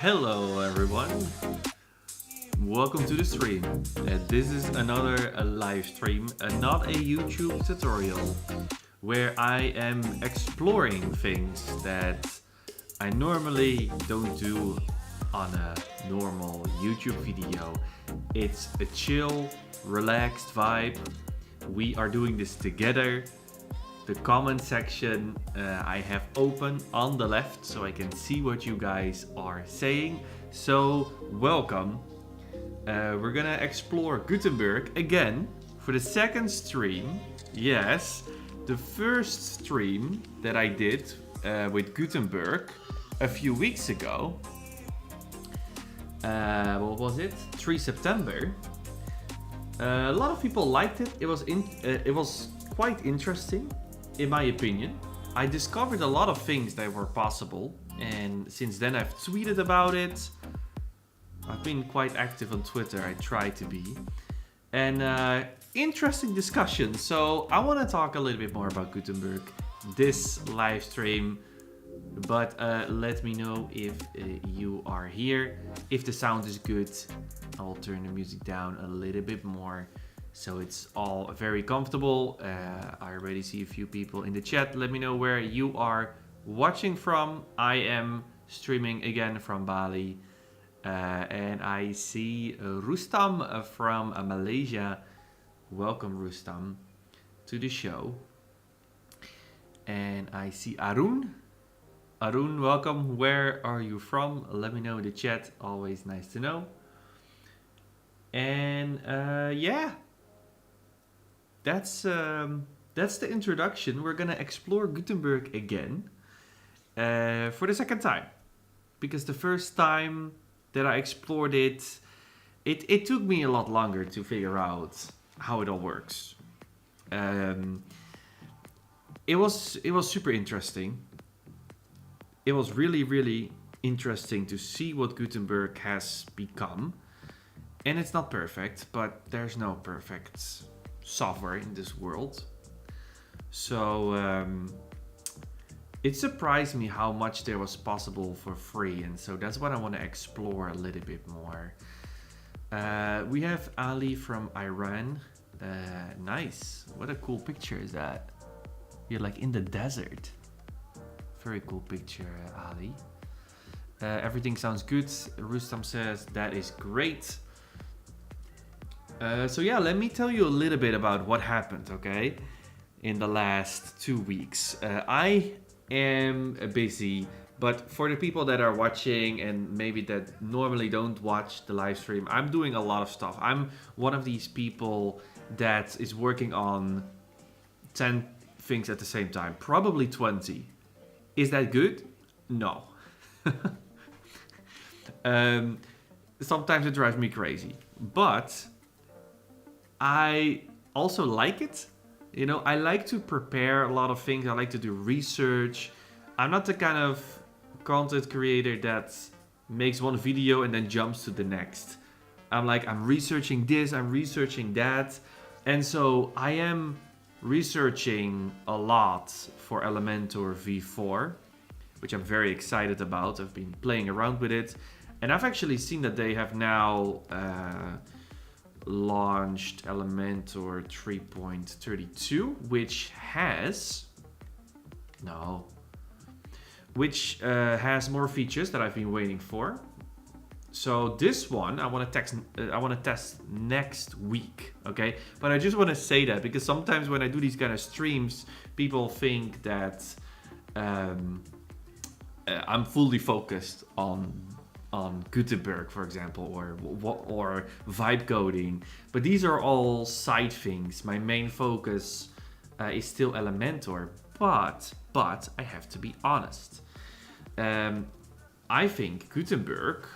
Hello everyone, welcome to the stream. This is another live stream, not a YouTube tutorial, where I am exploring things that I normally don't do on a normal YouTube video. It's a chill, relaxed vibe. We are doing this together. The comment section I have open on the left so I can see what you guys are saying. So welcome. We're gonna explore Gutenberg again for the second stream. Yes, the first stream that I did with Gutenberg a few weeks ago. What was it? 3 September. A lot of people liked it. It was quite interesting. In my opinion, I discovered a lot of things that were possible, and since then I've tweeted about it. I've been quite active on Twitter, I try to be. And interesting discussion, so I want to talk a little bit more about Gutenberg this live stream. But let me know if you are here. If the sound is good, I'll turn the music down a little bit more, so it's all very comfortable. I already see a few people in the chat. Let me know where you are watching from. I am streaming again from Bali. And I see Rustam from Malaysia. Welcome, Rustam, to the show. And I see Arun. Arun, welcome. Where are you from? Let me know in the chat. Always nice to know. And yeah. that's the introduction. We're gonna explore Gutenberg again for the second time, because the first time that I explored it, it took me a lot longer to figure out how it all works. It was super interesting. It was really interesting to see what Gutenberg has become. And it's not perfect, but there's no perfect software in this world. So it surprised me how much there was possible for free, and so that's what I want to explore a little bit more. We have Ali from Iran. Nice. What a cool picture is that? You're like in the desert. Very cool picture, Ali. Everything sounds good. Rustam says that is great. So yeah, let me tell you a little bit about what happened, okay? In the last 2 weeks. I am busy, but for the people that are watching and maybe that normally don't watch the live stream, I'm doing a lot of stuff. I'm one of these people that is working on 10 things at the same time, probably 20. Is that good? No. Sometimes it drives me crazy, but I also like it. You know, I like to prepare a lot of things. I like to do research. I'm not the kind of content creator that makes one video and then jumps to the next. I'm researching this, I'm researching that. And so I am researching a lot for Elementor v4, which I'm very excited about. I've been playing around with it. And I've actually seen that they have now launched Elementor 3.32, which has more features that I've been waiting for. So this one I want to test next week, okay? But I just want to say that because sometimes when I do these kind of streams, people think that I'm fully focused on Gutenberg, for example, or vibe coding. But these are all side things. My main focus is still Elementor, but I have to be honest. I think Gutenberg.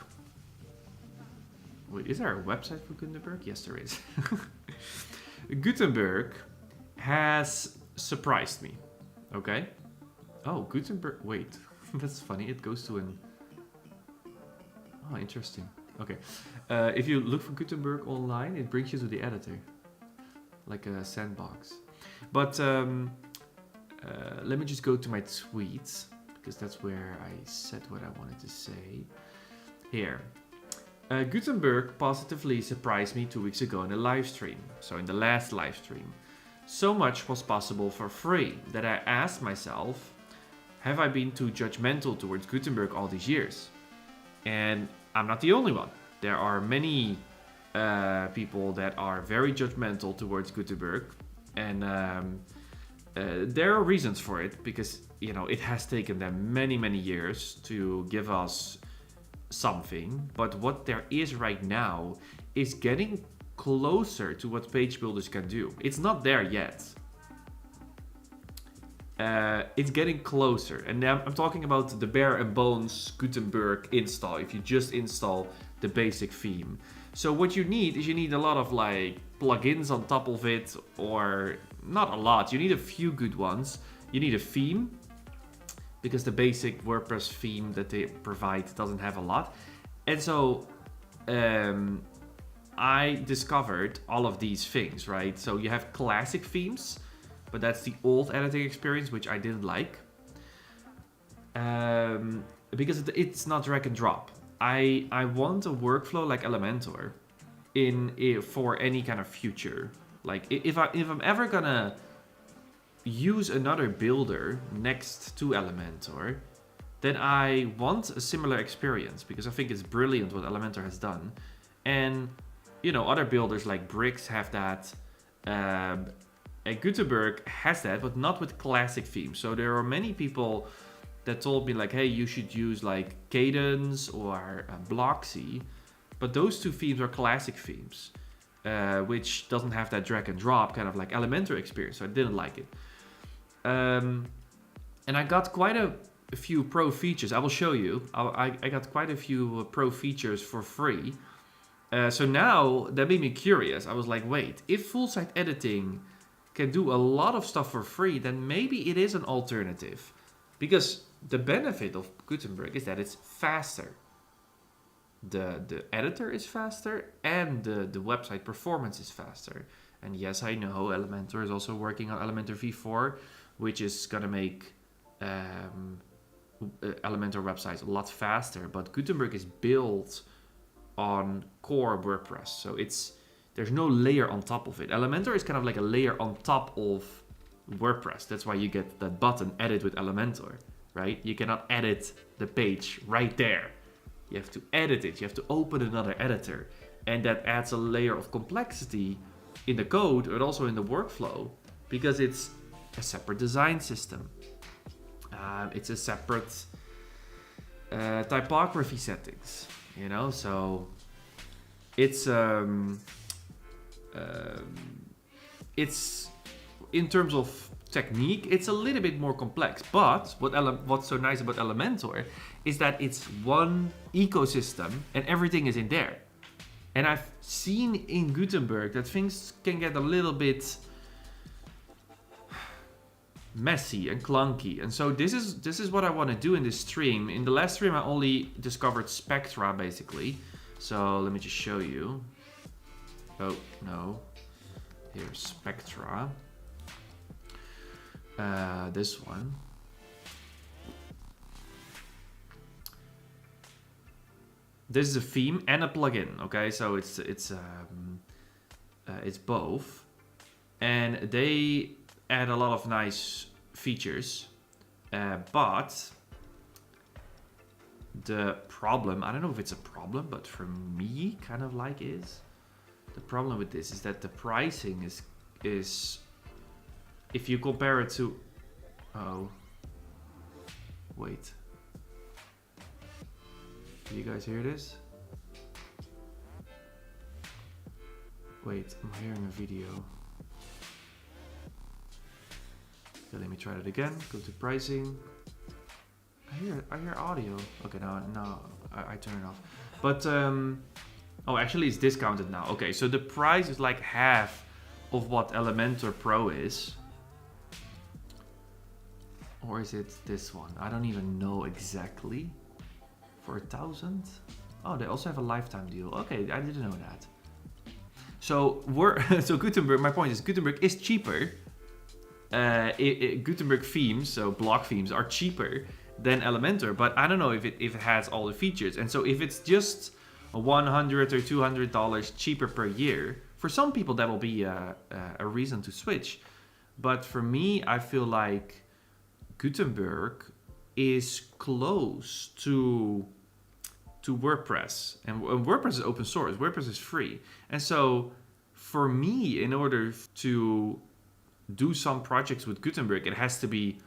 Wait, is there a website for Gutenberg? Yes, there is. Gutenberg has surprised me. Okay. Oh, Gutenberg. Wait, that's funny. It goes to an. Oh, interesting. Okay. If you look for Gutenberg online, it brings you to the editor, like a sandbox. But let me just go to my tweets, because that's where I said what I wanted to say. Here. Gutenberg positively surprised me 2 weeks ago in a live stream. So in the last live stream. So much was possible for free that I asked myself, have I been too judgmental towards Gutenberg all these years? And I'm not the only one. There are many people that are very judgmental towards Gutenberg. And there are reasons for it, because it has taken them many years to give us something. But what there is right now is getting closer to what page builders can do. It's not there yet. It's getting closer, and I'm talking about the bare and bones Gutenberg install. If you just install the basic theme, so what you need is a lot of like plugins on top of it, or not a lot. You need a few good ones. You need a theme, because the basic WordPress theme that they provide doesn't have a lot. And so I discovered all of these things, right? So you have classic themes, but that's the old editing experience, which I didn't like. Because it's not drag and drop. I want a workflow like Elementor for any kind of future. Like if I'm ever gonna use another builder next to Elementor, then I want a similar experience, because I think it's brilliant what Elementor has done. And other builders like Bricks have that. And Gutenberg has that, but not with classic themes. So there are many people that told me like, hey, you should use like Cadence or Bloxera, but those two themes are classic themes. which doesn't have that drag and drop kind of like Elementor experience, so I didn't like it. And I got quite a few pro features. I will show you. I got quite a few pro features for free. So now that made me curious. I was like, wait, if full site editing can do a lot of stuff for free, then maybe it is an alternative. Because the benefit of Gutenberg is that it's faster. The editor is faster and the website performance is faster. And yes, I know Elementor is also working on Elementor v4, which is gonna make Elementor websites a lot faster. But Gutenberg is built on core WordPress, so there's no layer on top of it. Elementor is kind of like a layer on top of WordPress. That's why you get that button, edit with Elementor, right? You cannot edit the page right there. You have to edit it. You have to open another editor. And that adds a layer of complexity in the code, but also in the workflow, because it's a separate design system. It's a separate typography settings, you know? So it's in terms of technique, it's a little bit more complex. But what's so nice about Elementor is that it's one ecosystem and everything is in there. And I've seen in Gutenberg that things can get a little bit messy and clunky. And so this is what I want to do in this stream. In the last stream, I only discovered Spectra, basically. So let me just show you. Oh, no. Here's Spectra. This one. This is a theme and a plugin, okay? So it's both, and they add a lot of nice features, but the problem, I don't know if it's a problem, but for me, kind of like is, the problem with this is that the pricing is if you compare it to, oh, wait. Do you guys hear this? Wait, I'm hearing a video. Okay, let me try that again. Go to pricing. I hear audio. Okay, no, I turn it off. But oh, actually, it's discounted now. Okay, so the price is like half of what Elementor Pro is. Or is it this one? I don't even know exactly. For 1,000? Oh, they also have a lifetime deal. Okay, I didn't know that. So so Gutenberg. My point is Gutenberg is cheaper. Gutenberg themes, so block themes, are cheaper than Elementor, but I don't know if it has all the features. And so if it's just $100 or $200 cheaper per year, for some people that will be a reason to switch. But for me, I feel like Gutenberg is close to WordPress, and WordPress is open source. WordPress is free, and so for me, in order to do some projects with Gutenberg, it has to be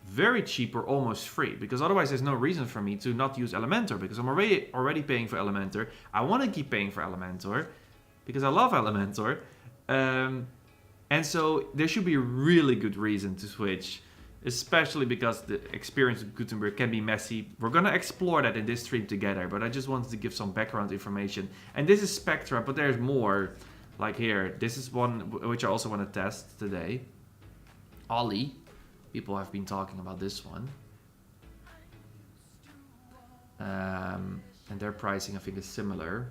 very cheap or almost free, because otherwise there's no reason for me to not use Elementor, because I'm already paying for Elementor. I want to keep paying for Elementor because I love Elementor, and so there should be a really good reason to switch. Especially because the experience with Gutenberg can be messy. We're gonna explore that in this stream together, but I just wanted to give some background information. And this is Spectra, but there's more. Like here, this is one which I also want to test today. Ollie, people have been talking about this one. And their pricing, I think, is similar.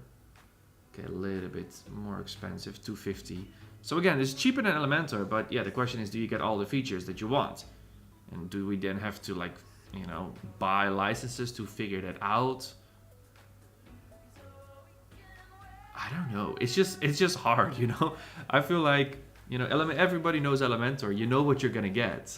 Okay, a little bit more expensive, $250. So again, it's cheaper than Elementor, but yeah, the question is, do you get all the features that you want? And do we then have to, like, you know, buy licenses to figure that out? I don't know. It's just hard, you know. I feel like, you know, everybody knows Elementor. You know what you're gonna get,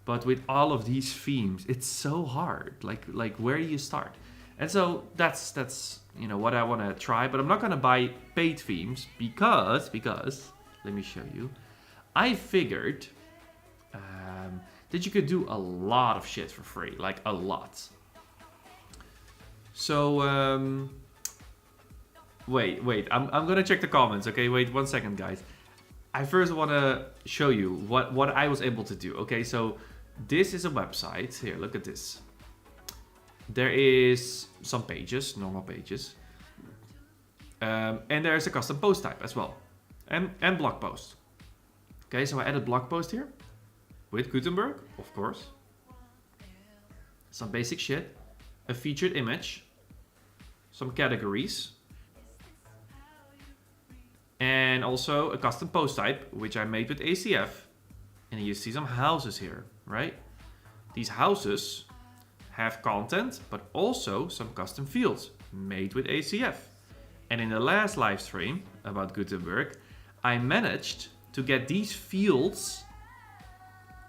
but with all of these themes, it's so hard. Like where do you start? And so that's you know what I want to try. But I'm not gonna buy paid themes because let me show you. I figured. That you could do a lot of shit for free, like a lot. So Wait. I'm gonna check the comments. Okay, wait 1 second, guys. I first want to show you what I was able to do. Okay, so this is a website. Here, look at this. There is some pages, normal pages. And there's a custom post type as well. And blog post. Okay, so I added blog post here. With Gutenberg, of course. Some basic shit. A featured image. Some categories. And also a custom post type, which I made with ACF. And you see some houses here, right? These houses have content, but also some custom fields made with ACF. And in the last live stream about Gutenberg, I managed to get these fields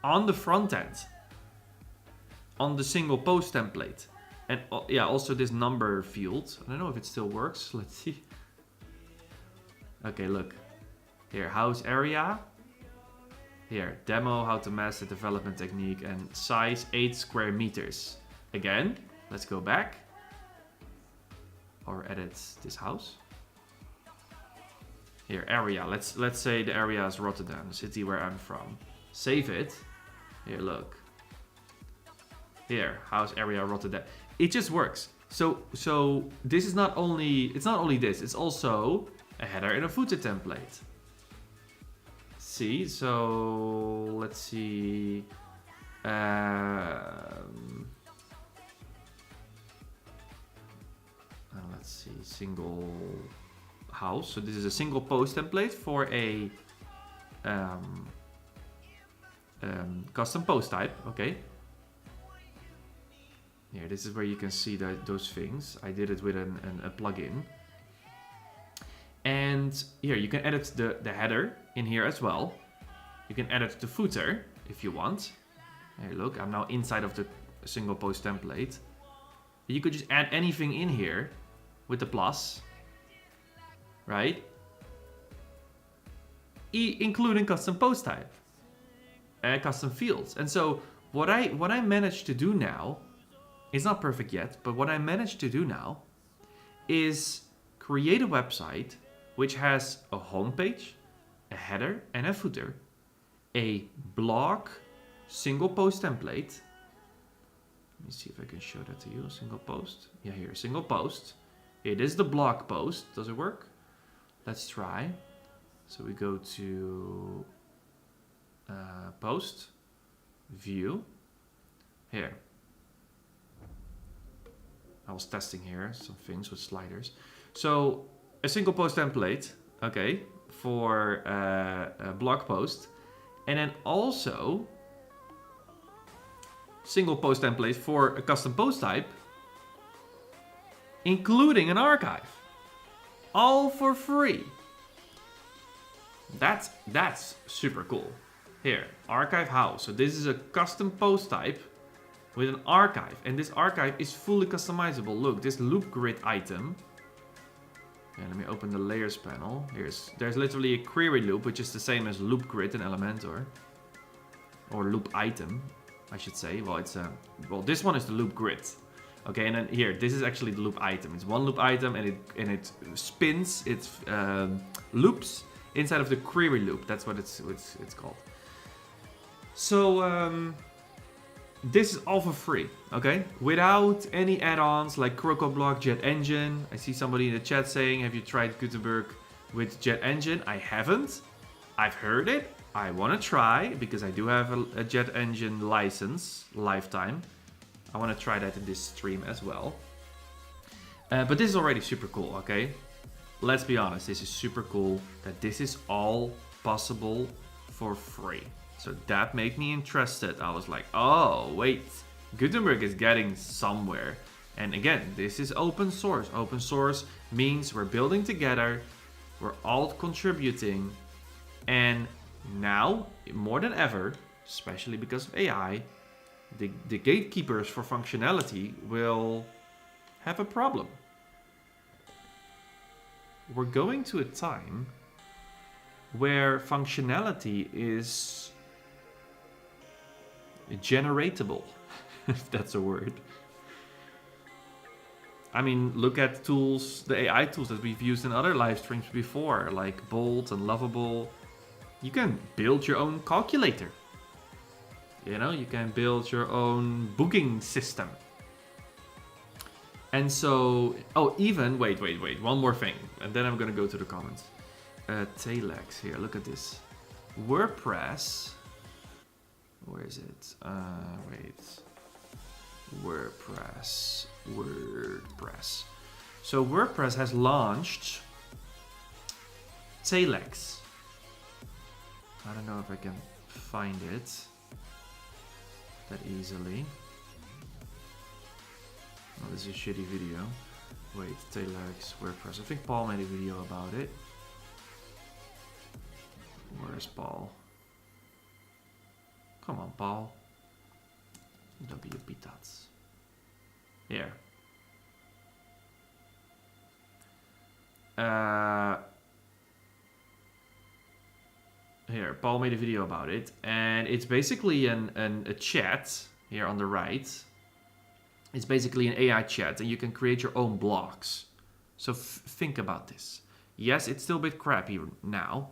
on the front end, on the single post template. And yeah, also this number field. I don't know if it still works. Let's see. Okay, look. Here, house area. Here, demo, how to master development technique, and size 8 square meters. Again, let's go back. Or edit this house. Here, area. Let's say the area is Rotterdam, the city where I'm from. Save it. Here, look. Here, house area Rotterdam. It just works. So this is not only this, it's also a header and a footer template. See, so let's see. Let's see, single house. So this is a single post template for a custom post type. Okay. Here, this is where you can see those things. I did it with a plugin. And here, you can edit the header in here as well. You can edit the footer if you want. Here, look, I'm now inside of the single post template. You could just add anything in here with the plus, right? Including custom post type and custom fields. And so what I managed to do now, it's not perfect yet, but what I managed to do now is create a website which has a homepage, a header and a footer, a blog single post template. Let me see if I can show that to you. A single post. Yeah, here, single post. It is the blog post. Does it work? Let's try. So we go to post, view. Here. I was testing here some things with sliders. So a single post template, okay, for a blog post. And then also single post template for a custom post type, including an archive. All for free. That's super cool. Here, archive house. So this is a custom post type with an archive, and this archive is fully customizable. Look, this loop grid item. Yeah, let me open the layers panel. There's literally a query loop, which is the same as loop grid in Elementor, or loop item, I should say. Well, this one is the loop grid. Okay, and then here, this is actually the loop item. It's one loop item, and it spins, it loops inside of the query loop. That's what it's called. So this is all for free, okay? Without any add-ons like CoBlocks, JetEngine. I see somebody in the chat saying, have you tried Gutenberg with JetEngine? I haven't. I've heard it. I want to try because I do have a JetEngine license, lifetime. I want to try that in this stream as well. But this is already super cool, okay? Let's be honest, this is super cool that this is all possible for free. So that made me interested. I was like, oh, wait, Gutenberg is getting somewhere. And again, this is open source. Open source means we're building together, we're all contributing, and now, more than ever, especially because of AI, the gatekeepers for functionality will have a problem. We're going to a time where functionality is generatable, if that's a word. I mean, look at tools, the AI tools that we've used in other live streams before, like Bolt and Lovable. You can build your own calculator. You know, you can build your own booking system. And so, oh, even, wait, one more thing. And then I'm gonna go to the comments. Telex here, look at this. WordPress, where is it? WordPress. So WordPress has launched Telex. I don't know if I can find it that easily. Oh, this is a shitty video. Wait, Telex, WordPress. I think Paul made a video about it. Where's Paul? Come on, Paul. Don't be a pitats. Here. Here, Paul made a video about it, and it's basically a chat here on the right. It's basically an AI chat, and you can create your own blocks. So think about this. Yes, it's still a bit crappy now,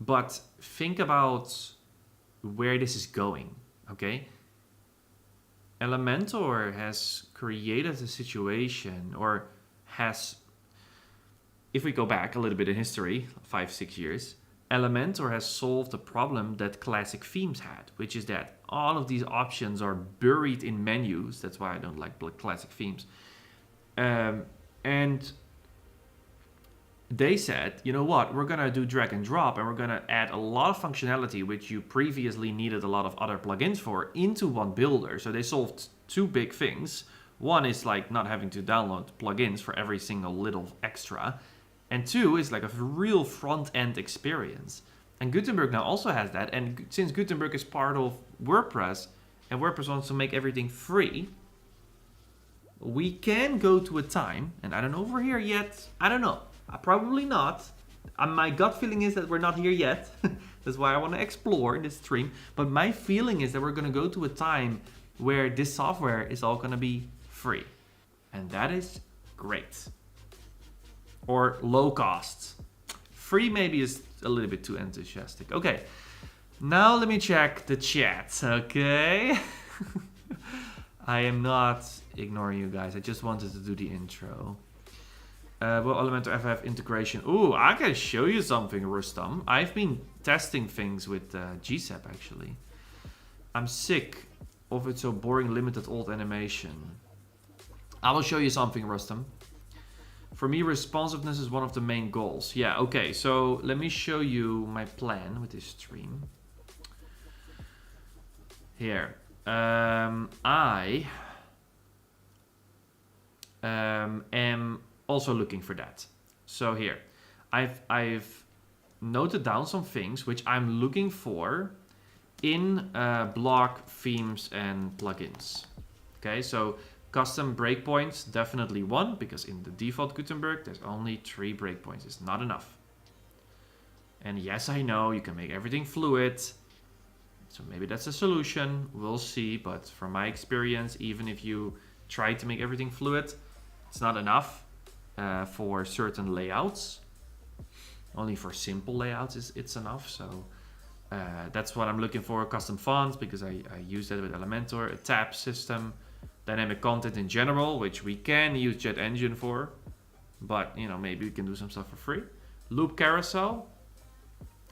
but think about where this is going, okay? Elementor has created a situation, or has, if we go back a little bit in history, 5-6 years, Elementor has solved a problem that classic themes had, which is that all of these options are buried in menus. That's why I don't like classic themes. And they said, you know what, we're gonna do drag and drop, and we're gonna add a lot of functionality which you previously needed a lot of other plugins for into one builder. So they solved two big things. One is like not having to download plugins for every single little extra. And two is like a real front-end experience. And Gutenberg now also has that. And since Gutenberg is part of WordPress, and WordPress wants to make everything free, we can go to a time, and I don't know if we're here yet. I don't know. Probably not. My gut feeling is that we're not here yet. That's why I want to explore this stream. But my feeling is that we're going to go to a time where this software is all going to be free. And that is great. Or low cost. Free maybe is a little bit too enthusiastic. Okay, now let me check the chat, okay? I am not ignoring you guys. I just wanted to do the intro. Will Elementor FF integration? Ooh, I can show you something, Rustam. I've been testing things with GSAP actually. I'm sick of it so boring limited old animation. I will show you something, Rustam. For me, responsiveness is one of the main goals. Yeah, okay, so let me show you my plan with this stream. Here. I am also looking for that. So here, I've noted down some things which I'm looking for in block themes and plugins. Okay, so custom breakpoints, definitely one, because in the default Gutenberg, there's only 3 breakpoints. It's not enough. And yes, I know you can make everything fluid. So maybe that's a solution. We'll see. But from my experience, even if you try to make everything fluid, it's not enough for certain layouts. Only for simple layouts it's enough. So that's what I'm looking for. Custom fonts, because I use that with Elementor, a tab system. Dynamic content in general, which we can use JetEngine for, but you know, maybe we can do some stuff for free. Loop carousel,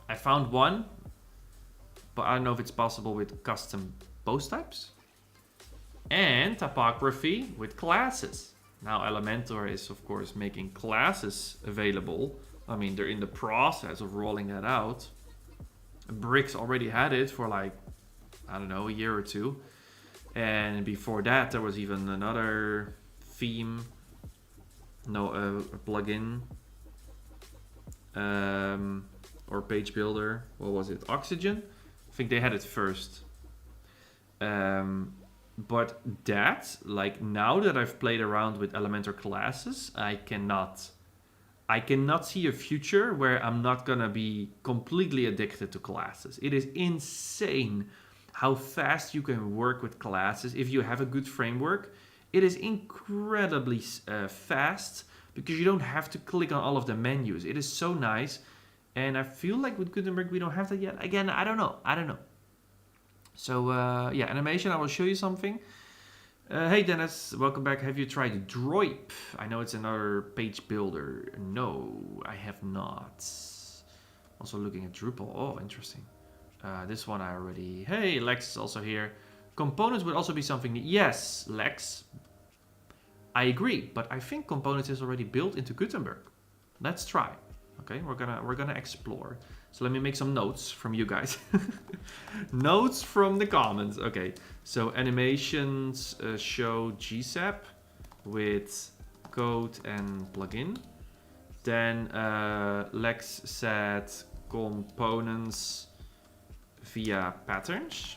I found one, but I don't know if it's possible with custom post types. And typography with classes. Now Elementor is of course making classes available. I mean, they're in the process of rolling that out. Bricks already had it for like, I don't know, a year or two. And before that, there was even another theme, a plugin, or page builder. What was it? Oxygen? I think they had it first. But that, like now that I've played around with Elementor classes, I cannot see a future where I'm not gonna be completely addicted to classes. It is insane how fast you can work with classes if you have a good framework It is incredibly fast because you don't have to click on all of the menus. It is so nice. And I feel like with Gutenberg we don't have that yet. Again, I don't know. So yeah, animation, I will show you something. Hey Dennis, welcome back. Have you tried Droip? I know it's another page builder. No, I have not. Also looking at Drupal. Oh, interesting. This one I already... Hey, Lex is also here. Components would also be something... Yes, Lex. I agree, but I think components is already built into Gutenberg. Let's try. Okay, we're gonna explore. So let me make some notes from you guys. Notes from the comments. Okay, so animations show GSAP with code and plugin. Then Lex said components via patterns.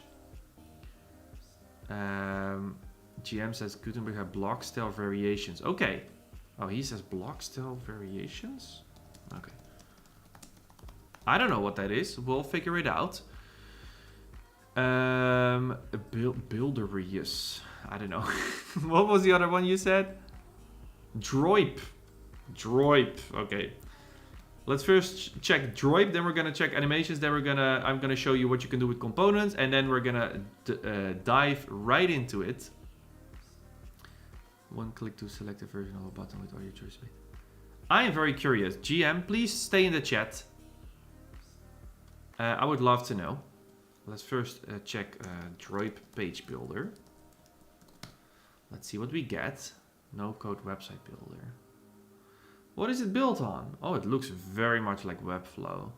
GM says Gutenberg have block style variations. Okay. Oh, he says block style variations? Okay. I don't know what that is. We'll figure it out. Builderius. I don't know. What was the other one you said? Droip. Droip. Okay. Let's first check Droip, then we're gonna check animations, then I'm gonna show you what you can do with components, and then we're gonna dive right into it. One click to select a version of a button with all your choice made. I am very curious. GM, please stay in the chat. I would love to know. Let's first check Droip page builder. Let's see what we get. No code website builder. What is it built on? Oh, it looks very much like Webflow.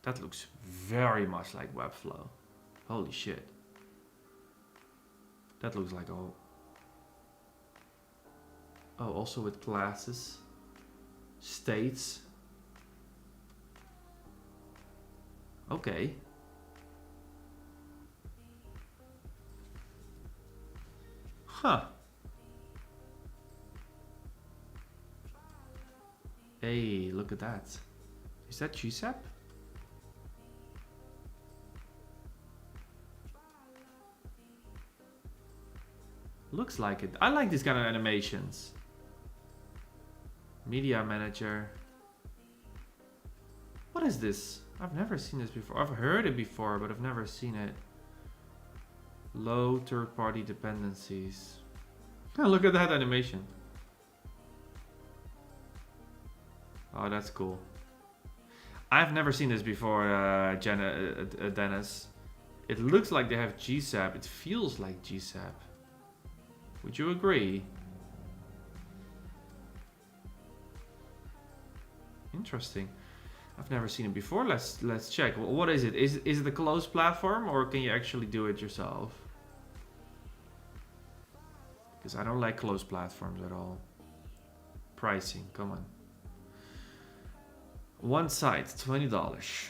That looks very much like Webflow. Holy shit. That looks like oh, also with classes. States. Okay. Huh. Hey, look at that. Is that GSAP? Looks like it. I like these kind of animations. Media manager. What is this? I've never seen this before. I've heard it before, but I've never seen it. Low third-party dependencies. Oh, look at that animation. Oh, that's cool. I've never seen this before, Dennis. It looks like they have GSAP. It feels like GSAP. Would you agree? Interesting. I've never seen it before. Let's check. What is it? Is it a closed platform, or can you actually do it yourself? Because I don't like closed platforms at all. Pricing, come on. One site, $20.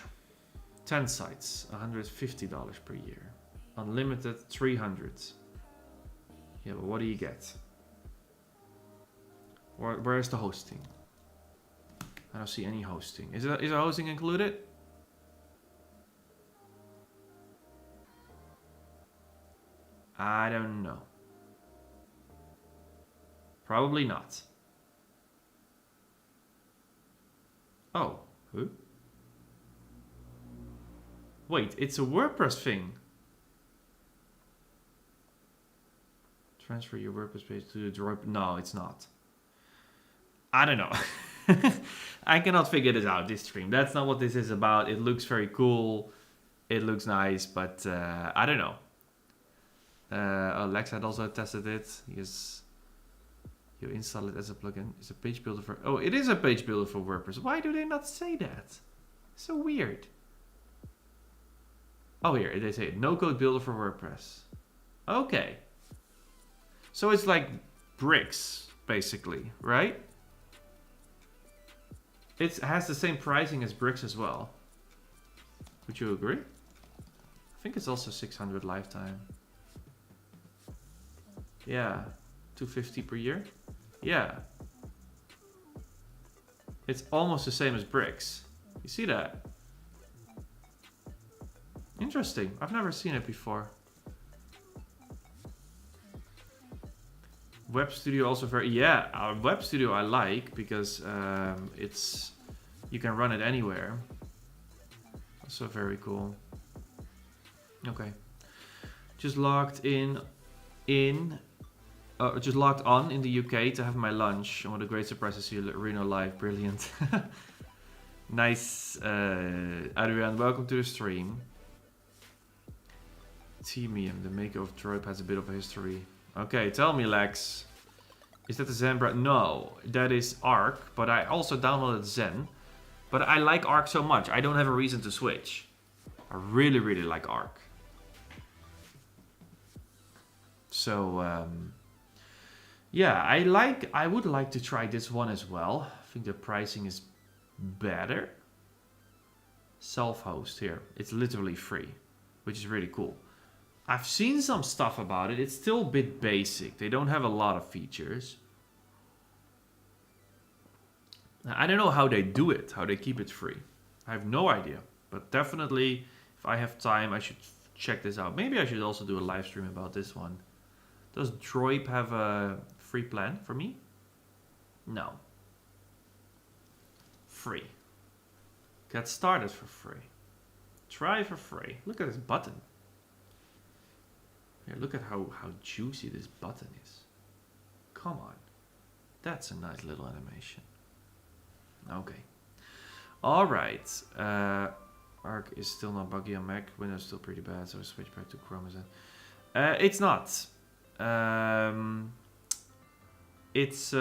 10 sites, $150 per year. Unlimited, $300. Yeah, but what do you get? Where's the hosting? I don't see any hosting. Is a hosting included? I don't know. Probably not. Oh, who? Wait, it's a WordPress thing. Transfer your WordPress page to the Droip. No, it's not. I don't know. I cannot figure this out, this stream. That's not what this is about. It looks very cool. It looks nice, but I don't know. Lex had also tested it. Yes. You install it as a plugin. It's a page builder for... Oh, it is a page builder for WordPress. Why do they not say that? So weird. Oh, here. They say no-code builder for WordPress. Okay. So it's like bricks, basically, right? It has the same pricing as bricks as well. Would you agree? I think it's also 600 lifetime. Yeah. 250 per year. Yeah. It's almost the same as bricks. You see that? Interesting. I've never seen it before. Web Studio also very, yeah, Web Studio I like because it's, you can run it anywhere. Also very cool. Okay. Just logged just logged on in the UK to have my lunch. And what a great surprise to see you, Reno live. Brilliant. Nice, Adrian. Welcome to the stream. Temium, the maker of Droid, has a bit of a history. Okay, tell me, Lex. Is that the Zen brand? No, that is Arc, but I also downloaded Zen. But I like Arc so much, I don't have a reason to switch. I really, really like Arc. So, yeah, I would like to try this one as well. I think the pricing is better. Self-host here. It's literally free, which is really cool. I've seen some stuff about it. It's still a bit basic. They don't have a lot of features. I don't know how they do it, how they keep it free. I have no idea. But definitely, if I have time, I should check this out. Maybe I should also do a live stream about this one. Does Droid have a free plan for me? No. Free. Get started for free. Try for free. Look at this button. Here, look at how juicy this button is. Come on. That's a nice little animation. Okay. Alright. Arc is still not buggy on Mac. Windows still pretty bad, so I switch back to Chrome. It's not. It's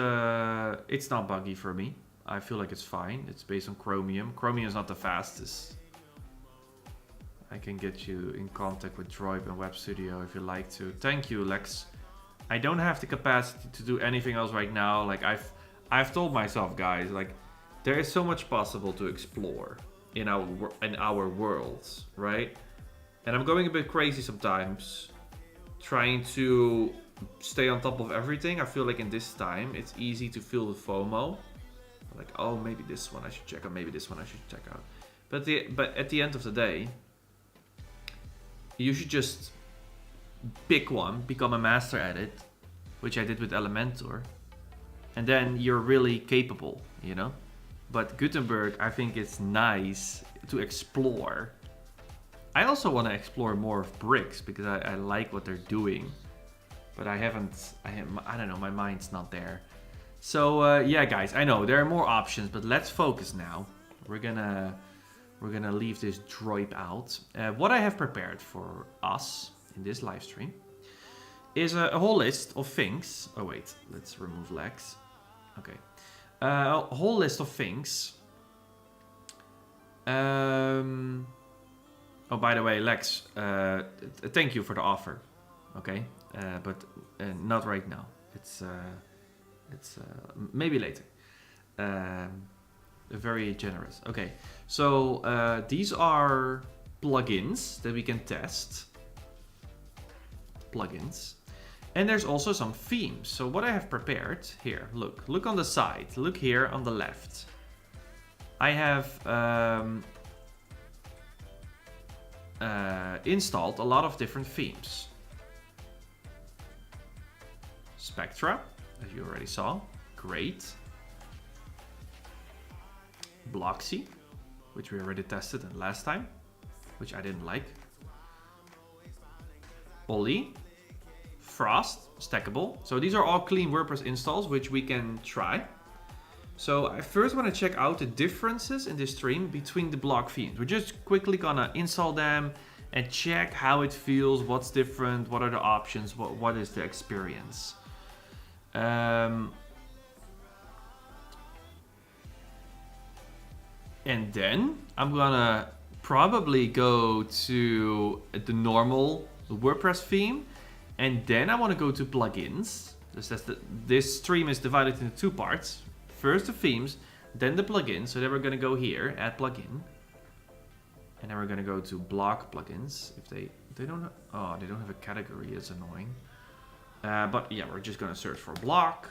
not buggy for me. I feel like it's fine. It's based on Chromium. Chromium is not the fastest. I can get you in contact with Droid and Web Studio if you like to. Thank you, Lex. I don't have the capacity to do anything else right now. Like I've told myself, guys, like there is so much possible to explore in our worlds, right? And I'm going a bit crazy sometimes, trying to stay on top of everything. I feel like in this time, it's easy to feel the FOMO. Like, oh, maybe this one I should check out. Maybe this one I should check out. But at the end of the day, you should just pick one, become a master at it, which I did with Elementor, and then you're really capable, you know? But Gutenberg, I think it's nice to explore. I also want to explore more of bricks because I like what they're doing, but I don't know, my mind's not there. So yeah, guys, I know there are more options, but let's focus now. We're gonna leave this droid out. What I have prepared for us in this live stream is a whole list of things. Oh wait, let's remove Lex. Okay, a whole list of things. Oh, by the way, Lex, thank you for the offer. Okay, but not right now. It's maybe later. Very generous. Okay, so these are plugins that we can test. Plugins. And there's also some themes. So what I have prepared here, look on the side, look here on the left. I have installed a lot of different themes. Spectra, as you already saw, great. Bloxera, which we already tested last time, which I didn't like. Ollie, Frost, stackable. So these are all clean WordPress installs, which we can try. So I first want to check out the differences in this stream between the block themes. We're just quickly gonna install them and check how it feels, what's different, what are the options, what is the experience. And then I'm gonna probably go to the normal WordPress theme, and then I want to go to plugins. This stream is divided into two parts. First the themes, then the plugins. So then we're gonna go here, add plugin, and then we're gonna go to block plugins. If they don't have a category, it's annoying. But yeah, we're just gonna search for block.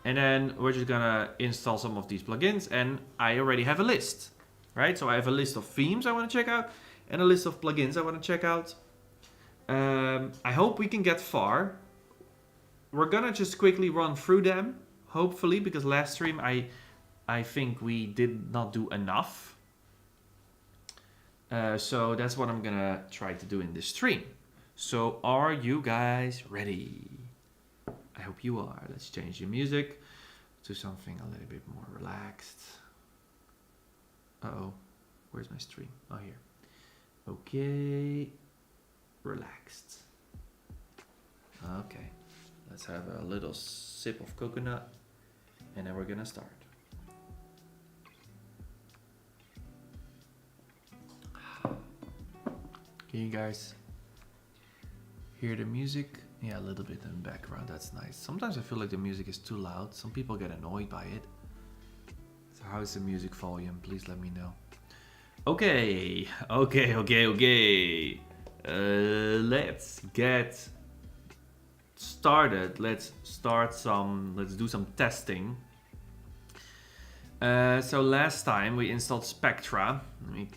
And then we're just gonna install some of these plugins, and I already have a list, right? So I have a list of themes I wanna check out, and a list of plugins I wanna check out. I hope we can get far we're gonna just quickly run through them, hopefully, because last stream I think we did not do enough. So that's what I'm gonna try to do in this stream. So are you guys ready? I hope you are. Let's change the music to something a little bit more relaxed. Uh-oh, where's my stream? Oh, here. Okay, relaxed. Okay, let's have a little sip of coconut and then we're gonna start. Can you guys hear the music? Yeah, a little bit in the background, that's nice. Sometimes I feel like the music is too loud. Some people get annoyed by it. So how is the music volume? Please let me know. Okay. Let's get started. Let's do some testing. So last time we installed Spectra. Let me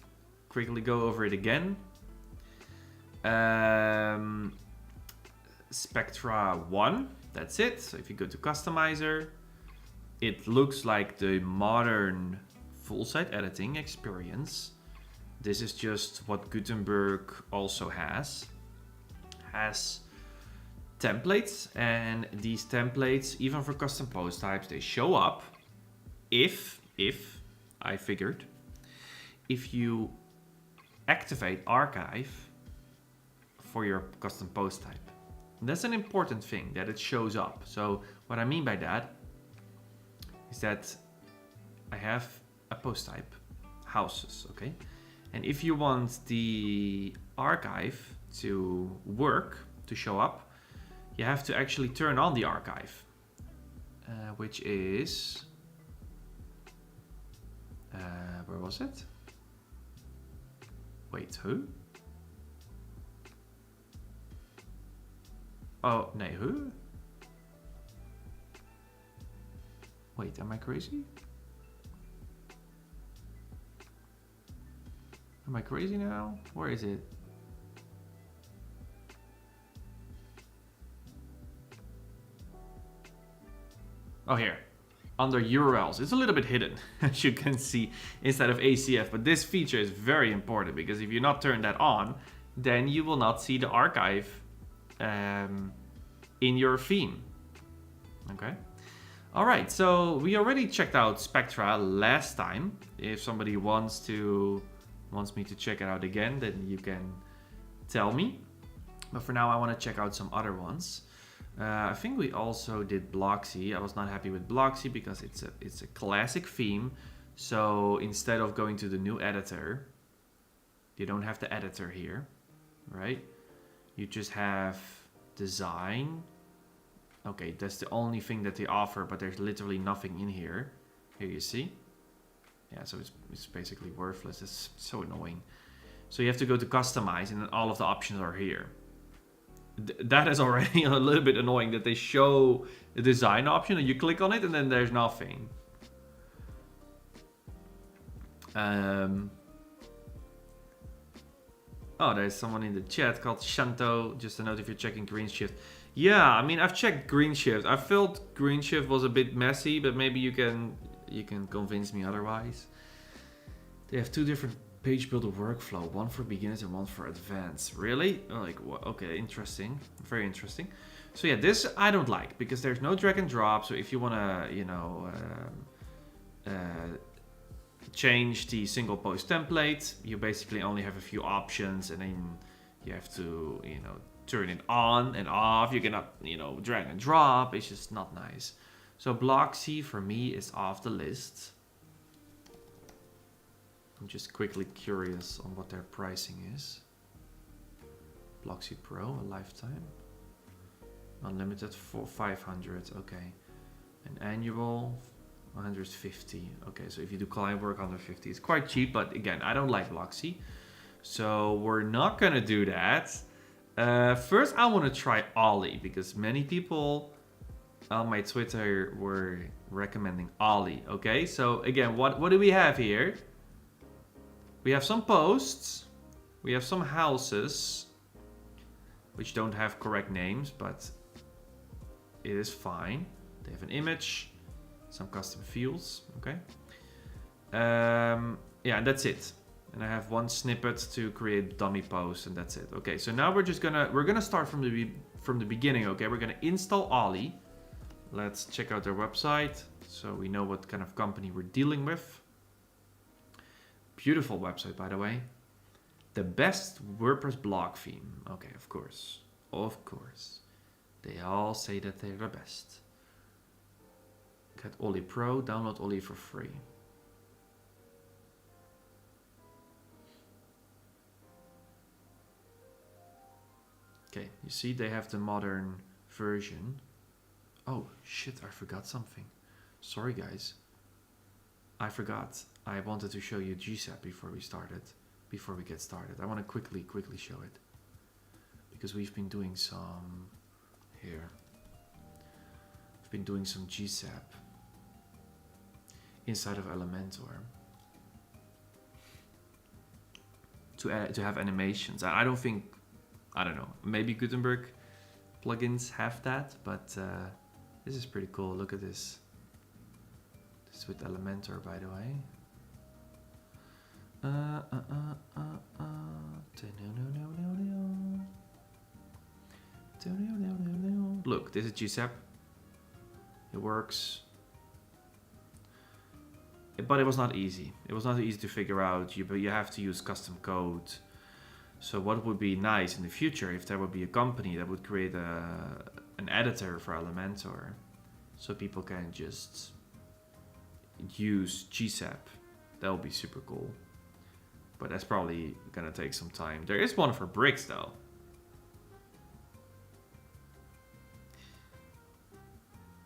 quickly go over it again. Spectra 1, that's it. So if you go to customizer, it looks like the modern full site editing experience. This is just what Gutenberg also has templates, and these templates, even for custom post types, they show up if I figured if you activate archive for your custom post type. That's an important thing, that it shows up. So what I mean by that is that I have a post type, houses, okay? And if you want the archive to work, to show up, you have to actually turn on the archive, which is, where was it? Wait, who? Oh, nee, who? Wait, am I crazy? Am I crazy now? Where is it? Oh, here. Under URLs. It's a little bit hidden, as you can see, instead of ACF. But this feature is very important, because if you not turn that on, then you will not see the archive in your theme. Okay. All right. So we already checked out Spectra last time. If somebody wants me to check it out again, then you can tell me. But for now, I want to check out some other ones. I think we also did Bloxera. I was not happy with Bloxera because it's a classic theme. So instead of going to the new editor, you don't have the editor here, right? You just have design. Okay, that's the only thing that they offer, but there's literally nothing in here. Here you see. Yeah, so it's basically worthless. It's so annoying. So you have to go to customize, and then all of the options are here. That is already a little bit annoying, that they show the design option and you click on it and then there's nothing. Oh, there's someone in the chat called Shanto. Just a note if you're checking GreenShift. Yeah, I mean, I've checked GreenShift. I felt GreenShift was a bit messy, but maybe you can convince me otherwise. They have two different page builder workflow, one for beginners and one for advanced. Really? Like, okay, interesting. Very interesting. So yeah, this I don't like because there's no drag and drop. So if you want to, you know, change the single post template, you basically only have a few options, and then you have to, you know, turn it on and off. You cannot, you know, drag and drop. It's just not nice. So Bloxera for me is off the list. I'm just quickly curious on what their pricing is. Bloxera Pro, a lifetime. Unlimited for 500, okay. An annual, 150. Okay, so if you do client work, 150. It's quite cheap, but again, I don't like Bloxera. So we're not gonna do that. First, I want to try Ollie, because many people on my Twitter were recommending Ollie. Okay, so again, what do we have here? We have some posts, we have some houses, which don't have correct names, but it is fine. They have an image, some custom fields, okay. Yeah, and that's it. And I have one snippet to create dummy posts, and that's it. Okay, so now we're gonna start from the beginning. Okay, we're gonna install Ollie. Let's check out their website so we know what kind of company we're dealing with. Beautiful website, by the way. The best WordPress blog theme. Okay, of course. Of course. They all say that they're the best. Get Ollie Pro, download Ollie for free. Okay, you see they have the modern version. Oh shit, I forgot something. Sorry guys. I forgot. I wanted to show you GSAP before we get started. I want to quickly show it. Because we've been doing some here. We've been doing some GSAP inside of Elementor. To have animations. I don't know, maybe Gutenberg plugins have that, but this is pretty cool. Look at this. This is with Elementor, by the way. Look, this is GSAP. It works. But it was not easy. It was not easy to figure out, but you have to use custom code. So what would be nice in the future if there would be a company that would create an editor for Elementor, so people can just use GSAP. That would be super cool. But that's probably gonna take some time. There is one for bricks though.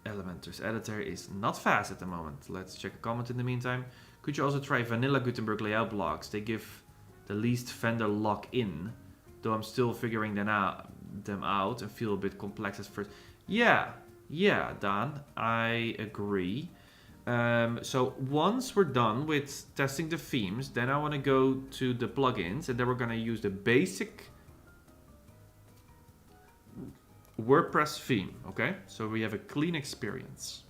Elementor's editor is not fast at the moment. Let's check a comment in the meantime. Could you also try vanilla Gutenberg layout blocks? They give the least vendor lock-in, though I'm still figuring them out and feel a bit complex at first. Yeah, Dan, I agree. So once we're done with testing the themes, then I want to go to the plugins, and then we're going to use the basic WordPress theme, okay? So we have a clean experience.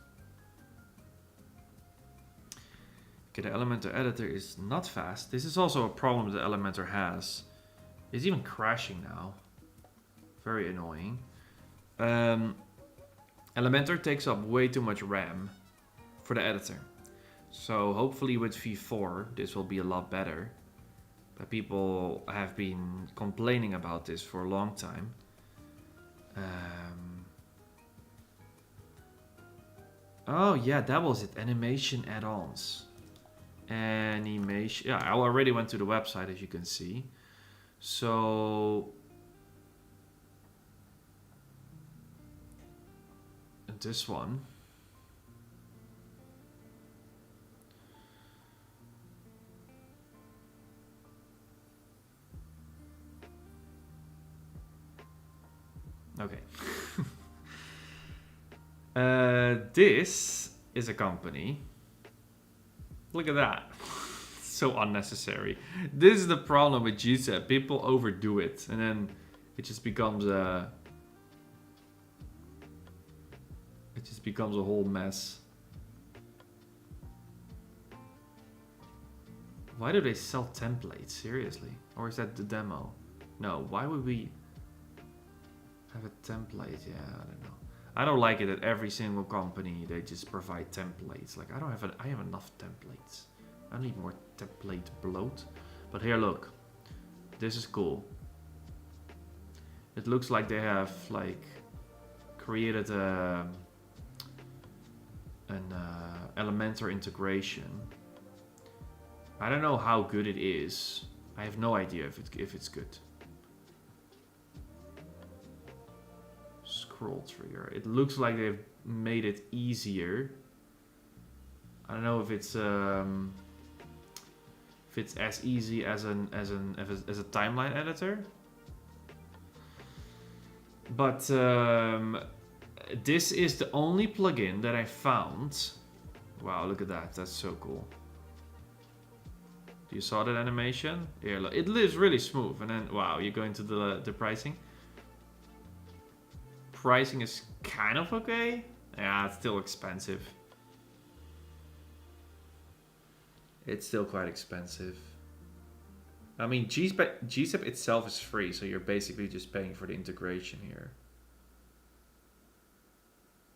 Okay, the Elementor editor is not fast. This is also a problem that Elementor has. It's even crashing now. Very annoying. Elementor takes up way too much RAM for the editor. So hopefully with V4 this will be a lot better. But people have been complaining about this for a long time. Oh yeah, that was it. Animation add-ons. Animation. Yeah, I already went to the website, as you can see. So this one. Okay. This is a company. Look at that. So unnecessary. This is the problem with GSAP. People overdo it, and then it just becomes a whole mess. Why do they sell templates? Seriously? Or is that the demo? No, why would we have a template? Yeah, I don't know. I don't like it that every single company, they just provide templates. Like, I have enough templates. I don't need more template bloat. But here, look. This is cool. It looks like they have, like, created an Elementor integration. I don't know how good it is. I have no idea if it's good. Scroll trigger. It looks like they've made it easier. I don't know if it's as easy as a timeline editor. But this is the only plugin that I found. Wow, look at that. That's so cool. You saw that animation? Here, look. It lives really smooth. And then, wow, you go into the pricing. Pricing is kind of okay. Yeah, it's still expensive. It's still quite expensive. I mean, GSAP itself is free, so you're basically just paying for the integration here.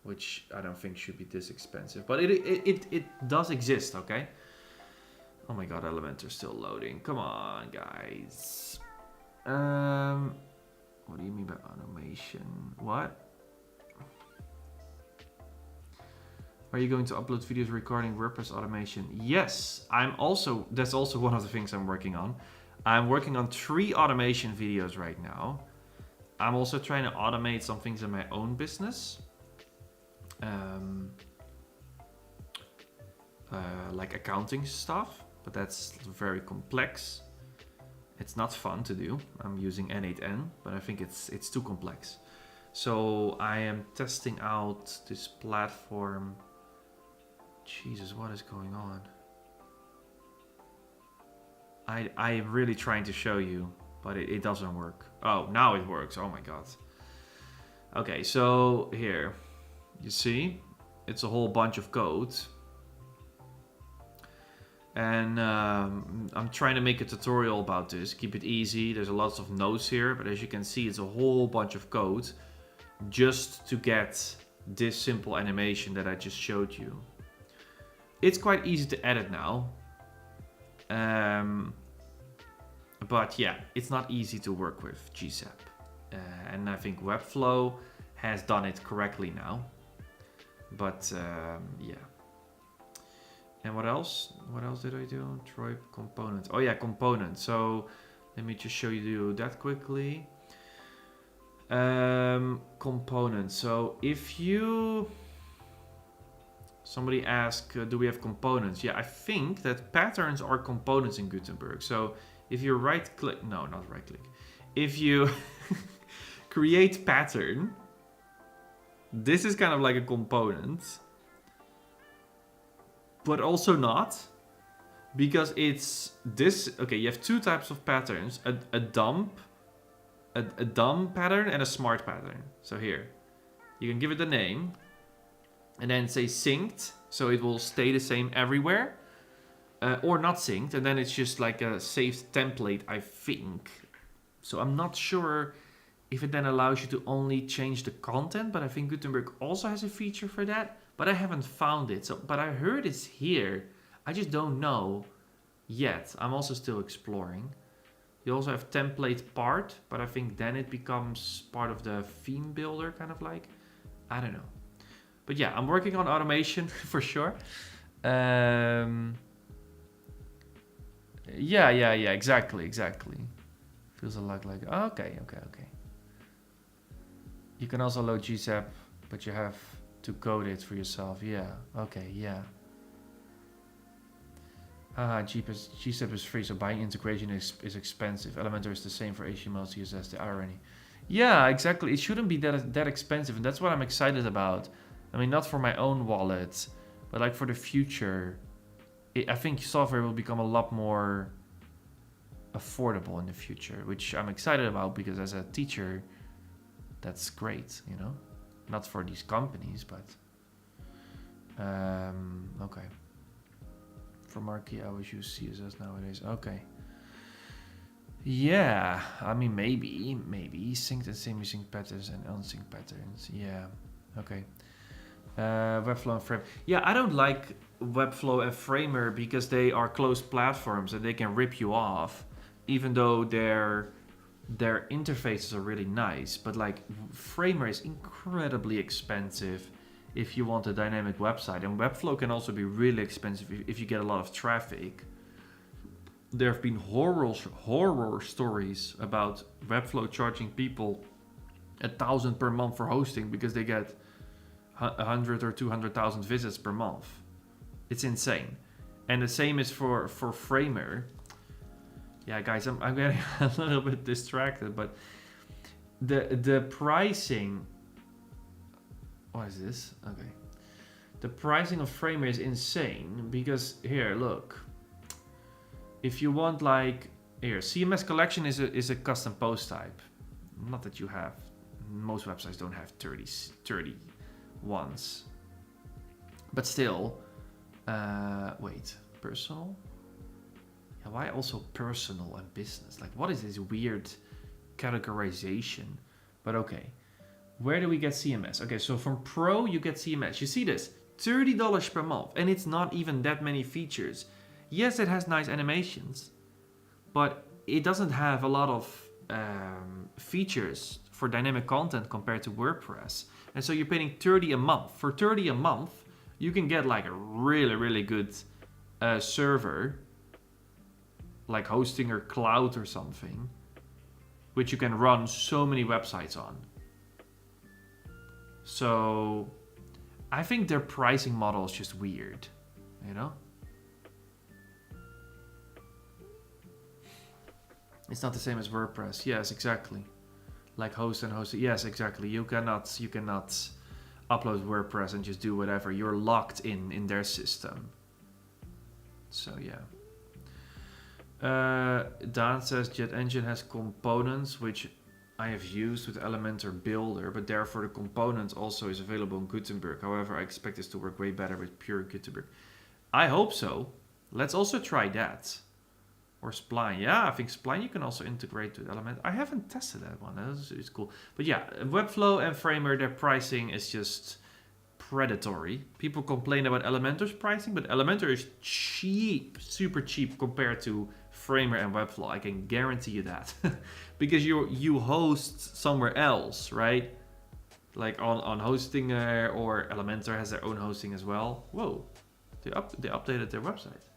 Which I don't think should be this expensive. But it does exist, okay? Oh my god, Elementor still loading. Come on, guys. What do you mean by automation? What? Are you going to upload videos regarding WordPress automation? Yes, that's also one of the things I'm working on. I'm working on 3 automation videos right now. I'm also trying to automate some things in my own business. Like accounting stuff, but that's very complex. It's not fun to do. I'm using N8N, but I think it's too complex. So I am testing out this platform. Jesus, what is going on? I'm really trying to show you, but it doesn't work. Oh, now it works. Oh my god. Okay, so here, you see, it's a whole bunch of code. And I'm trying to make a tutorial about this, keep it easy. There's a lot of nodes here, but as you can see, it's a whole bunch of code just to get this simple animation that I just showed you. It's quite easy to edit now. But yeah, it's not easy to work with GSAP. And I think Webflow has done it correctly now. But yeah. And what else? What else did I do? Troy component. Oh yeah, component. So let me just show you that quickly. Component. So if you... Somebody asked, do we have components? Yeah, I think that patterns are components in Gutenberg. So if you right click, no, not right click. If you create pattern, this is kind of like a component. But also not, because it's this. Okay, you have 2 types of patterns: a dumb pattern and a smart pattern. So here, you can give it a name, and then say synced, so it will stay the same everywhere, or not synced, and then it's just like a saved template, I think. So I'm not sure if it then allows you to only change the content, but I think Gutenberg also has a feature for that. But I haven't found it. So, but I heard it's here. I just don't know yet. I'm also still exploring. You also have template part, but I think then it becomes part of the theme builder, kind of like. I don't know. But yeah, I'm working on automation for sure. Yeah, exactly. Feels a lot like, okay. You can also load GSAP, but you have to code it for yourself. Yeah, okay, yeah. GSAP is free, so buying integration is expensive. Elementor is the same for HTML, CSS, the irony. Yeah, exactly. It shouldn't be that expensive, and that's what I'm excited about. I mean, not for my own wallet, but like for the future. I think software will become a lot more affordable in the future, which I'm excited about because as a teacher, that's great, you know? Not for these companies, but... okay. For marquee, I always use CSS nowadays. Okay. Yeah, I mean, maybe. Synced and semi-synced patterns and unsynced patterns. Yeah, okay. Webflow and Framer. Yeah, I don't like Webflow and Framer because they are closed platforms and they can rip you off, even though their interfaces are really nice. But like Framer is incredibly expensive if you want a dynamic website, and Webflow can also be really expensive if you get a lot of traffic. There have been horror stories about Webflow charging people $1,000 per month for hosting because they get 100 or 200,000 visits per month. It's insane. And the same is for Framer. Yeah, guys, I'm getting a little bit distracted, but the pricing... What is this? Okay. The pricing of Framer is insane because here, look. If you want like... Here, CMS collection is a custom post type. Not that you have most websites don't have 30 ones. But still, wait, personal? Yeah, why also personal and business? Like, what is this weird categorization? But okay, where do we get CMS? Okay, so from Pro, you get CMS. You see this, $30 per month, and it's not even that many features. Yes, it has nice animations, but it doesn't have a lot of features for dynamic content compared to WordPress. And so you're paying 30 a month. For 30 a month, you can get like a really, really good server, like hosting or cloud or something, which you can run so many websites on. So I think their pricing model is just weird, you know? It's not the same as WordPress. Yes, exactly. Like host and host. Yes, exactly. You cannot upload WordPress and just do whatever. You're locked in their system. So yeah. Dan says JetEngine has components which I have used with Elementor Builder, but therefore the component also is available in Gutenberg. However, I expect this to work way better with pure Gutenberg. I hope so. Let's also try that. Or Spline. Yeah, I think Spline you can also integrate with Elementor. I haven't tested that one. It's cool. But yeah, Webflow and Framer, their pricing is just predatory. People complain about Elementor's pricing, but Elementor is cheap, super cheap compared to Framer and Webflow. I can guarantee you that. Because you host somewhere else, right? Like on Hostinger, or Elementor has their own hosting as well. Whoa, they updated their website.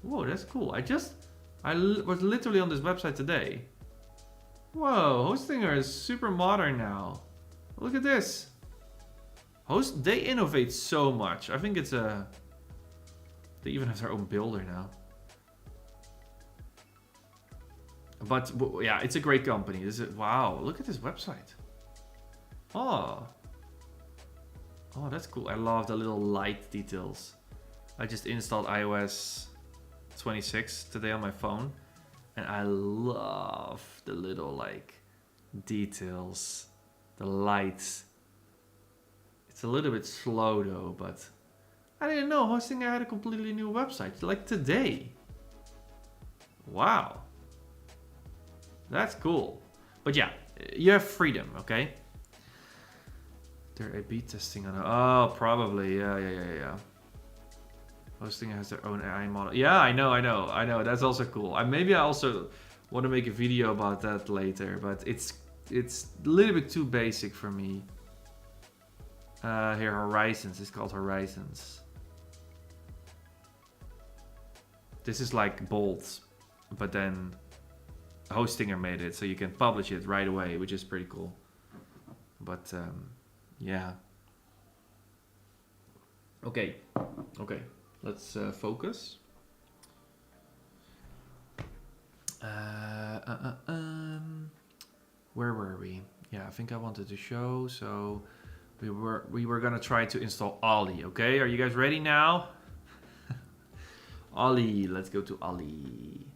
Whoa, that's cool. I was literally on this website today. Whoa, Hostinger is super modern now. Look at this. They innovate so much. I think it's they even have their own builder now. But yeah, it's a great company. Wow, look at this website. Oh, that's cool. I love the little light details. I just installed iOS 26 today on my phone, and I love the little like details, the lights. It's a little bit slow though, but I didn't know Hostinger had a completely new website like today. Wow, that's cool. But yeah, you have freedom, okay? They're A/B testing on. Oh, probably. Yeah. Hostinger has their own AI model. Yeah, I know. That's also cool. Maybe I also want to make a video about that later, but it's a little bit too basic for me. Here, Horizons. It's called Horizons. This is like Bolt, but then Hostinger made it, so you can publish it right away, which is pretty cool. But yeah. Okay. Let's focus. Where were we? Yeah, I think I wanted to show. So we were gonna try to install Ollie. Okay, are you guys ready now? Ollie, let's go to Ollie.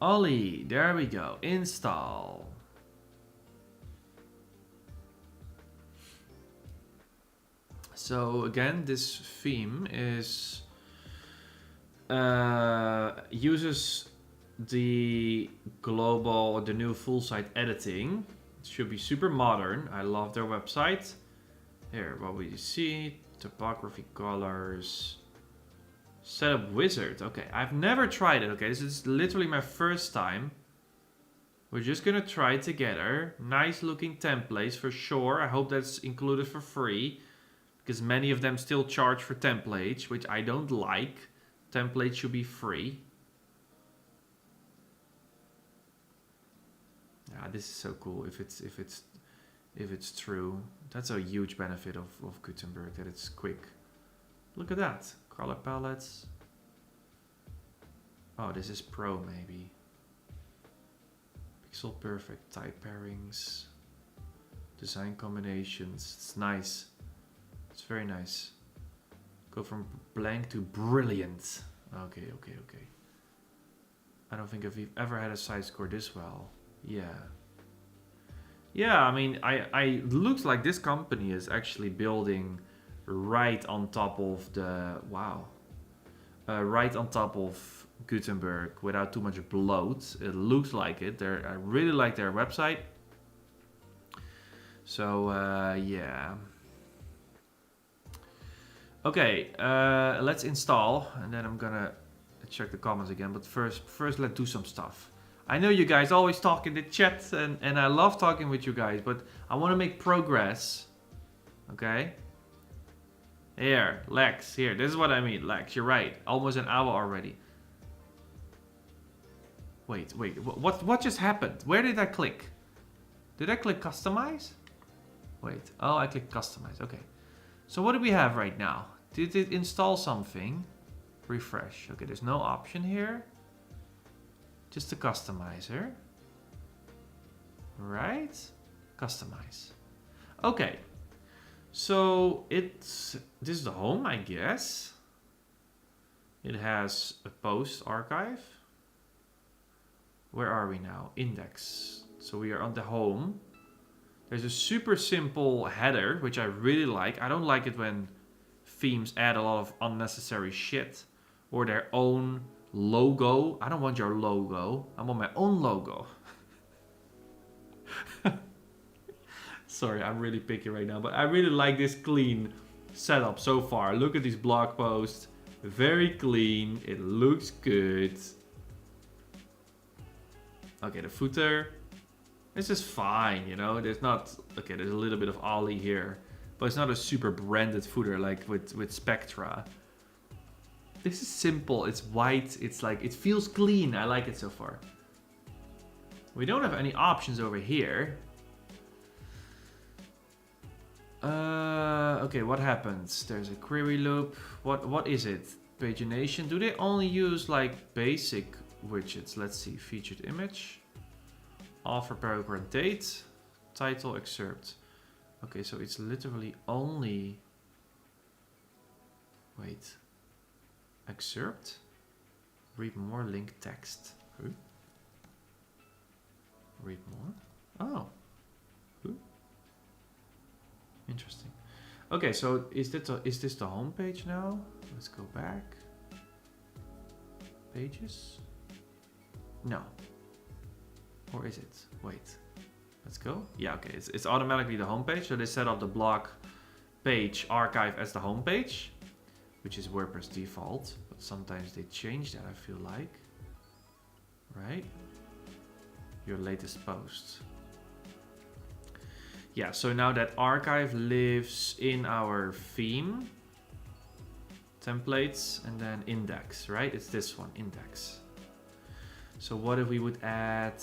Ollie, there we go. Install. So again, this theme uses the new full site editing. It should be super modern. I love their website. Here, what we see, typography, colors, setup wizard. Okay, I've never tried it. Okay, this is literally my first time. We're just gonna try it together. Nice looking templates for sure. I hope that's included for free, because many of them still charge for templates, which I don't like. Templates should be free. Yeah, this is so cool. If it's true, that's a huge benefit of Gutenberg, that it's quick. Look at that, color palettes. Oh, this is Pro maybe. Pixel perfect, type pairings, design combinations. It's nice. It's very nice. Go from blank to brilliant. Okay. I don't think I've ever had a site score this well. Yeah. Yeah, I mean, I looks like this company is actually building right on top of the, wow. Right on top of Gutenberg without too much bloat. It looks like it. I really like their website. So, yeah. Okay, let's install, and then I'm gonna check the comments again. But first let's do some stuff. I know you guys always talk in the chat, and I love talking with you guys, but I want to make progress. Okay? Here, Lex, here. This is what I mean, Lex. You're right. Almost an hour already. Wait. What just happened? Where did I click? Did I click customize? Wait. Oh, I clicked customize. Okay. So what do we have right now? Did it install something? Refresh. Okay, there's no option here. Just the customizer. Right? Customize. Okay. So this is the home, I guess. It has a post archive. Where are we now? Index. So we are on the home. There's a super simple header, which I really like. I don't like it when themes add a lot of unnecessary shit or their own logo. I don't want your logo. I want my own logo. Sorry, I'm really picky right now, but I really like this clean setup so far. Look at these blog posts. Very clean. It looks good. Okay, the footer. This is fine, you know. There's not... Okay, there's a little bit of Ollie here. But it's not a super branded footer like with Spectra. This is simple. It's white. It's like... It feels clean. I like it so far. We don't have any options over here. Okay, what happens? There's a query loop. What is it? Pagination. Do they only use like basic widgets? Let's see. Featured image. Author, paragraph, date. Title, excerpt. Okay, so it's literally only... Wait. Excerpt. Read more, link text. Huh? Read more. Oh. Huh? Interesting. Okay, so is this the home page now? Let's go back. Pages? No. Or is it? Wait. Let's go. Yeah, okay. It's automatically the home page. So they set up the blog page archive as the home page, which is WordPress default. But sometimes they change that, I feel like. Right? Your latest post. Yeah, so now that archive lives in our theme, templates, and then index, right? It's this one, index. So what if we would add,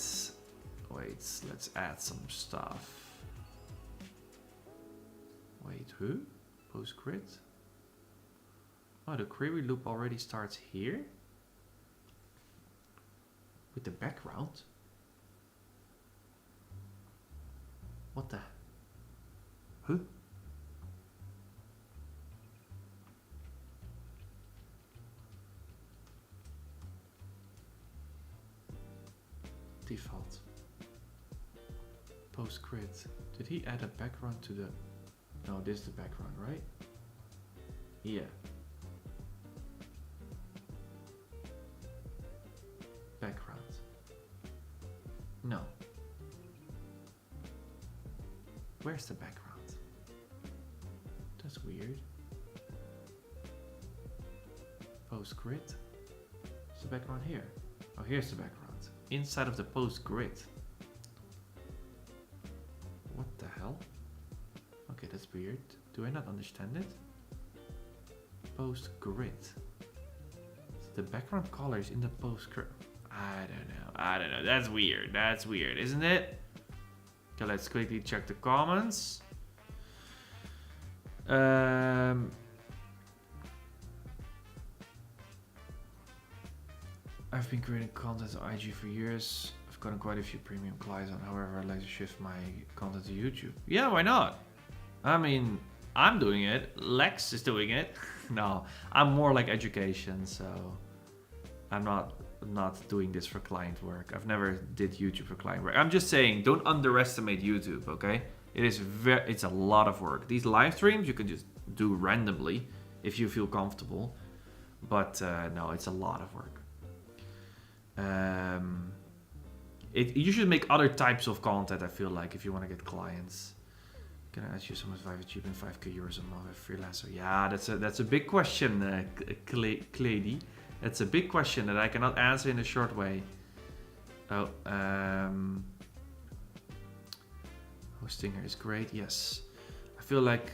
wait, let's add some stuff. Wait, who? Postgrid? Oh, the query loop already starts here? With the background? What the? Huh? Default. Postgrid. Did he add a background to the... No, this is the background, right? Yeah. Background. No. Where's the background? That's weird. Postgrid. Is the background here? Oh, here's the background. Inside of the postgrid. What the hell? Okay, that's weird. Do I not understand it? Postgrid. The background color is in the postgrid. I don't know. That's weird. That's weird, isn't it? Okay, let's quickly check the comments. I've been creating content on IG for years. I've gotten quite a few premium clients on. However, I'd like to shift my content to YouTube. Yeah, why not? I mean, I'm doing it. Lex is doing it. No, I'm more like education, so I'm not not doing this for client work. I've never did YouTube for client work. I'm just saying, don't underestimate YouTube, okay? It's a lot of work. These live streams you can just do randomly if you feel comfortable, but no, it's a lot of work. You should make other types of content, I feel like, if you want to get clients. Can I ask you some advice achieving 5k euros a month as a freelancer? Yeah, that's a big question, Clady. That's a big question that I cannot answer in a short way. Oh, hosting here is great. Yes, I feel like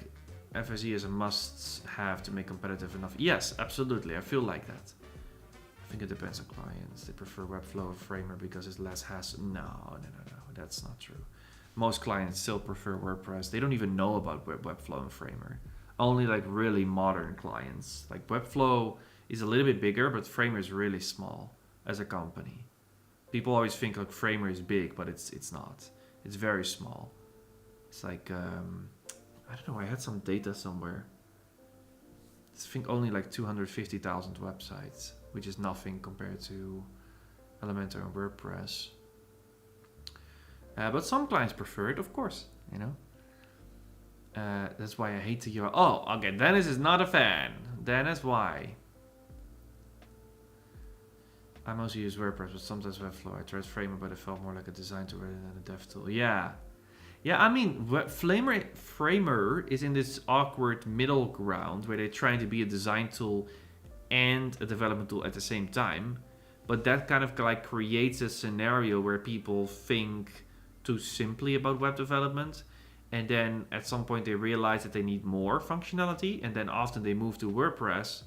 FSE is a must-have to make competitive enough. Yes, absolutely. I feel like that. I think it depends on clients. They prefer Webflow or Framer because it's less hassle. No. That's not true. Most clients still prefer WordPress. They don't even know about Webflow and Framer. Only like really modern clients. Like Webflow is a little bit bigger, but Framer is really small as a company. People always think like Framer is big, but it's not. It's very small. It's like, I don't know, I had some data somewhere. I think only like 250,000 websites, which is nothing compared to Elementor and WordPress. But some clients prefer it, of course, you know. That's why I hate to hear, oh, okay, Dennis is not a fan. Dennis, why? I mostly use WordPress, but sometimes Webflow. I tried Framer, but it felt more like a design tool rather than a dev tool. Yeah, I mean, Framer is in this awkward middle ground where they're trying to be a design tool and a development tool at the same time. But that kind of like creates a scenario where people think too simply about web development. And then at some point they realize that they need more functionality. And then often they move to WordPress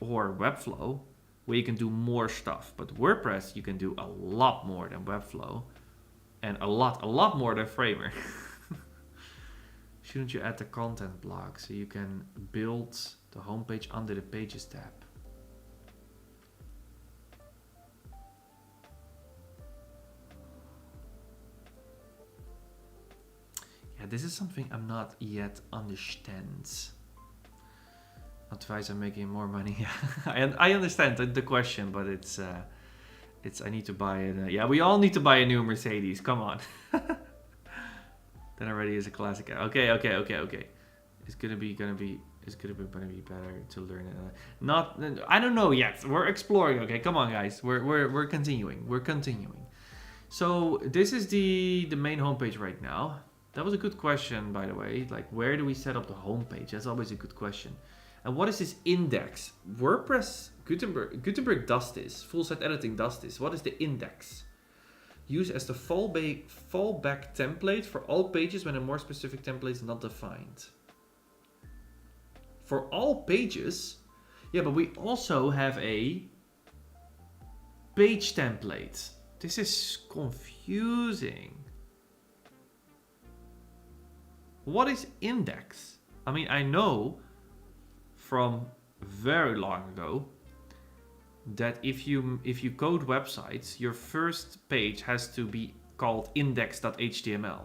or Webflow, where you can do more stuff. But WordPress, you can do a lot more than Webflow. And a lot more than Framer. Shouldn't you add the content block so you can build the homepage under the Pages tab? Yeah, this is something I'm not yet understand. Advice on making more money. I understand the question, but it's I need to buy it. Yeah, we all need to buy a new Mercedes. Come on. That already is a classic. Okay. It's gonna be better to learn it. I don't know yet. We're exploring. Okay, come on, guys. We're continuing. So this is the main homepage right now. That was a good question, by the way. Like, where do we set up the homepage? That's always a good question. And what is this index? WordPress Gutenberg does this. Full site editing does this. What is the index? Used as the fallback template for all pages when a more specific template is not defined. For all pages? Yeah, but we also have a page template. This is confusing. What is index? I mean, I know from very long ago that if you code websites, your first page has to be called index.html.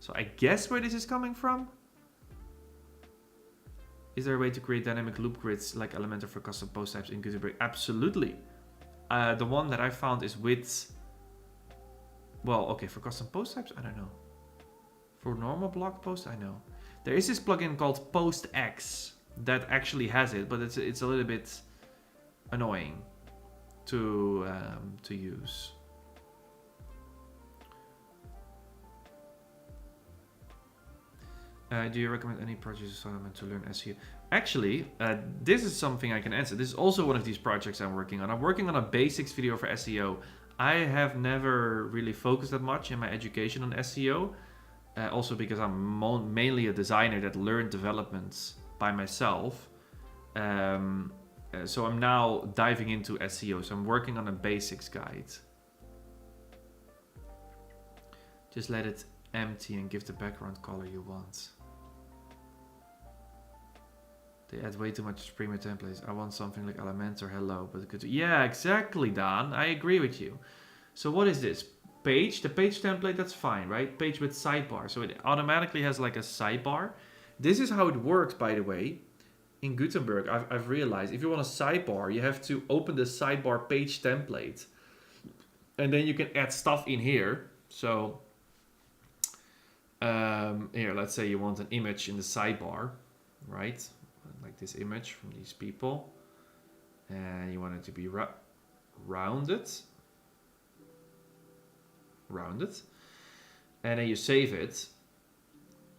So I guess where this is coming from? Is there a way to create dynamic loop grids like Elementor for custom post types in Gutenberg? Absolutely. The one that I found is with, well, okay, for custom post types, I don't know. For normal blog posts, I know. There is this plugin called PostX that actually has it, but it's a little bit annoying to use. Do you recommend any projects to learn SEO? Actually, this is something I can answer. This is also one of these projects I'm working on. I'm working on a basics video for SEO. I have never really focused that much in my education on SEO. Also because I'm mainly a designer that learned development by myself. So I'm now diving into SEO. So I'm working on a basics guide. Just let it empty and give the background color you want. They add way too much Premier templates. I want something like Elementor, hello, but good. Yeah, exactly, Dan. I agree with you. So what is this? Page, the page template, that's fine, right? Page with sidebar. So it automatically has like a sidebar. This is how it works, by the way. in Gutenberg, I've realized if you want a sidebar, you have to open the sidebar page template. And then you can add stuff in here. So here, let's say you want an image in the sidebar, right? Like this image from these people. And you want it to be rounded. And then you save it.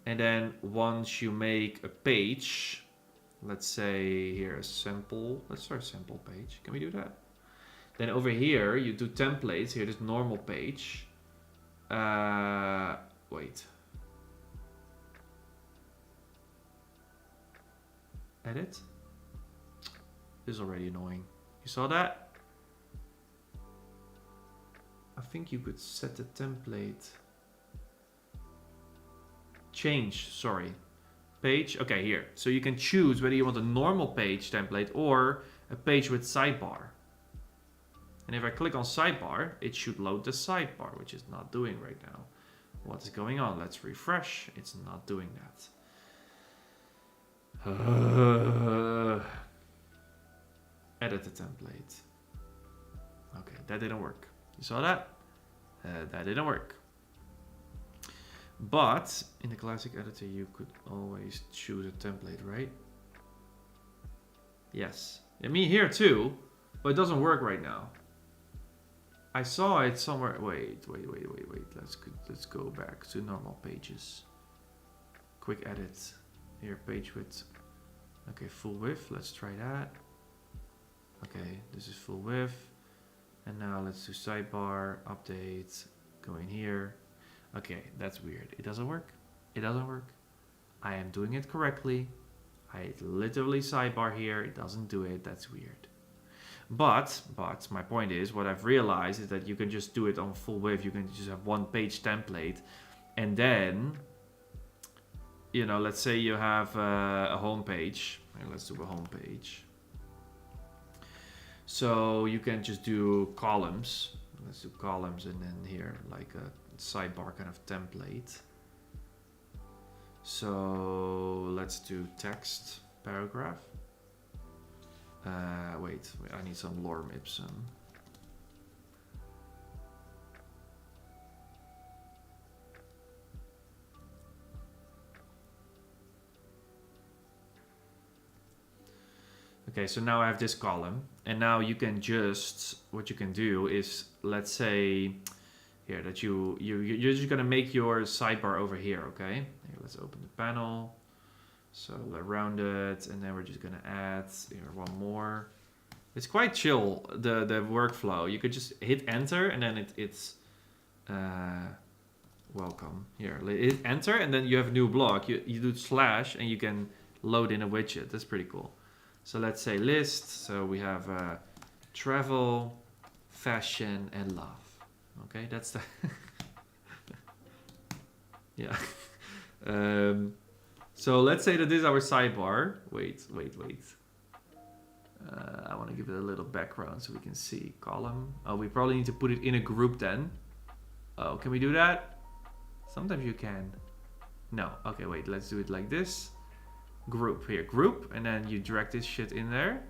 And then once you make a page, let's say here a sample, let's start a sample page. Can we do that? Then over here you do templates. Here this normal page. Wait. Edit. This is already annoying. You saw that? I think you could set the template. Change, sorry. Page, okay, here. So you can choose whether you want a normal page template or a page with sidebar. And if I click on sidebar, it should load the sidebar, which it's not doing right now. What is going on? Let's refresh. It's not doing that. Edit the template. Okay, that didn't work. You saw that? That didn't work. But in the classic editor, you could always choose a template, right? Yes. And me here too, but it doesn't work right now. I saw it somewhere. Wait. Let's go back to normal pages. Quick edit. Here, page width. Okay, full width. Let's try that. Okay, this is full width. And now let's do sidebar, update, go in here. Okay, that's weird. It doesn't work. It doesn't work. I am doing it correctly. I literally sidebar here. It doesn't do it. That's weird. But my point is, what I've realized is that you can just do it on full width. You can just have one page template. And then, you know, let's say you have a home page. Let's do a home page. So you can just do columns. Let's do columns and then here like a sidebar kind of template. So let's do text paragraph. Wait, I need some lorem ipsum. Okay, so now I have this column, and now you can just, what you can do is, let's say here that you're just gonna make your sidebar over here, okay? Here, let's open the panel. So around it, and then we're just gonna add here one more. It's quite chill, the workflow. You could just hit enter, and then it's welcome. Here, hit enter, and then you have a new block. You do slash, and you can load in a widget. That's pretty cool. So let's say list. So we have travel, fashion, and love. Okay, that's the yeah. So let's say that this is our sidebar. Wait. I want to give it a little background so we can see column. Oh, we probably need to put it in a group then. Oh, can we do that? Sometimes you can. No. Okay, wait. Let's do it like this. Group here, group, and then you drag this shit in there.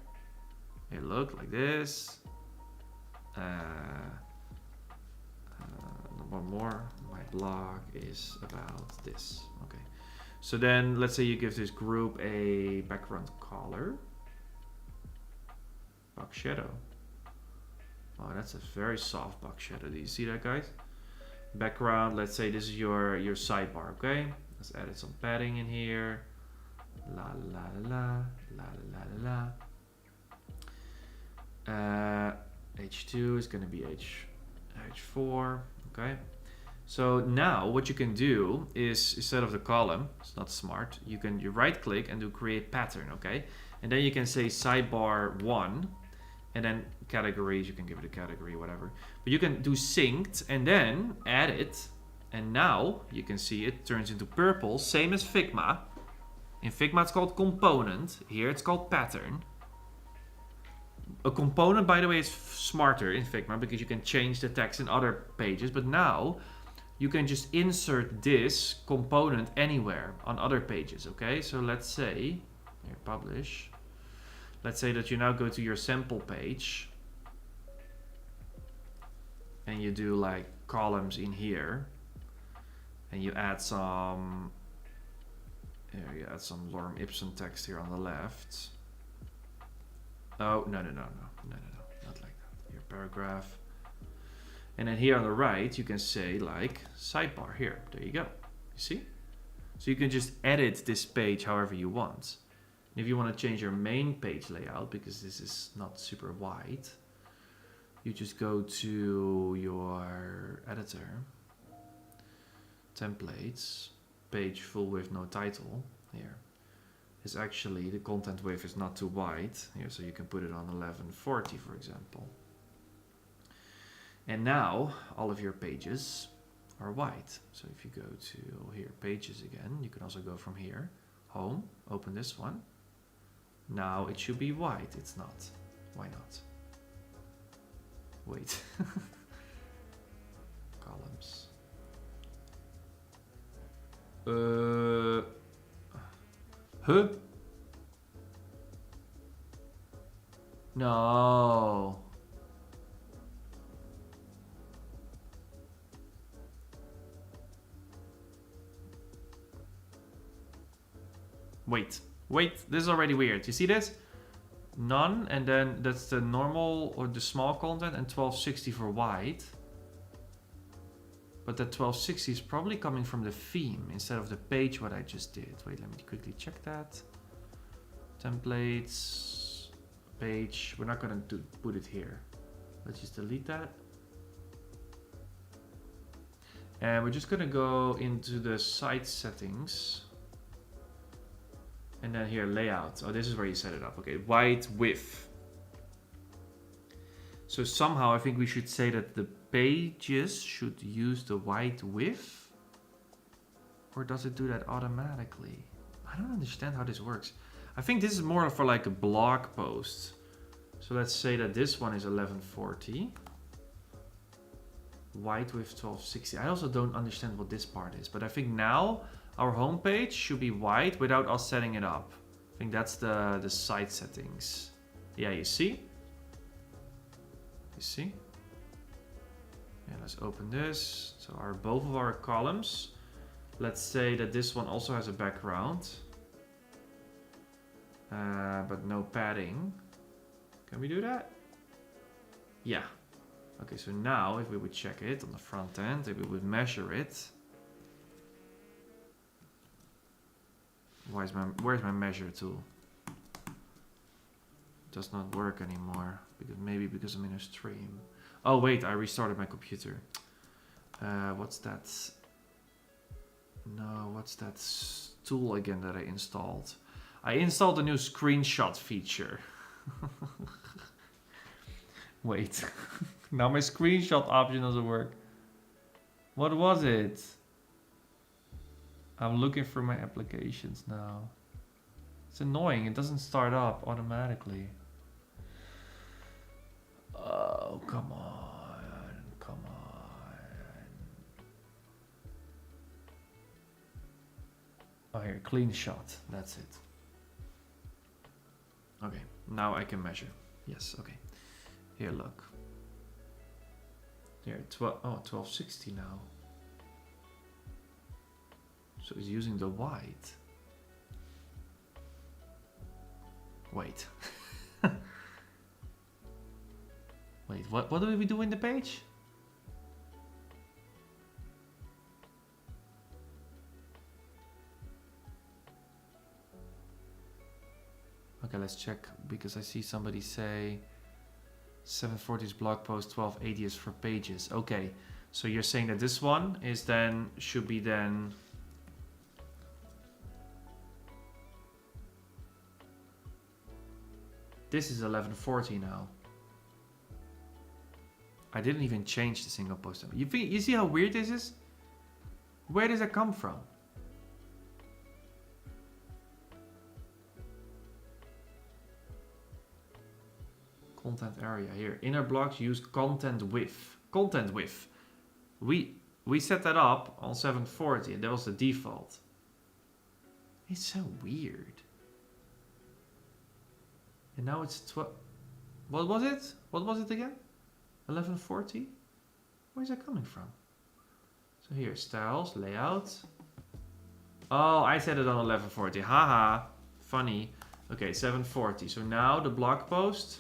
Here, look like this. One more. My blog is about this. Okay. So then let's say you give this group a background color. Box shadow. Oh, that's a very soft box shadow. Do you see that, guys? Background, let's say this is your sidebar, okay? Let's add some padding in here. La la la la la la. H2 is gonna be H4, okay? So now what you can do is, instead of the column, it's not smart, you right click and do create pattern, okay? And then you can say sidebar 1, and then categories, you can give it a category, whatever. But you can do synced and then add it. And now you can see it turns into purple, same as Figma. In Figma it's called component, here it's called pattern. A component, by the way, is smarter in Figma because you can change the text in other pages, but now you can just insert this component anywhere on other pages, okay? So let's say Here, publish. Let's say that you now go to your sample page and you do like columns in here and you add some lorem ipsum text here on the left. Oh, no, not like that. Here, paragraph. And then here on the right, you can say like sidebar here. There you go. You see? So you can just edit this page however you want. And if you want to change your main page layout, because this is not super wide, you just go to your editor, templates, page full width, no title. Here is actually the content width is not too wide. Here, so you can put it on 1140, for example. And now all of your pages are white. So if you go to here, pages again, you can also go from here, home, open this one. Now it should be white. It's not. Why not? Wait. Columns. Huh? No. Wait, this is already weird. You see this? None, and then that's the normal or the small content, and 1260 for wide. But that 1260 is probably coming from the theme instead of the page what I just did. Wait, let me quickly check that. Templates, page. We're not gonna put it here. Let's just delete that. And we're just gonna go into the site settings. And then here, layout. Oh, this is where you set it up. Okay, white width. So somehow I think we should say that the pages should use the white width. Or does it do that automatically? I don't understand how this works. I think this is more for like a blog post. So let's say that this one is 1140. White width 1260. I also don't understand what this part is. But I think now our home page should be white without us setting it up. I think that's the site settings. Yeah, you see? You see? Yeah, let's open this. So both of our columns. Let's say that this one also has a background. But no padding. Can we do that? Yeah. Okay, so now if we would check it on the front end, if we would measure it. Where's my measure tool? It does not work anymore. Maybe because I'm in a stream. Oh wait, I restarted my computer. What's that? No, what's that tool again that I installed? I installed a new screenshot feature. Wait. Now my screenshot option doesn't work. What was it? I'm looking for my applications now. It's annoying. It doesn't start up automatically. Oh, come on. Come on. Oh, here. Clean shot. That's it. Okay. Now I can measure. Yes. Okay. Here, look. Here. 1260 now. So it's using the white. Wait. Wait, what do we do in the page? Okay, let's check, because I see somebody say 740 is blog post, 1280 is for pages. Okay, so you're saying that this one is then, should be then... This is 1140 now. I didn't even change the single post. You see how weird this is? Where does that come from? Content area here. Inner blocks use content width. Content width. We set that up on 740 and that was the default. It's so weird. And now it's 12. What was it? What was it again? 1140? Where's that coming from? So here, styles, layout. Oh, I set it on 1140. Haha, funny. Okay, 740. So now the blog post.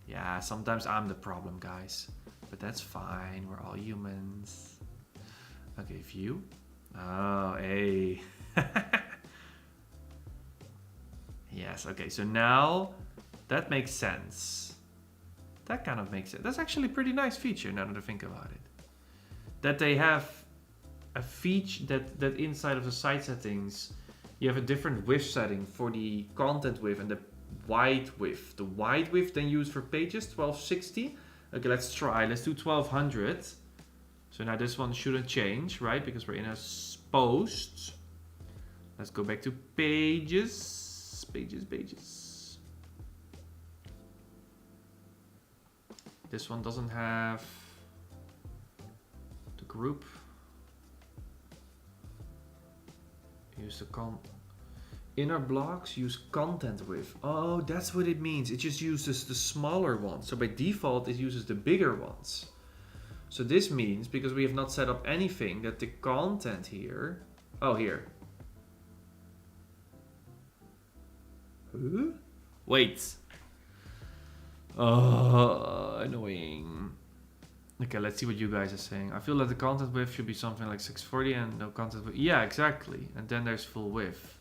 Yeah, sometimes I'm the problem, guys. But that's fine. We're all humans. Okay, view. Oh, hey. Yes, okay. So now that makes sense. That kind of makes sense. That's actually a pretty nice feature now that I think about it. That they have a feature that inside of the site settings, you have a different width setting for the content width and the wide width. The wide width then used for pages, 1260. Okay, let's try. Let's do 1200. So now this one shouldn't change, right? Because we're in a post. Let's go back to pages. Pages. This one doesn't have the group. Use the inner blocks use content width. Oh, that's what it means. It just uses the smaller ones. So by default, it uses the bigger ones. So this means, because we have not set up anything, that the content here... Oh, here. Huh? Wait. Oh, annoying. Okay, let's see what you guys are saying. I feel that the content width should be something like 640 and no content width. Yeah, exactly. And then there's full width.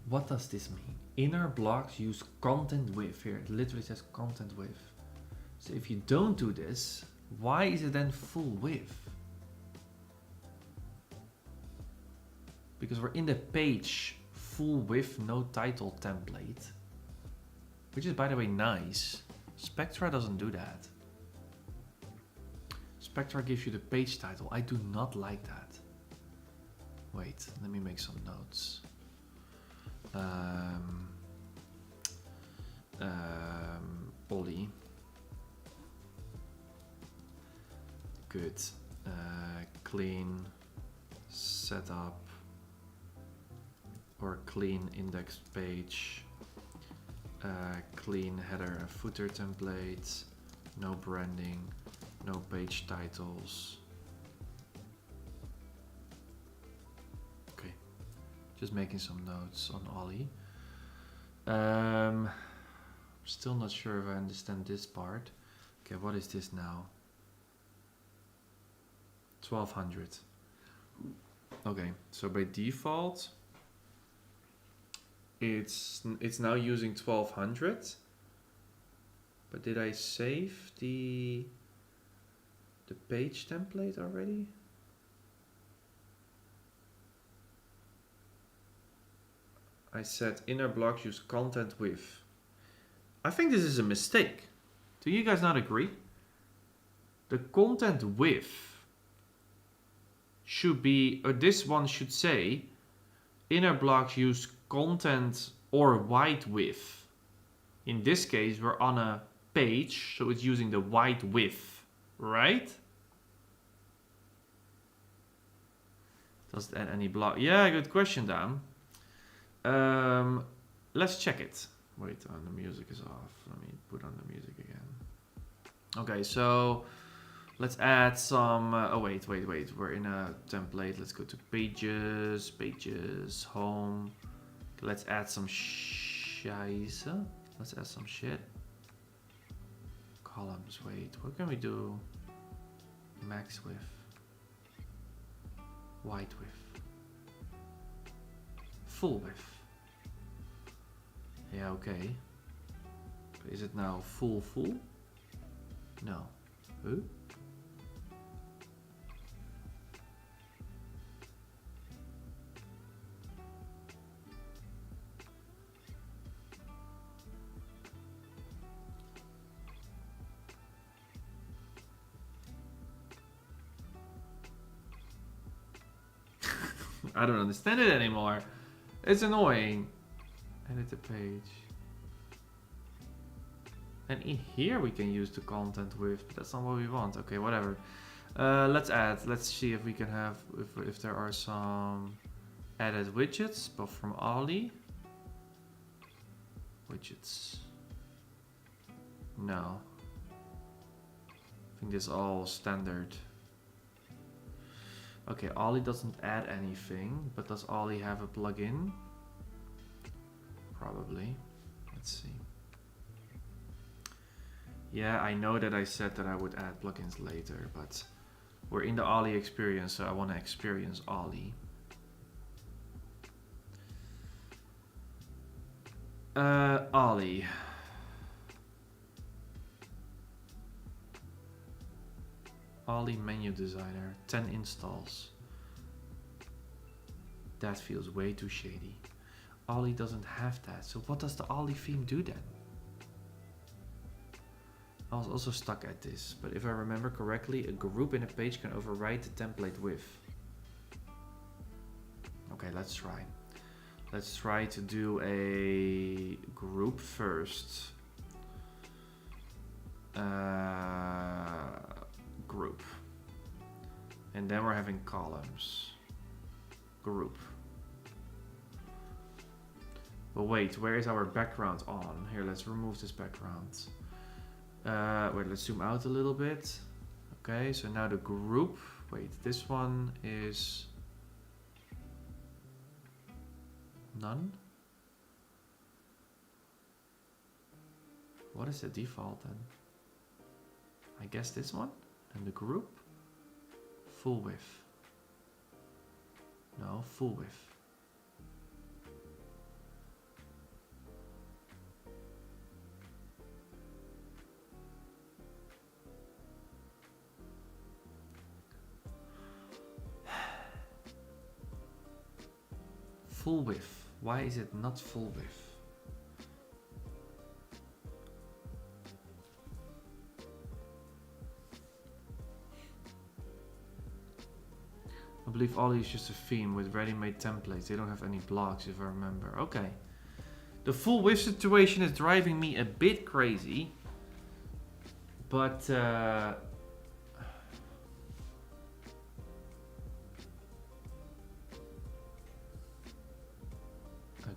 What does this mean? Inner blocks use content width. Here, it literally says content width. So if you don't do this, why is it then full width? Because we're in the page full width, no title template. Which is, by the way, nice. Spectra doesn't do that. Spectra gives you the page title. I do not like that. Wait, let me make some notes. Ollie. Good. Clean setup or clean index page. Clean header and footer templates. No branding. No page titles. Okay. Just making some notes on Ollie. Still not sure if I understand this part. Okay, what is this now? 1200. Okay, so by default, it's now using 1200. But did I save the page template already? I said inner blocks use content width. I think this is a mistake. Do you guys not agree? The content width should be, or this one should say, inner blocks use content or wide width. In this case, we're on a page, so it's using the wide width, right? Does it add any block? Yeah, good question, Dan. Let's check it. Wait, the music is off. Let me put on the music again. Okay, so let's add some. Oh wait. We're in a template. Let's go to pages, home. Let's add some scheisse. Let's add some shit. Columns. Wait, what can we do? Max width, wide width, full width. Yeah, okay. But is it now full? No. Huh? I don't understand it anymore. It's annoying. Edit the page. And in here we can use the content with, but that's not what we want. Okay, whatever. Let's add. Let's see if we can have, if there are some added widgets, but from Ollie. Widgets. No. I think this is all standard. Okay, Ollie doesn't add anything, but does Ollie have a plugin? Probably. Let's see. Yeah, I know that I said that I would add plugins later, but we're in the Ollie experience, so I want to experience Ollie. Ollie. Ollie menu designer, 10 installs. That feels way too shady. Ollie doesn't have that, so what does the Ollie theme do then? I was also stuck at this, but if I remember correctly, a group in a page can override the template with. Okay, let's try. Let's try to do a group first. Group. And then we're having columns. Group. But wait, where is our background on? Here, let's remove this background. Wait, let's zoom out a little bit. Okay, so now the group. Wait, this one is none. What is the default then? I guess this one. And the group. Full width. No, full width. Full width. Why is it not full width? I believe Ollie is just a theme with ready-made templates. They don't have any blocks, if I remember. Okay. The full width situation is driving me a bit crazy. But a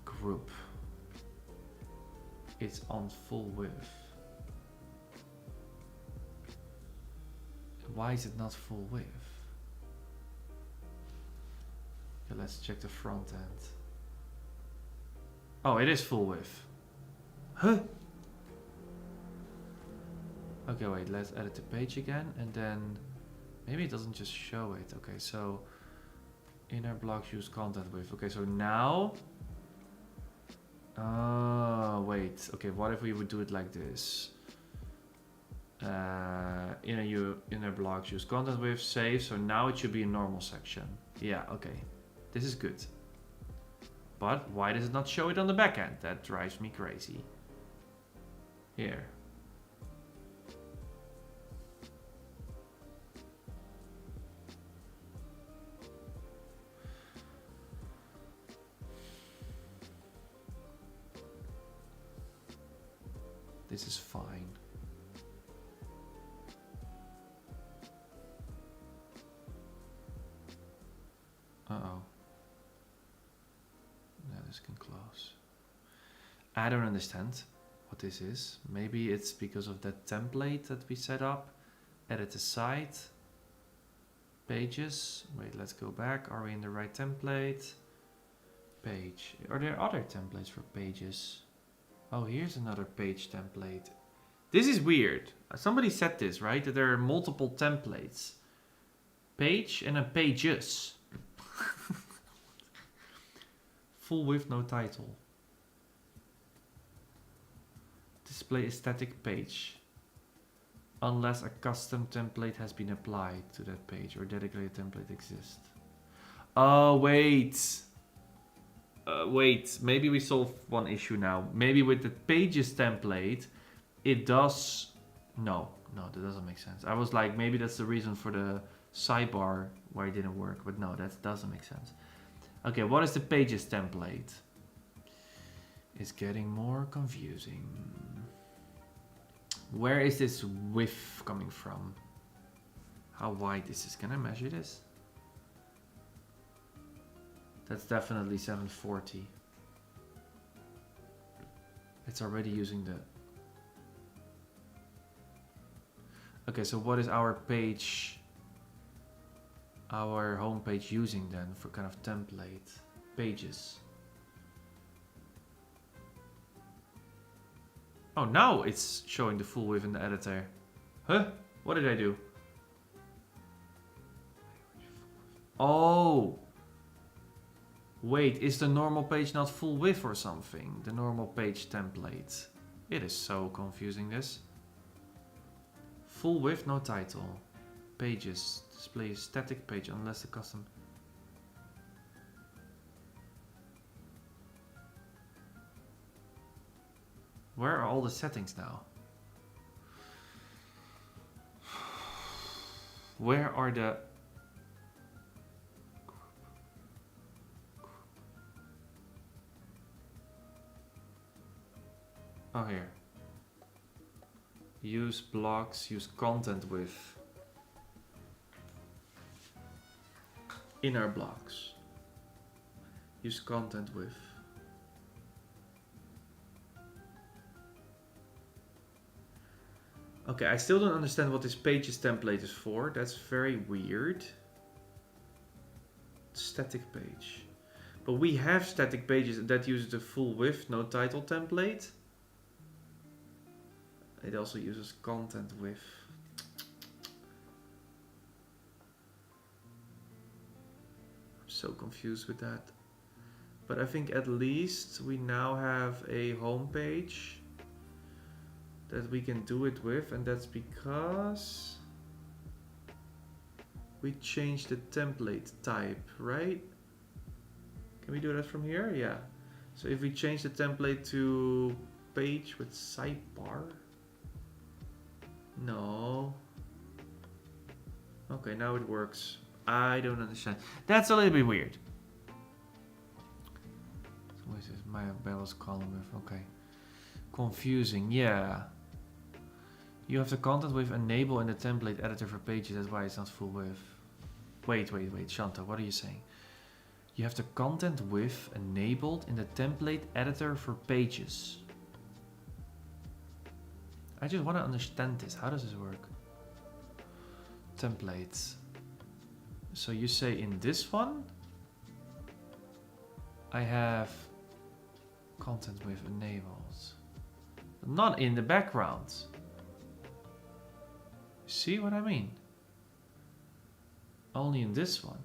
group. It's on full width. Why is it not full width? Okay, let's check the front end. Oh, it is full width. Huh? Okay, wait, let's edit the page again, and then maybe it doesn't just show it. Okay, so inner blocks use content width. Okay, so now, wait, okay, what if we would do it like this? Inner blocks use content width, save, so now it should be a normal section. Yeah, okay, this is good. But why does it not show it on the back end? That drives me crazy. Here. This is fine. Uh-oh. Now this can close. I don't understand what this is. Maybe it's because of that template that we set up. Edit the site. Pages. Wait, let's go back. Are we in the right template? Page. Are there other templates for pages? Oh, here's another page template. This is weird. Somebody said this, right? That there are multiple templates. Page and then pages. Full width, no title. Display a static page. Unless a custom template has been applied to that page or dedicated template exists. Oh, wait. Wait, maybe we solve one issue now. Maybe with the pages template, it does... No, that doesn't make sense. I was like, maybe that's the reason for the sidebar why it didn't work. But no, that doesn't make sense. Okay, what is the pages template? It's getting more confusing. Where is this width coming from? How wide is this? Can I measure this? That's definitely 740. It's already using the... Okay, so what is our page, our home page using then for kind of template? Pages. Oh, now it's showing the full width in the editor. Huh? What did I do? Oh! Wait, is the normal page not full width or something? The normal page template. It is so confusing, this. Full width, no title. Pages. Display static page unless the custom... Where are all the settings now? Where are the... Oh, here. Use blocks, use content with inner blocks. Use content with. Okay, I still don't understand what this pages template is for. That's very weird. Static page. But we have static pages that uses the full width, no title template. It also uses content with. I'm so confused with that. But I think at least we now have a home page that we can do it with, and that's because we changed the template type, right? Can we do that from here? Yeah. So if we change the template to page with sidebar. No. Okay, now it works. I don't understand. That's a little bit weird. So what is this? My bells column with, okay. Confusing, yeah. You have the content with enable in the template editor for pages, that's why it's not full width. Wait, Shanta, what are you saying? You have the content with enabled in the template editor for pages. I just want to understand this. How does this work? Templates. So you say in this one, I have content with enabled. Not in the background. See what I mean? Only in this one.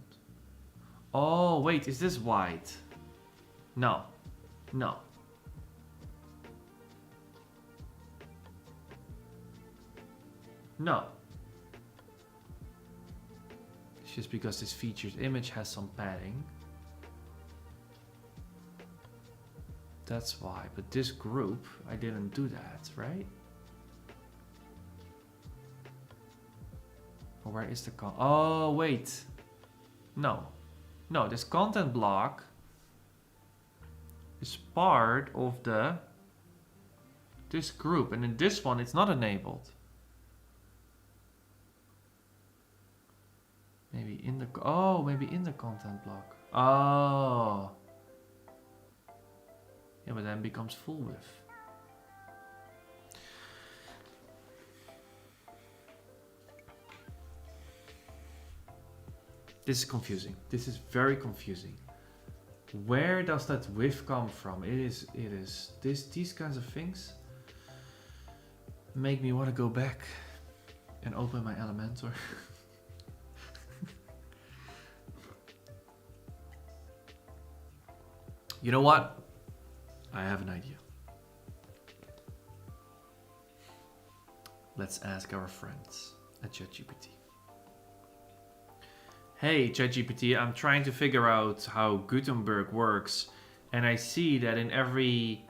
Oh, wait, is this white? No. No. No. It's just because this featured image has some padding. That's why. But this group, I didn't do that, right? Or where is the oh, wait. No. No, this content block is part of this group. And in this one, it's not enabled. Maybe in the, oh, maybe in the content block. Oh. Yeah, but then it becomes full width. This is confusing. This is very confusing. Where does that width come from? These kinds of things make me want to go back and open my Elementor. You know what? I have an idea. Let's ask our friends at ChatGPT. Hey ChatGPT, I'm trying to figure out how Gutenberg works, and I see that in every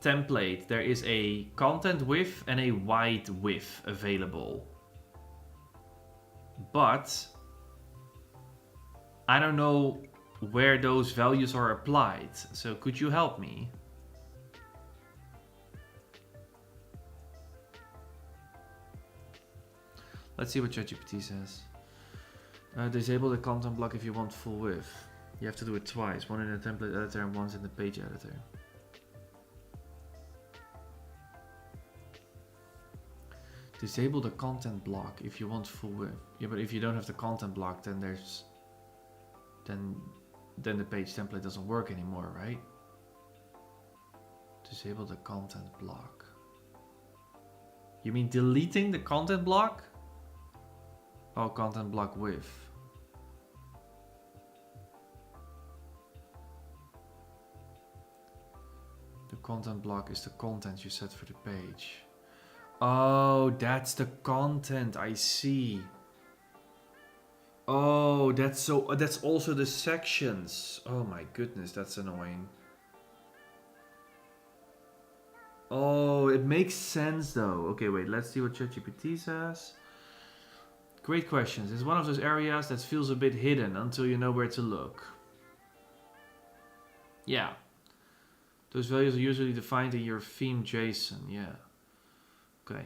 template there is a content width and a wide width available. But I don't know where those values are applied. So could you help me? Let's see what ChatGPT says. Disable the content block if you want full width. You have to do it twice, one in the template editor and once in the page editor. Disable the content block if you want full width. Yeah, but if you don't have the content block, then there's then the page template doesn't work anymore, right? Disable the content block. You mean deleting the content block? Oh, content block width. The content block is the content you set for the page. Oh, that's the content, I see. Oh, that's also the sections. Oh my goodness, that's annoying. Oh, it makes sense though. Okay, wait, let's see what ChatGPT says. Great questions. It's one of those areas that feels a bit hidden until you know where to look. Yeah. Those values are usually defined in your theme JSON, yeah. Okay.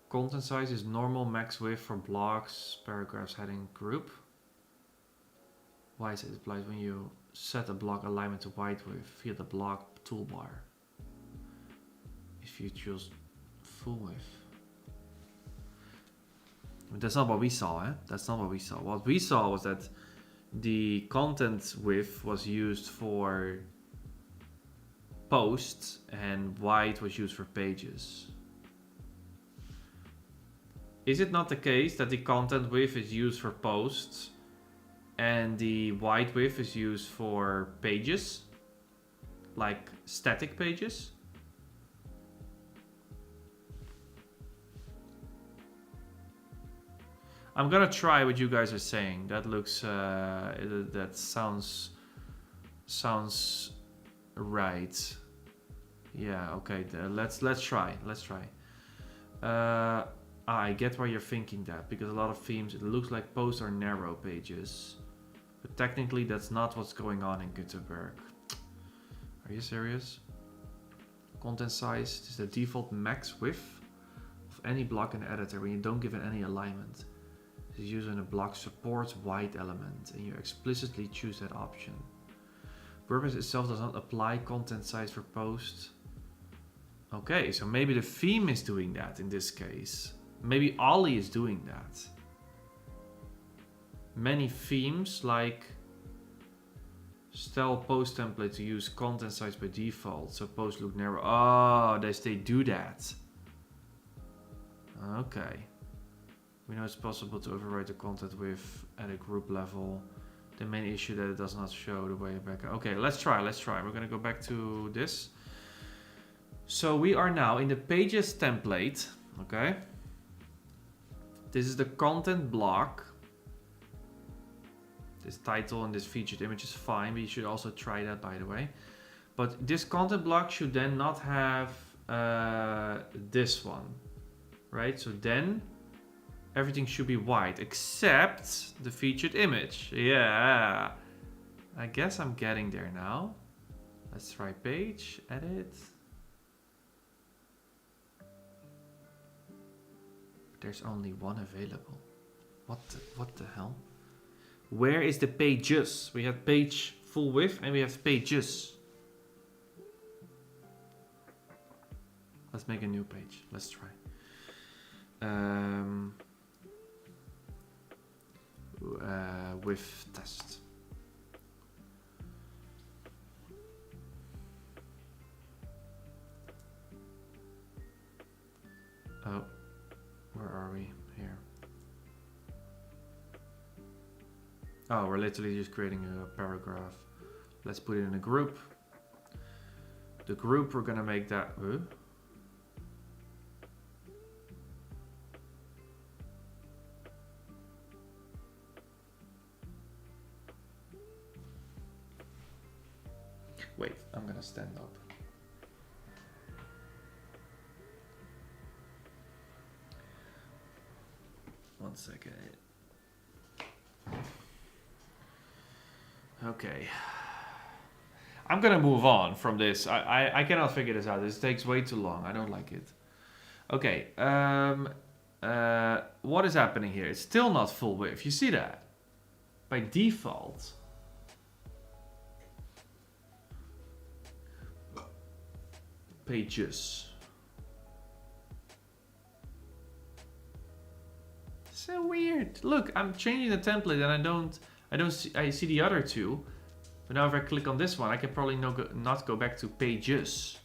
Content size is normal max width for blocks, paragraphs, heading, group. Why is it applied when you set a block alignment to white width via the block toolbar? If you choose full width. But that's not what we saw, eh? That's not what we saw. What we saw was that the content width was used for posts and white was used for pages. Is it not the case that the content width is used for posts and the white width is used for pages? Like static pages? I'm gonna try what you guys are saying. That looks, that sounds right. Yeah, okay, let's try. I get why you're thinking that, because a lot of themes, it looks like posts are narrow pages. But technically that's not what's going on in Gutenberg. Are you serious? Content size is the default max width of any block in the editor when you don't give it any alignment. This is used when a block supports white element and you explicitly choose that option. WordPress itself does not apply content size for posts. Okay, so maybe the theme is doing that in this case. Maybe Ollie is doing that. Many themes like style post template to use content size by default, so posts look narrow. Oh, they do that. Okay. We know it's possible to override the content width at a group level. The main issue that it does not show the way back. Okay, let's try. We're gonna go back to this. So we are now in the pages template, okay? This is the content block. This title and this featured image is fine, but you should also try that, by the way. But this content block should then not have this one, right? So then everything should be white except the featured image. Yeah, I guess I'm getting there now. Let's try page, edit. There's only one available. What the hell? Where is the pages? We have page full width and we have pages. Let's make a new page. Let's try. Width test. Oh, where are we? Here. Oh, we're literally just creating a paragraph. Let's put it in a group. The group, we're gonna make that. Wait, I'm gonna stand up. One second. Okay. I'm gonna move on from this. I cannot figure this out. This takes way too long. I don't like it. Okay. What is happening here? It's still not full width. You see that? By default. Pages. So weird. Look, I'm changing the template and I see the other two. But now if I click on this one, I can probably not go back to pages.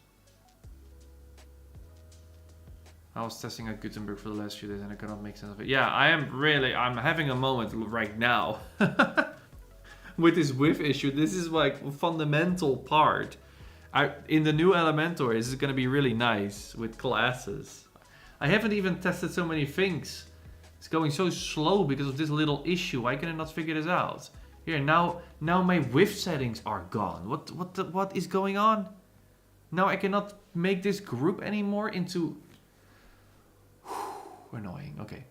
I was testing out Gutenberg for the last few days and I cannot make sense of it. Yeah, I'm having a moment right now. With this width issue, this is like a fundamental part. In the new Elementor, this is going to be really nice with classes. I haven't even tested so many things. It's going so slow because of this little issue. Why can I not figure this out? Here, now my width settings are gone. What is going on? Now I cannot make this group anymore into... Annoying. Okay,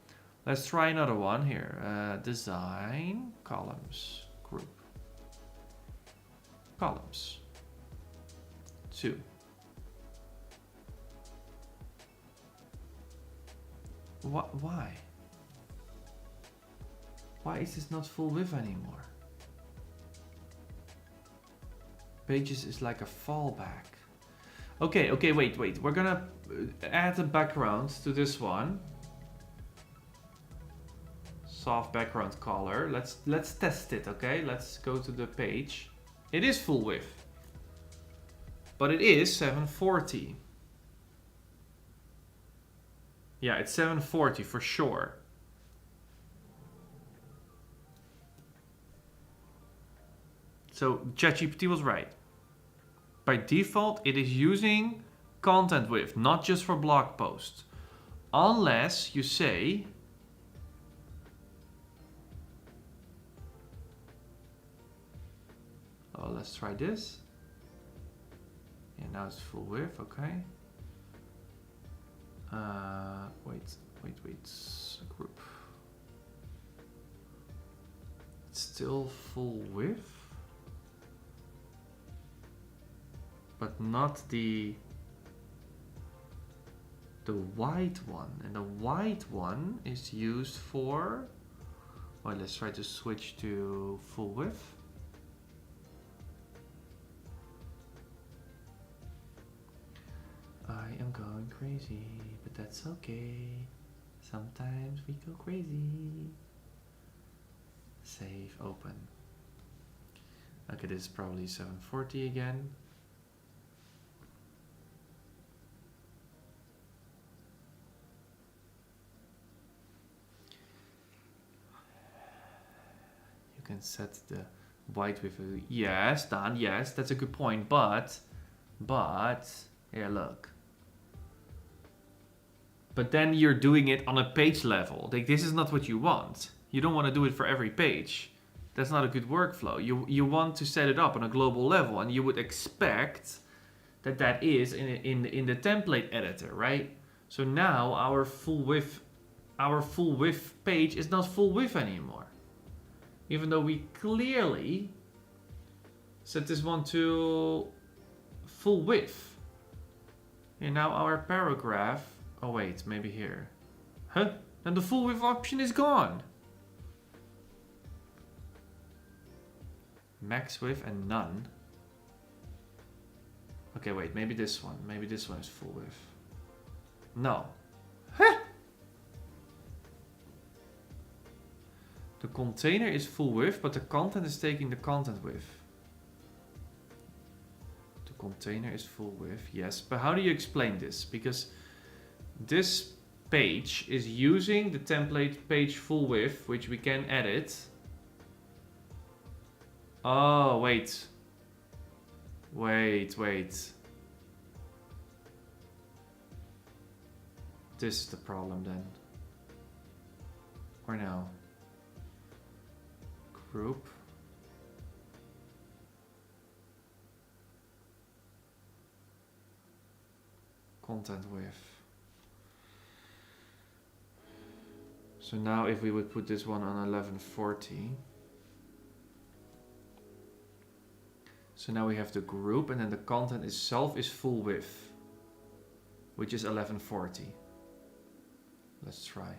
let's try another one here. Design, columns, group. Columns. 2. What? Why? Why is this not full width anymore? Pages is like a fallback. Okay, wait. We're gonna add a background to this one. Soft background color. Let's test it, okay? Let's go to the page. It is full width. But it is 740. Yeah, it's 740 for sure. So ChatGPT was right. By default, it is using content width, not just for blog posts. Unless you say... Oh, let's try this. Yeah, now it's full width, okay. Wait. Group. It's still full width. But not the white one. And the white one is used for... Well, let's try to switch to full width. I am going crazy, but that's okay. Sometimes we go crazy. Save, open. Okay, this is probably 740 again. You can set the white with a... Yes, Dan, yes, that's a good point, but, here, look. But then you're doing it on a page level. Like, this is not what you want. You don't want to do it for every page. That's not a good workflow. You want to set it up on a global level, and you would expect that is in the template editor, right? So now our full width page is not full width anymore, even though we clearly set this one to full width. And now our paragraph. Oh wait, maybe here. Huh? And the full width option is gone. Max width and none. Okay, wait, maybe this one. Maybe this one is full width. No. Huh? The container is full width, but the content is taking the content width. The container is full width, yes. But how do you explain this? Because this page is using the template page full width, which we can edit. Oh, wait. This is the problem then. Or no? Group. Content width. So now if we would put this one on 1140. So now we have the group, and then the content itself is full width, which is 1140. Let's try.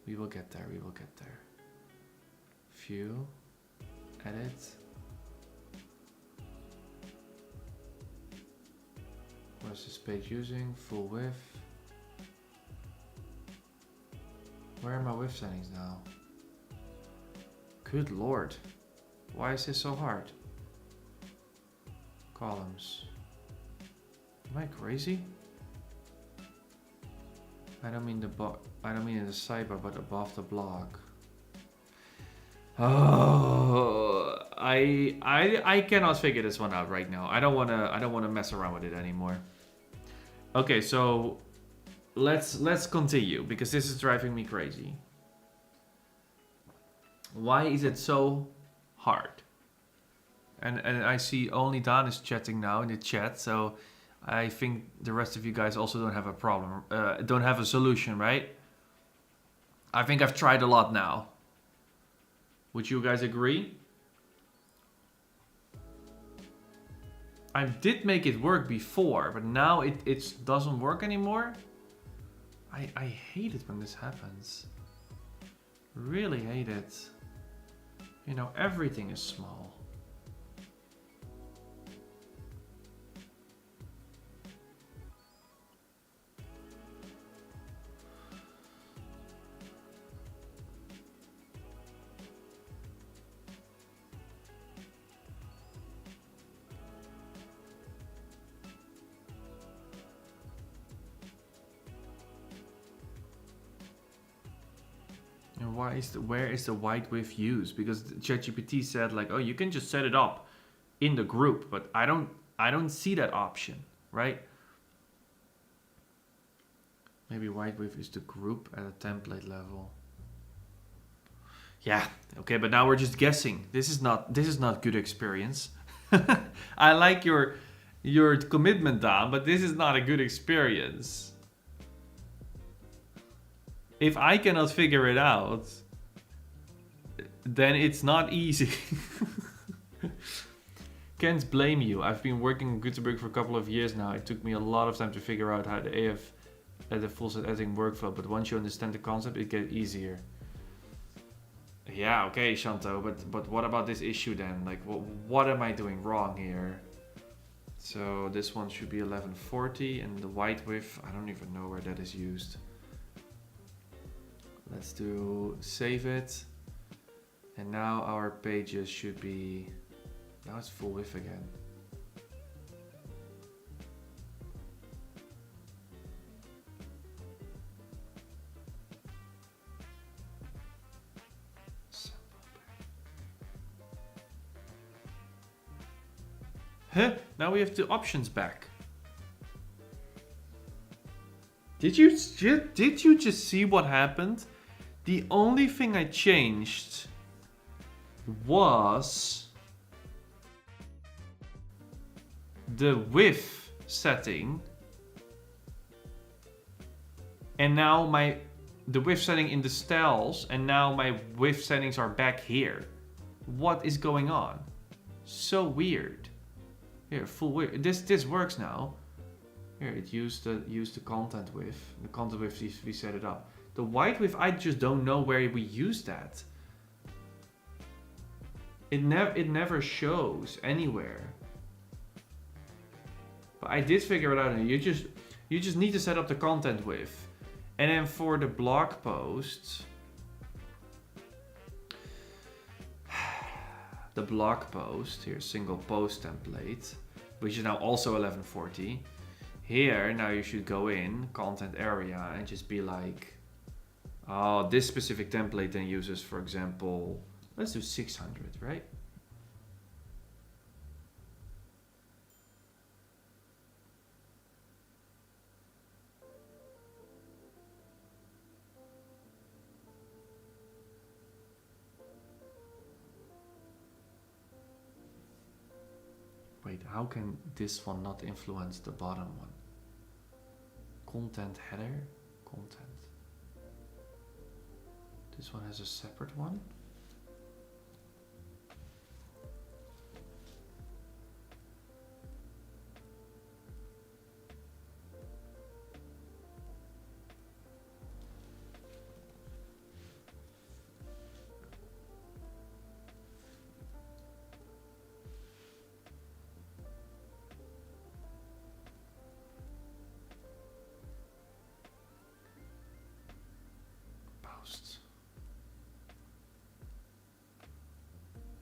We will get there, we will get there. View, edit. What's this page using? Full width. Where are my width settings now? Good lord. Why is this so hard? Columns. Am I crazy? I don't mean in the sidebar, but above the block. Oh, I cannot figure this one out right now. I don't wanna mess around with it anymore. Okay, so let's continue because this is driving me crazy. Why is it so hard? And I see only Dan is chatting now in the chat, so I think the rest of you guys also don't have a problem, don't have a solution, right? I think I've tried a lot now. Would you guys agree? I did make it work before, but now it doesn't work anymore. I hate it when this happens. Really hate it. You know, everything is small. And where is the white width used? Because ChatGPT said like, oh, you can just set it up in the group, but I don't see that option, right? Maybe white width is the group at a template level. Yeah, okay, but now we're just guessing. This is not good experience. I like your commitment, Dan, but this is not a good experience. If I cannot figure it out, then it's not easy. Can't blame you. I've been working on Gutenberg for a couple of years now. It took me a lot of time to figure out how the AF the full set editing workflow, but once you understand the concept, it gets easier. Yeah, okay, Shanto, but what about this issue then? Like, what am I doing wrong here? So this one should be 1140, and the white width, I don't even know where that is used. Let's do save it. And now our pages should be, now it's full width again. Huh? Now we have the options back. Did you just see what happened? The only thing I changed was the width setting, and now the width setting in the styles, and now my width settings are back here. What is going on? So weird. Here, full width. This works now. Here, it used the content width. The content width we set it up. The white width, I just don't know where we use that. It never shows anywhere. But I did figure it out. And you just need to set up the content width, and then for the blog posts, the blog post here, single post template, which is now also 1140. Here now you should go in content area and just be like, oh, this specific template then uses, for example, let's do 600, right? Wait, how can this one not influence the bottom one? Content header, content. This one has a separate one. post.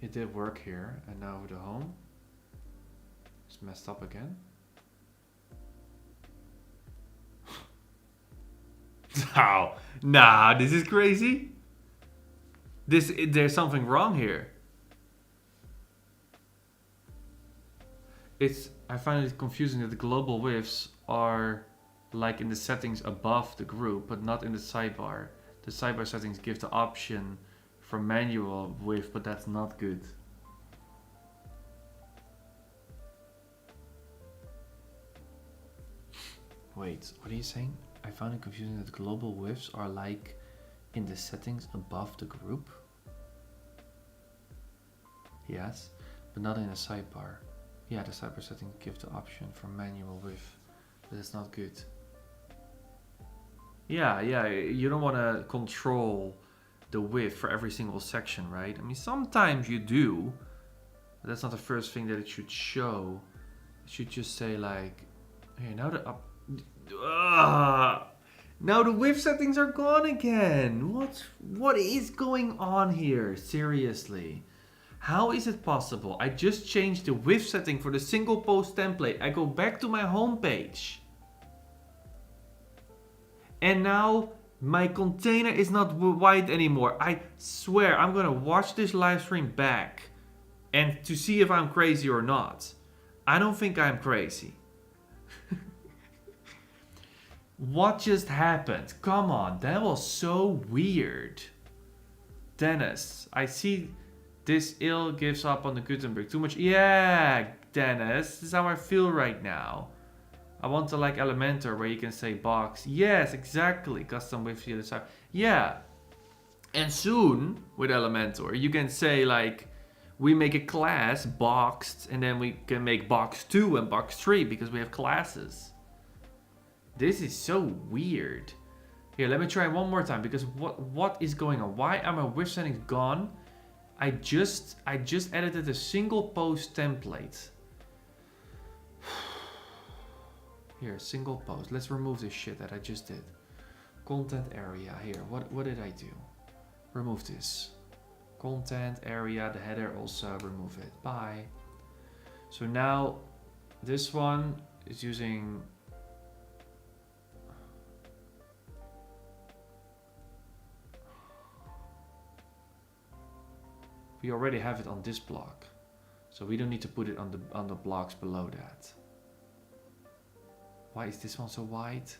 It did work here, and now the home is messed up again. Wow, nah, this is crazy. There's something wrong here. I find it confusing that the global widths are like in the settings above the group, but not in the sidebar. The sidebar settings give the option for manual width, but that's not good. Wait, what are you saying? I found it confusing that global widths are like in the settings above the group. Yes, but not in the sidebar. Yeah, the sidebar settings give the option for manual width, but that's not good. Yeah, you don't want to control the width for every single section, right? I mean, sometimes you do, but that's not the first thing that it should show. It should just say like, hey, now the up. Now the width settings are gone again. What is going on here? Seriously. How is it possible? I just changed the width setting for the single post template. I go back to my home page. And now my container is not wide anymore. I swear I'm gonna watch this live stream back and to see if I'm crazy or not. I don't think I'm crazy. What just happened? Come on, that was so weird. Dennis, I see this ill gives up on the Gutenberg too much. Yeah, Dennis, this is how I feel right now. I want to like Elementor where you can say box. Yes, exactly. Custom width the other side. Yeah. And soon with Elementor, you can say like, we make a class boxed and then we can make box 2 and box 3 because we have classes. This is so weird. Here, let me try one more time because what is going on? Why are my width settings gone? I just edited a single post template. Here, single post. Let's remove this shit that I just did. Content area. Here, what did I do? Remove this. Content area, the header also, remove it. Bye. So now this one is using... We already have it on this block. So we don't need to put it on the blocks below that. Why is this one so wide?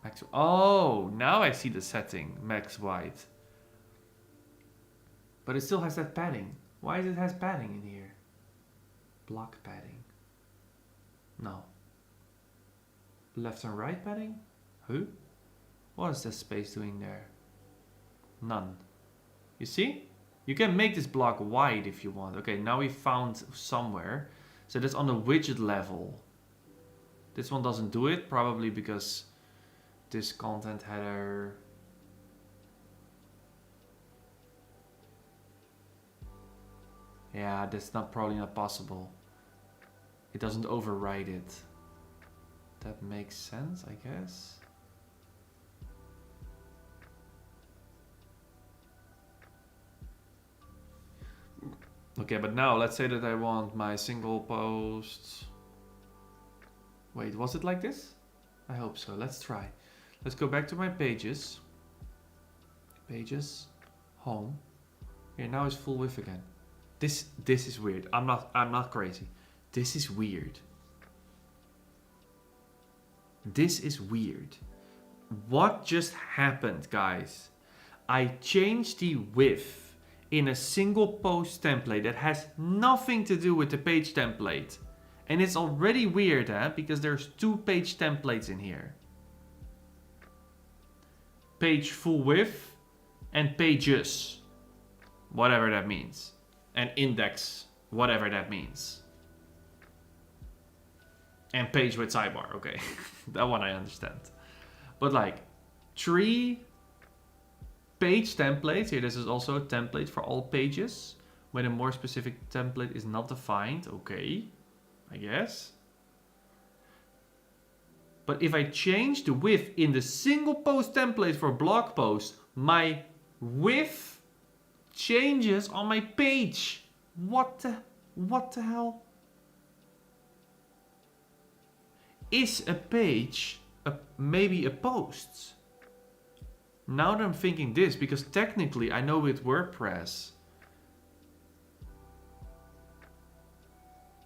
Max. Oh, now I see the setting. Max wide. But it still has that padding. Why does it has padding in here? Block padding. No. Left and right padding? Who? What is this space doing there? None. You see? You can make this block wide if you want. Okay, now we found somewhere. So that's on the widget level. This one doesn't do it, probably because this content header... Yeah, that's probably not possible. It doesn't override it. That makes sense, I guess. Okay, but now let's say that I want my single post. Wait, was it like this? I hope so. Let's try. Let's go back to my pages. Pages, home. Here, now it's full width again. This is weird. I'm not crazy. This is weird. This is weird. What just happened, guys? I changed the width in a single post template that has nothing to do with the page template. And it's already weird, because there's 2 page templates in here. Page full width and pages, whatever that means. And index, whatever that means. And page with sidebar, okay. That one I understand. But like 3 page templates. Here, this is also a template for all pages. When a more specific template is not defined. Okay, I guess. But if I change the width in the single post template for blog post, my width changes on my page. What the hell? Is a page maybe a post? Now that I'm thinking this, because technically I know with WordPress,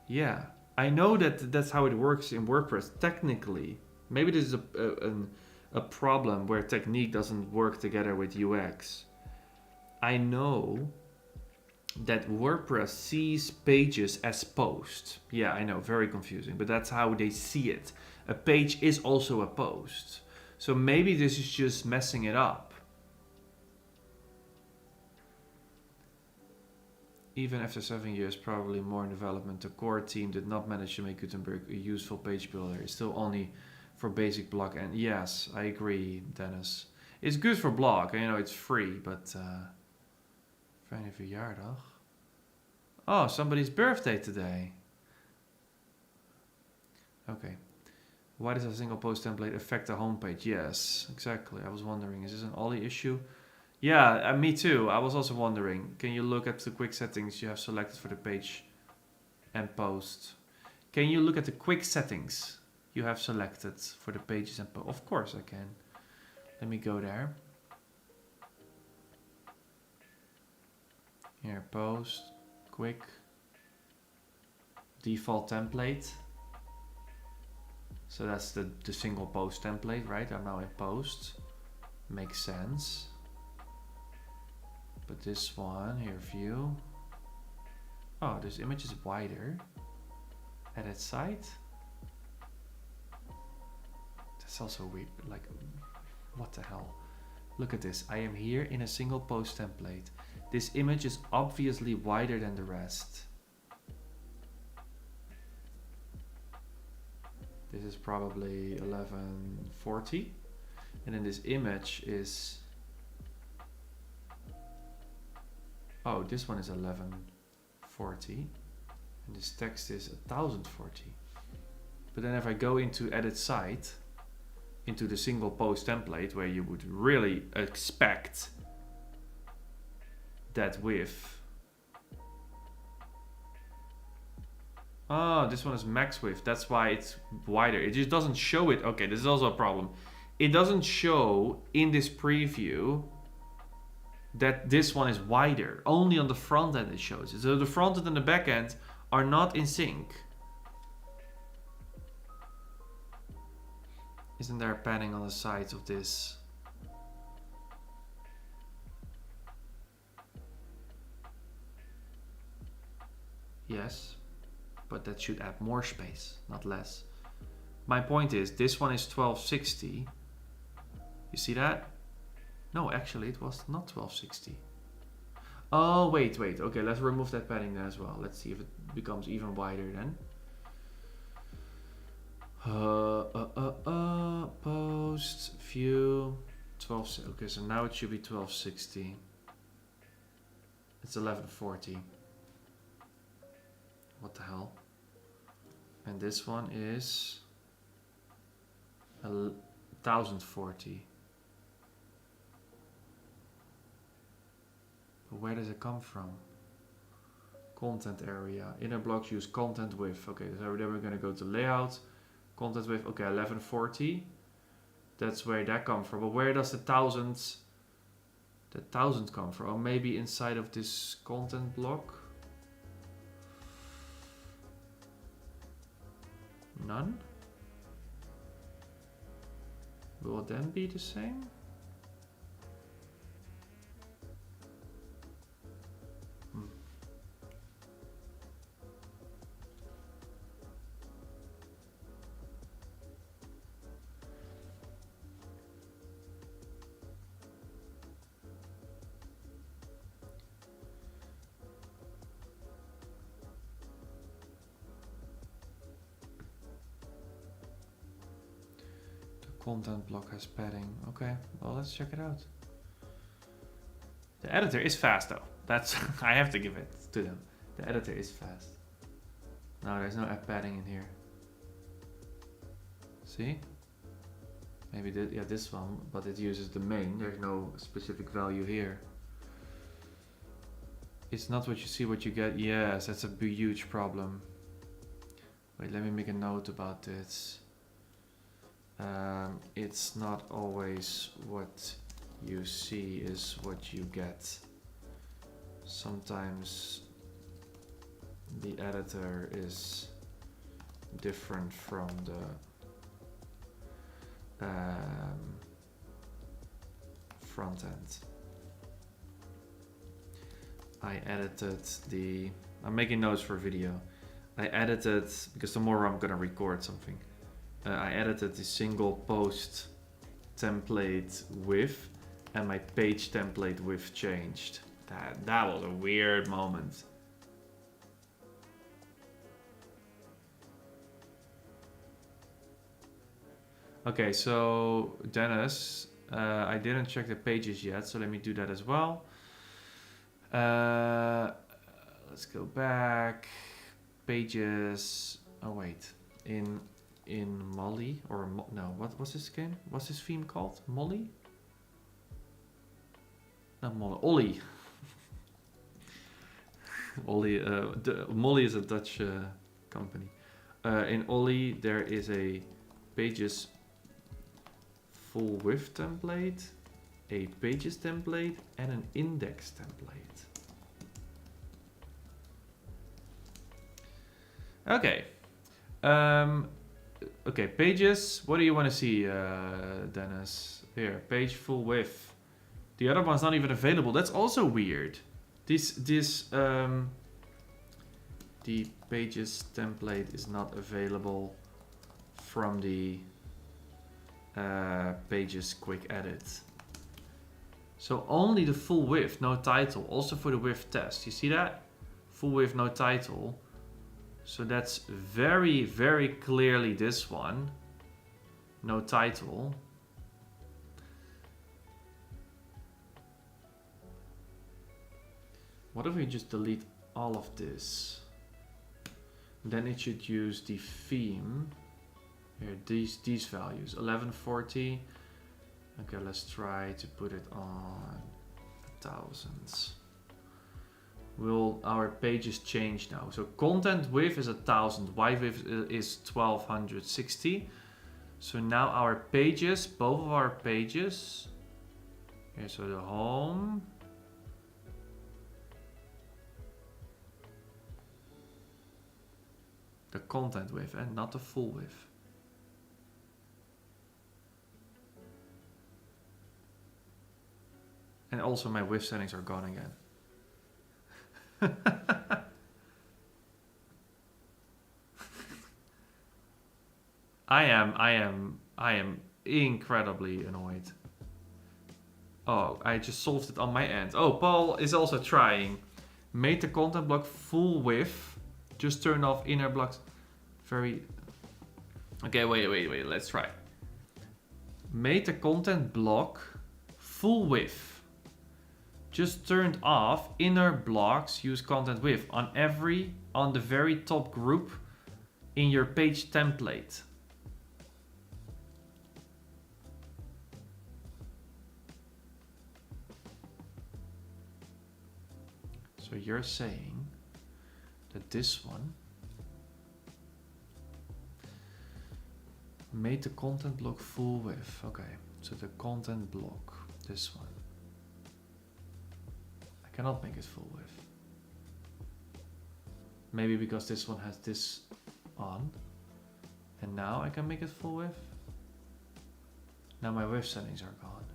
yeah, I know that that's how it works in WordPress technically. Maybe this is a problem where technique doesn't work together with UX. I know that WordPress sees pages as posts. Yeah, I know, very confusing, but that's how they see it. A page is also a post. So maybe this is just messing it up. Even after 7 years, probably more in development, the core team did not manage to make Gutenberg a useful page builder. It's still only for basic blog. And yes, I agree, Dennis. It's good for blog, you know, it's free, but fijne verjaardag. Oh, somebody's birthday today. Okay. Why does a single post template affect the homepage? Yes, exactly. I was wondering, is this an Ollie issue? Yeah, me too. I was also wondering. Can you look at the quick settings you have selected for the page and post? Can you look at the quick settings you have selected for the pages and post? Of course I can. Let me go there. Here, post, quick, default template. So that's the single post template, right? I'm now in post. Makes sense. But this one, here, view. Oh, this image is wider. Edit site. That's also weird. Like, what the hell? Look at this. I am here in a single post template. This image is obviously wider than the rest. This is probably 1140. And then this image is... Oh, this one is 1140. And this text is 1040. But then if I go into edit site, into the single post template where you would really expect that width. Oh, this one is max width. That's why it's wider. It just doesn't show it. Okay, this is also a problem. It doesn't show in this preview that this one is wider. Only on the front end it shows it. So the front end and the back end are not in sync. Isn't there padding on the sides of this? Yes, but that should add more space, not less. My point is, this one is 1260. You see that? No, actually it was not 1260. Oh, wait. Okay, let's remove that padding then as well. Let's see if it becomes even wider then. Post, view, 12. Okay, so now it should be 1260. It's 1140. What the hell? And this one is 1040. But where does it come from? Content area. Inner blocks use content width. Okay, so then we're going to go to layout. Content width. Okay, 1140. That's where that comes from. But where does the 1000 come from? Or maybe inside of this content block? None? Will it then be the same? Content block has padding. Okay, well, let's check it out. The editor is fast though. That's I have to give it to them. The editor is fast. No, there's no add padding in here. See? Maybe yeah, this one, but it uses the main. There's no specific value here. It's not what you see, what you get. Yes, that's a huge problem. Wait, let me make a note about this. It's not always what you see is what you get. Sometimes the editor is different from the front end. I edited the... I'm making notes for a video. I edited, because tomorrow I'm gonna record something. I edited the single post template width and my page template width changed. That was a weird moment. Okay, so Dennis, I didn't check the pages yet, so let me do that as well. Let's go back. Pages. Oh wait, in Molly or no? What was this game? What's this theme called? Molly? Not Molly. Ollie. Ollie. Molly is a Dutch company. In Ollie, there is a pages full width template, a pages template, and an index template. Okay. Okay, pages. What do you want to see, Dennis? Here, page full width. The other one's not even available. That's also weird. The pages template is not available from the pages quick edit. So only the full width, no title. Also for the width test. You see that? Full width, no title. So that's very, very clearly this one. No title. What if we just delete all of this? Then it should use the theme. Here, these values. 1140. Okay, let's try to put it on 1000s. Will our pages change now? So content width is 1000, wide width is 1260. So now our pages, both of our pages, okay, so the home, the content width and not the full width. And also my width settings are gone again. I am incredibly annoyed. Oh, I just solved it on my end. Oh, Paul is also trying. Made the content block full width. Just turn off inner blocks. Very... Okay, wait, let's try. Made the content block full width. Just turned off inner blocks, use content width on the very top group in your page template. So you're saying that this one made the content block full width. Okay, so the content block, this one. Cannot make it full width. Maybe because this one has this on. And now I can make it full width. Now my width settings are gone.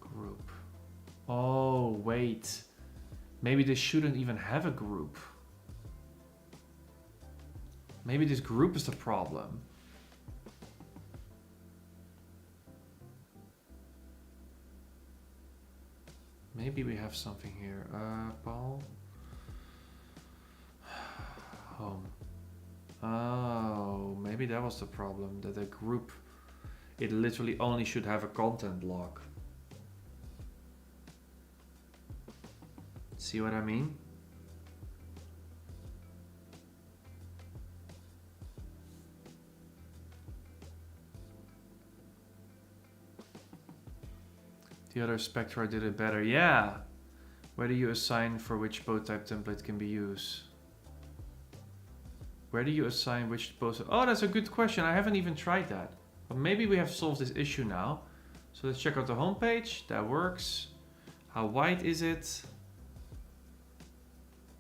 Group. Oh, wait. Maybe this shouldn't even have a group. Maybe this group is the problem. Maybe we have something here. Paul. Home. Oh, maybe that was the problem. That the group, it literally only should have a content block. See what I mean? The other Spectra did it better. Yeah. Where do you assign for which boat type template can be used? Where do you assign which boat? Oh, that's a good question. I haven't even tried that. But maybe we have solved this issue now. So let's check out the homepage. That works. How wide is it?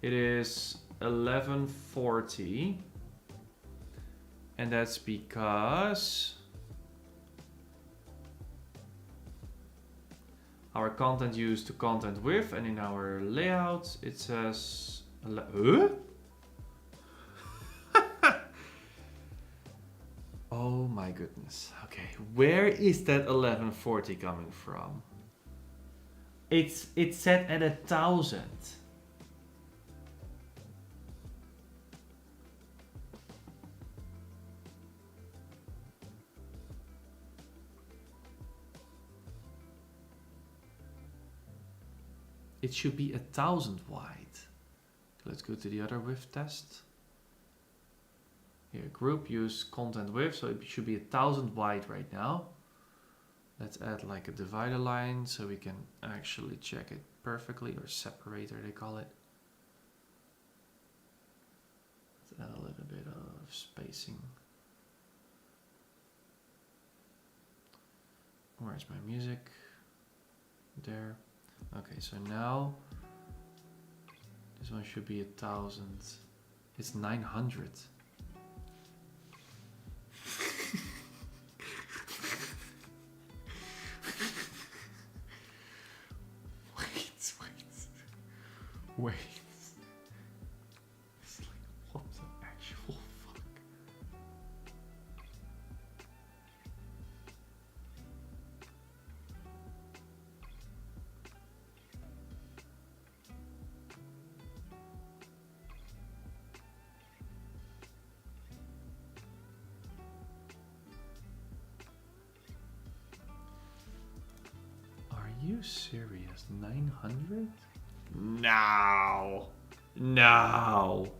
It is 1140. And that's because our content used to content with, and in our layout it says huh? Oh my goodness. Okay, where is that 1140 coming from? It's set at 1000. It should be 1000 wide. Let's go to the other width test. Here, group use content width, so it should be 1000 wide right now. Let's add like a divider line so we can actually check it perfectly, or separator they call it. Let's add a little bit of spacing. Where's my music? There. Okay, so now this one should be 1000. It's 900. Wait. It's like, what the actual fuck? Are you serious? 900? No. No.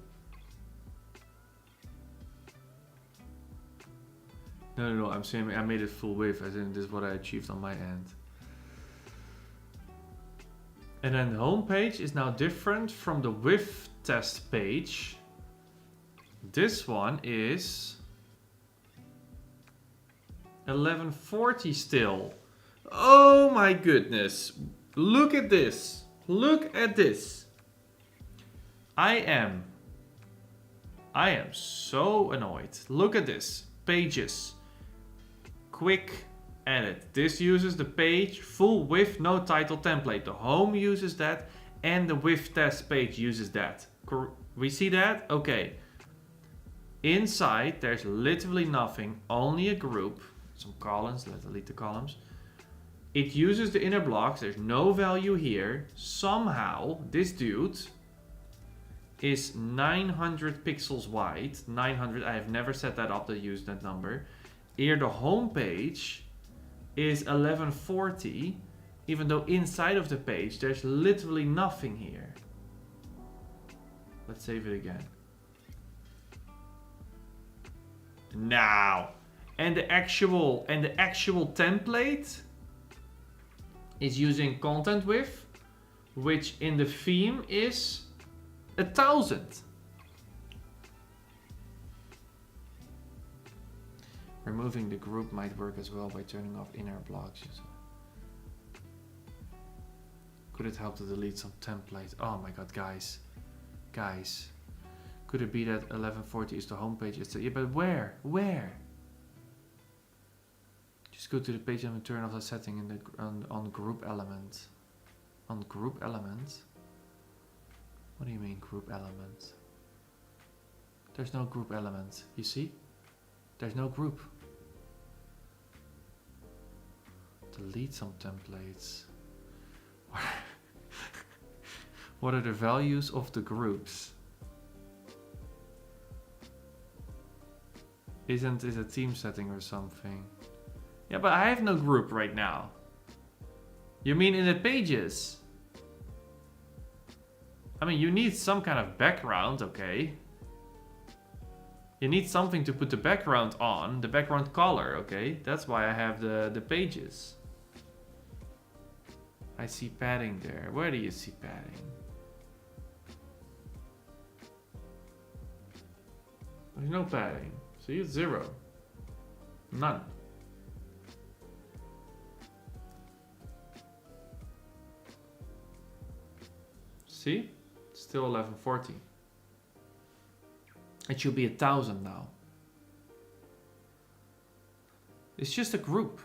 No, I'm saying I made it full width, as in this is what I achieved on my end. And then the home page is now different from the width test page. This one is 1140 still. Oh my goodness. Look at this. Look at this. I am so annoyed. Look at this. Pages. Quick edit. This uses the page full width, no title template. The home uses that, and the width test page uses that. We see that? Okay. Inside, there's literally nothing. Only a group. Some columns. Let's delete the columns. It uses the inner blocks. There's no value here. Somehow, this dude is 900 pixels wide. 900. I have never set that up to use that number. Here, the home page is 1140. Even though inside of the page, there's literally nothing here. Let's save it again. Now. And the actual template is using content width, which in the theme is 1000. Removing the group might work as well by turning off inner blocks. Could it help to delete some templates? Oh my god, guys. Could it be that 1140 is the homepage? Yeah, but where? Just go to the page and turn off the setting in the on group element. On group element? What do you mean group element? There's no group element. You see? There's no group. Delete some templates. What are the values of the groups? Isn't it a theme setting or something? Yeah, but I have no group right now. You mean in the pages? I mean, you need some kind of background, okay? You need something to put the background on, the background color, okay? That's why I have the pages. I see padding there. Where do you see padding? There's no padding. See, it's 0. None. See? It's still 1140. It should be 1000 now. It's just a group.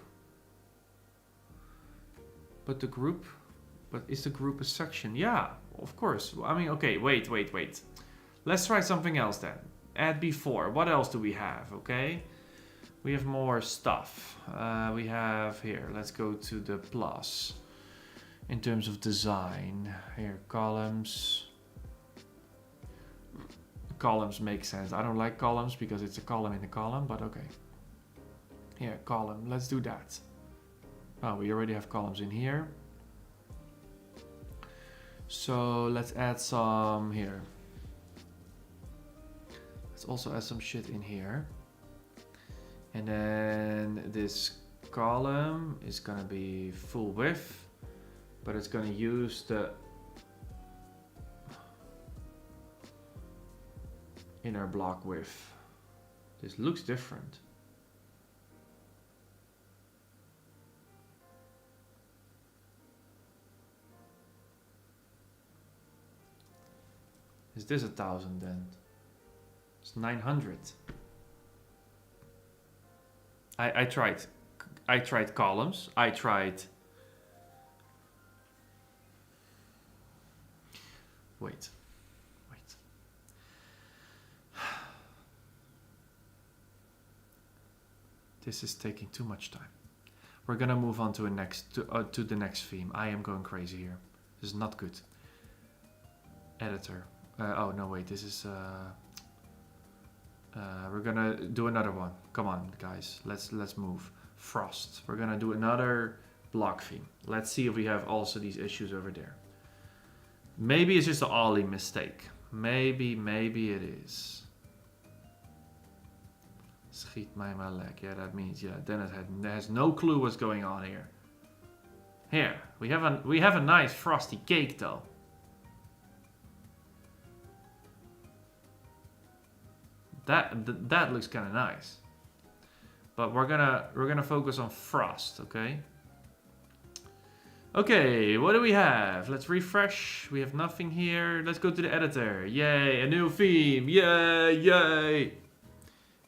But is the group a section? Yeah, of course. I mean, okay, wait. Let's try something else then. Add before. What else do we have? Okay. We have more stuff. We have here, let's go to the plus. In terms of design, here, columns. Columns make sense. I don't like columns because it's a column in a column, but okay. Here, column, let's do that. Oh, we already have columns in here. So let's add some here. Let's also add some shit in here. And then this column is gonna be full width, but it's gonna use the inner block width. This looks different. Is this 1000 then? It's 900. I tried columns. Wait. This is taking too much time. We're gonna move on to the next theme. I am going crazy here. This is not good. Editor. Oh no, wait. This is. We're gonna do another one. Come on, guys. Let's move. Frost. We're gonna do another block theme. Let's see if we have also these issues over there. Maybe it's just an Ollie mistake. Maybe it is. Schiet mij maar lek. Yeah, that means then it has no clue what's going on here. Here we have a nice frosty cake though. That looks kind of nice. But we're gonna focus on frost, okay? Okay, what do we have? Let's refresh. We have nothing here. Let's go to the editor. Yay, a new theme. Yay.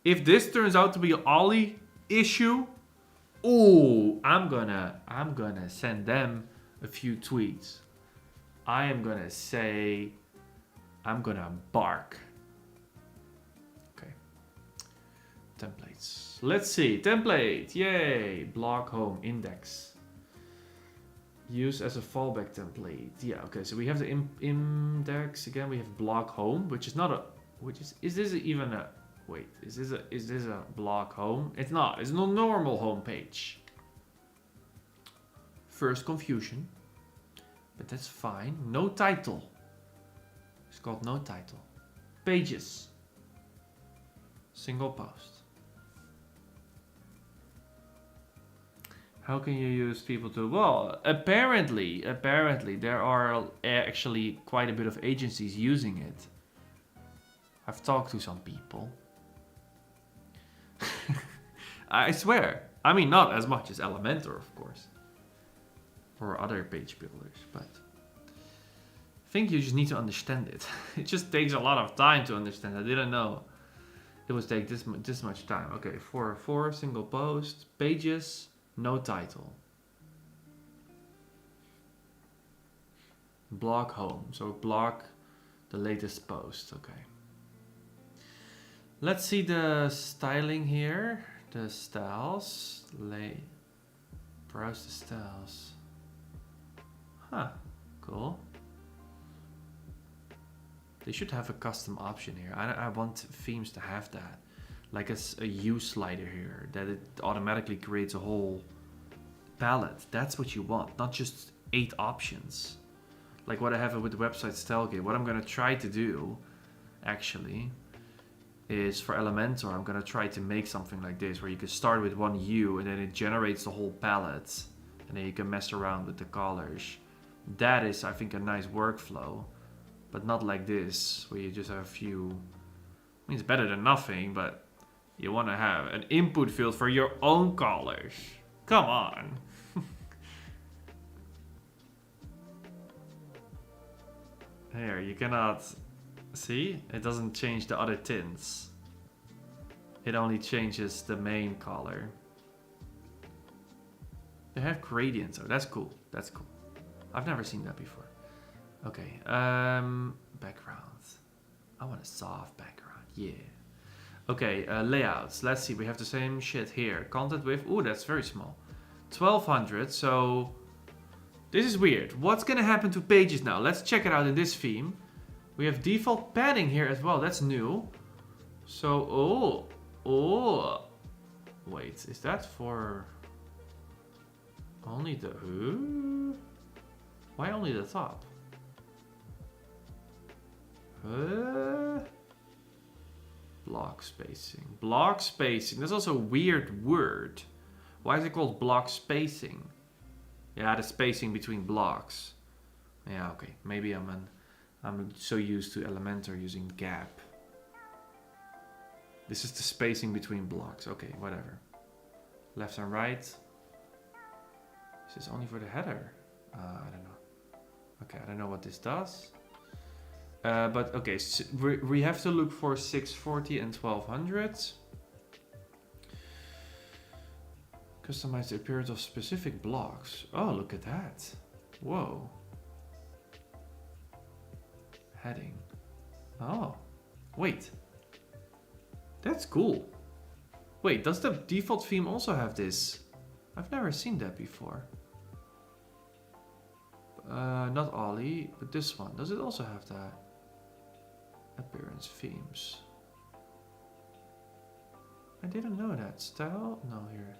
If this turns out to be an Ollie issue, ooh, I'm gonna send them a few tweets. I am gonna say, I'm gonna bark. Okay. Templates. Let's see. Template. Yay. Block home index. Use as a fallback template. Yeah, okay, so we have the index again. We have block home, which is not a, is this even a, wait, is this a block home? It's not. It's no normal home page. First confusion, but that's fine. No title. It's called no title. Pages. Single post. How can you use people to? Well, apparently there are actually quite a bit of agencies using it. I've talked to some people. I swear. I mean, not as much as Elementor, of course, or other page builders, but I think you just need to understand it. It just takes a lot of time to understand. I didn't know it would take this much time. Okay, for single post, pages. No title. Block home. So block the latest post. Okay. Let's see the styling here. The styles. Browse the styles. Huh. Cool. They should have a custom option here. I want themes to have that. Like a U slider here, that it automatically creates a whole palette. That's what you want, not just 8 options. Like what I have with the website style kit. What I'm gonna try to do, actually, is for Elementor, I'm gonna try to make something like this, where you can start with one U and then it generates the whole palette And then you can mess around with the colors. That is, I think, a nice workflow. But not like this, where you just have a few... I mean, it's better than nothing, but you want to have an input field for your own colors. Come on. Here, you cannot... See? It doesn't change the other tints. It only changes the main color. They have gradients, oh, that's cool. That's cool. I've never seen that before. Okay, background. I want a soft background, yeah. Okay, layouts. Let's see, we have the same shit here. Content width, ooh, that's very small. 1200, so... This is weird. What's gonna happen to pages now? Let's check it out in this theme. We have default padding here as well, that's new. So, oh. Wait, is that for... Only the... Why only the top? Block spacing. Block spacing. That's also a weird word. Why is it called block spacing? Yeah, the spacing between blocks. Yeah, okay. Maybe I'm so used to Elementor using GSAP. This is the spacing between blocks. Okay, whatever. Left and right. This is only for the header. I don't know. Okay, I don't know what this does. But okay, so we have to look for 640 and 1200. Customize the appearance of specific blocks. Oh, look at that. Whoa. Heading. Oh. Wait. That's cool. Wait, does the default theme also have this? I've never seen that before. Not Ollie, but this one. Does it also have that? Appearance themes. I didn't know that. Style? No, here.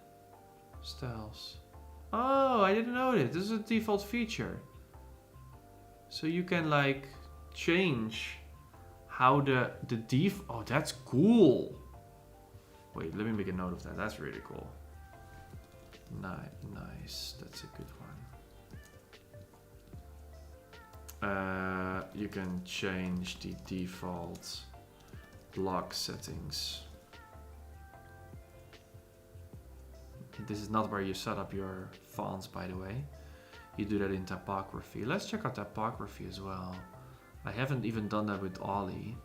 Styles. Oh, I didn't know this. This is a default feature. So you can like change how the def... Oh, that's cool. Wait, let me make a note of that. That's really cool. Nice. That's a good one. You can change the default block settings. This is not where you set up your fonts, by the way. You do that in typography. Let's check out typography as well. I haven't even done that with Ollie.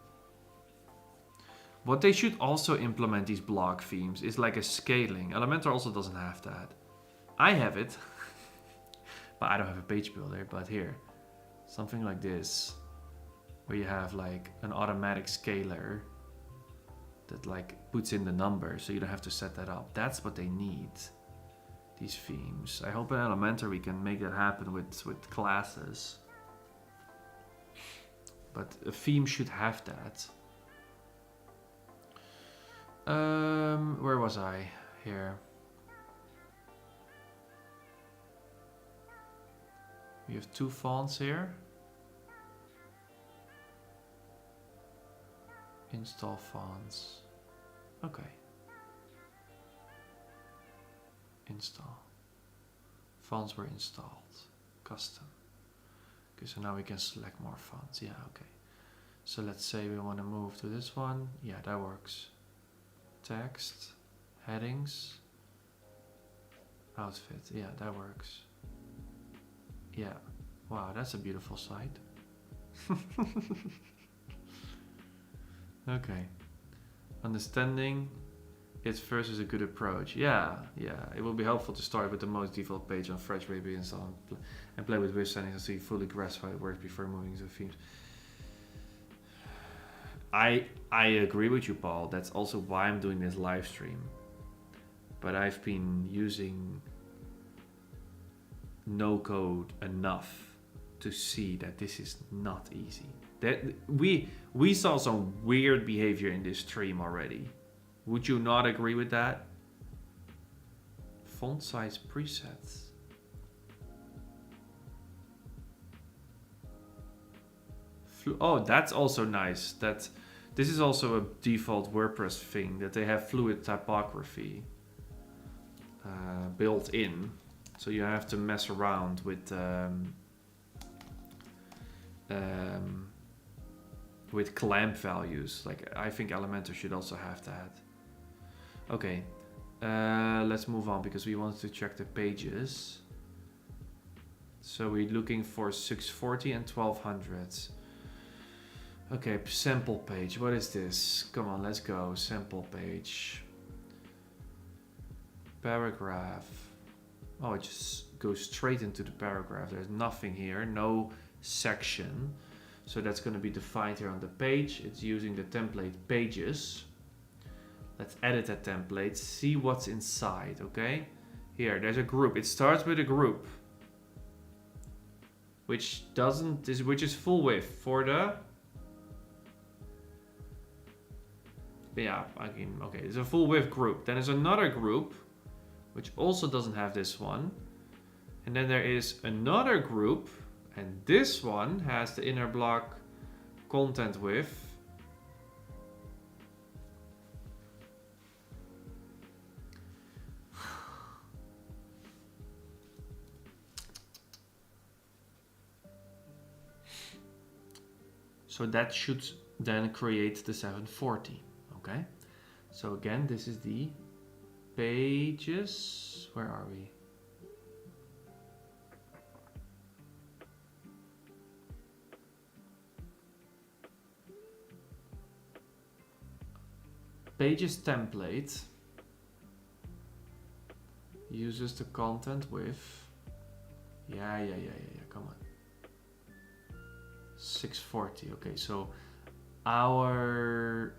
What they should also implement, these block themes, is like a scaling. Elementor also doesn't have that. I have it. But I don't have a page builder, but here. Something like this. Where you have like an automatic scaler that like puts in the number, so you don't have to set that up. That's what they need. These themes. I hope in Elementor we can make that happen with classes. But a theme should have that. Where was I? Here. We have two fonts here. Install fonts. Okay. Install. Fonts were installed. Custom. Okay, so now we can select more fonts. Yeah, okay. So let's say we want to move to this one. Yeah, that works. Text. Headings. Outfit. Yeah, that works. Yeah. Wow, that's a beautiful site. Okay. Understanding it first is a good approach. Yeah. It will be helpful to start with the most default page on fresh baby install and play with width settings until you fully grasp how it works before moving to themes. I agree with you, Paul. That's also why I'm doing this live stream. But I've been using no code enough to see that this is not easy. That we saw some weird behavior in this stream already. Would you not agree with that? Font size presets. Oh, that's also nice. This is also a default WordPress thing, that they have fluid typography built in. So you have to mess around with clamp values. Like I think Elementor should also have that. Okay, let's move on because we want to check the pages. So we're looking for 640 and 1200. Okay, sample page. What is this? Come on, let's go. Sample page. Paragraph. Oh, it just goes straight into the paragraph. There's nothing here, no section. So that's going to be defined here on the page. It's using the template pages. Let's edit that template, see what's inside, okay? Here, there's a group. It starts with a group, which is full width for the... Yeah, okay, it's a full width group. Then there's another group, which also doesn't have this one. And then there is another group, and this one has the inner block content width. So that should then create the 740, okay? So again, this is the pages. Where are we? Pages template uses the content with, yeah, come on. 640, okay, so our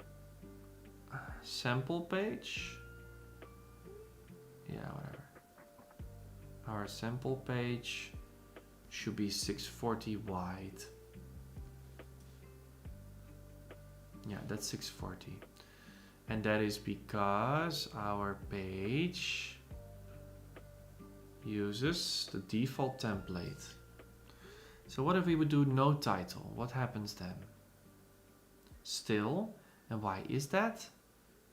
sample page, yeah, whatever. Our sample page should be 640 wide. Yeah, that's 640. And that is because our page uses the default template. So what if we would do no title? What happens then? Still. And why is that?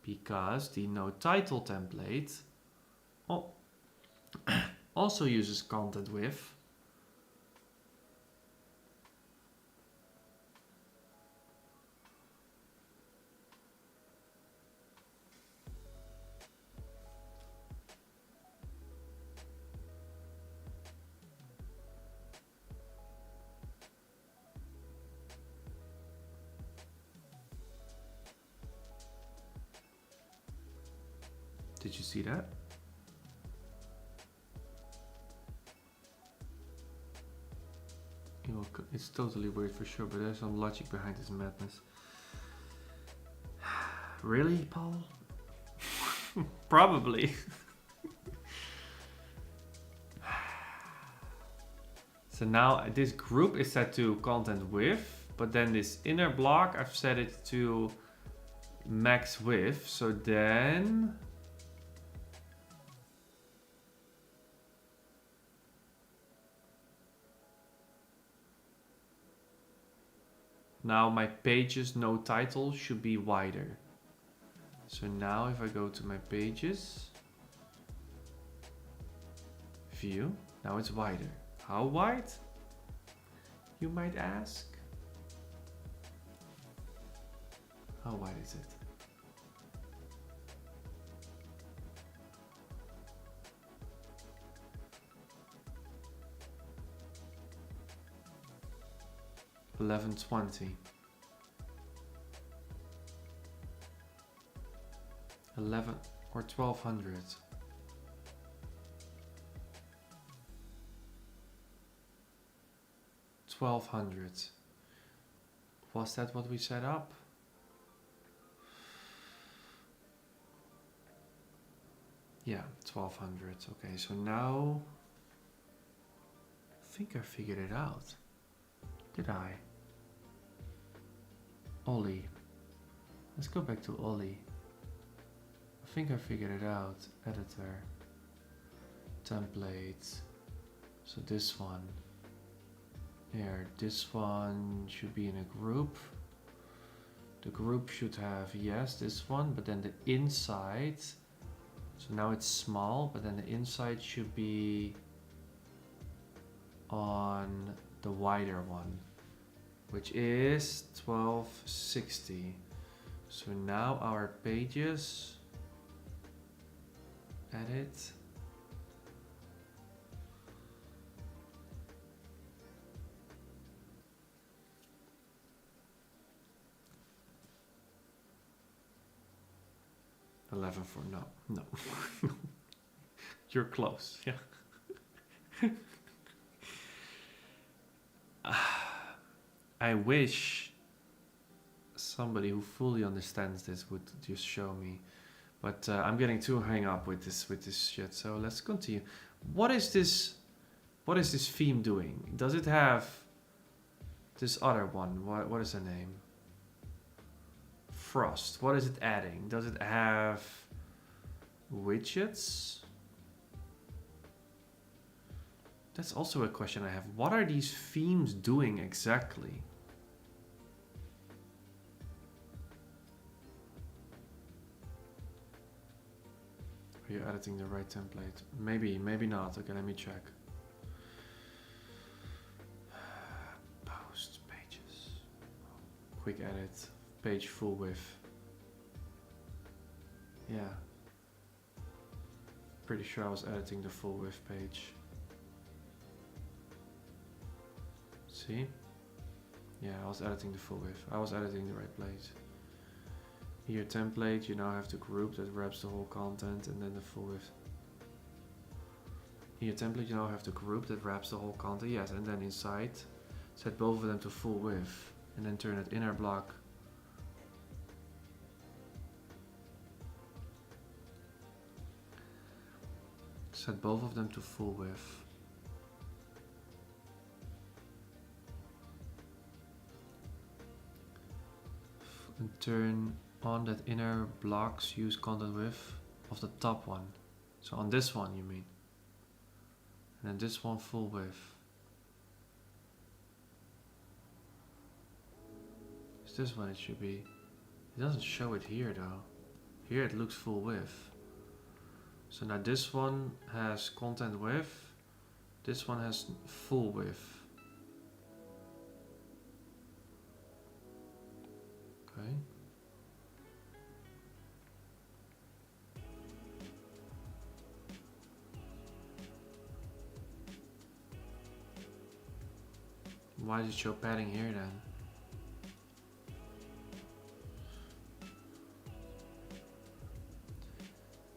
Because the no title template also uses content width. Did you see that? It's totally weird for sure, but there's some logic behind this madness. Really, Paul? Probably. So now this group is set to content width, but then this inner block, I've set it to max width. So then... now my pages no title should be wider. So now if I go to my pages, view, now it's wider. How wide? You might ask. How wide is it? $11.20. 11 or 1200. $1200. Was that what we set up? Yeah, 1200. Okay, so now I think I figured it out. Did I? Ollie. Let's go back to Ollie. I think I figured it out. Editor. Template. So this one. Here, this one should be in a group. The group should have, yes, this one, but then the inside. So now it's small, but then the inside should be on the wider one, which is 1260. So now our pages, edit. $11 for no. You're close, yeah. I wish somebody who fully understands this would just show me, but I'm getting too hung up with this shit. So let's continue. What is this theme doing? Does it have this other one? What is the name? Frost. What is it adding? Does it have widgets? That's also a question I have. What are these themes doing exactly? Are you editing the right template? Maybe, maybe not. Okay, let me check. Post pages. Quick edit. Page full width. Yeah. Pretty sure I was editing the full width page. See? Yeah, I was editing the full width. I was editing the right place. Here, template, you now have the group that wraps the whole content, and then the full width. Here, template, you now have the group that wraps the whole content. Yes, and then inside, set both of them to full width, and then turn it inner block. Set both of them to full width. And turn on that inner blocks use content width of the top one. So on this one you mean. And then this one full width. Is this one it should be? It doesn't show it here though. Here it looks full width. So now this one has content width. This one has full width. Okay. Why does it show padding here then?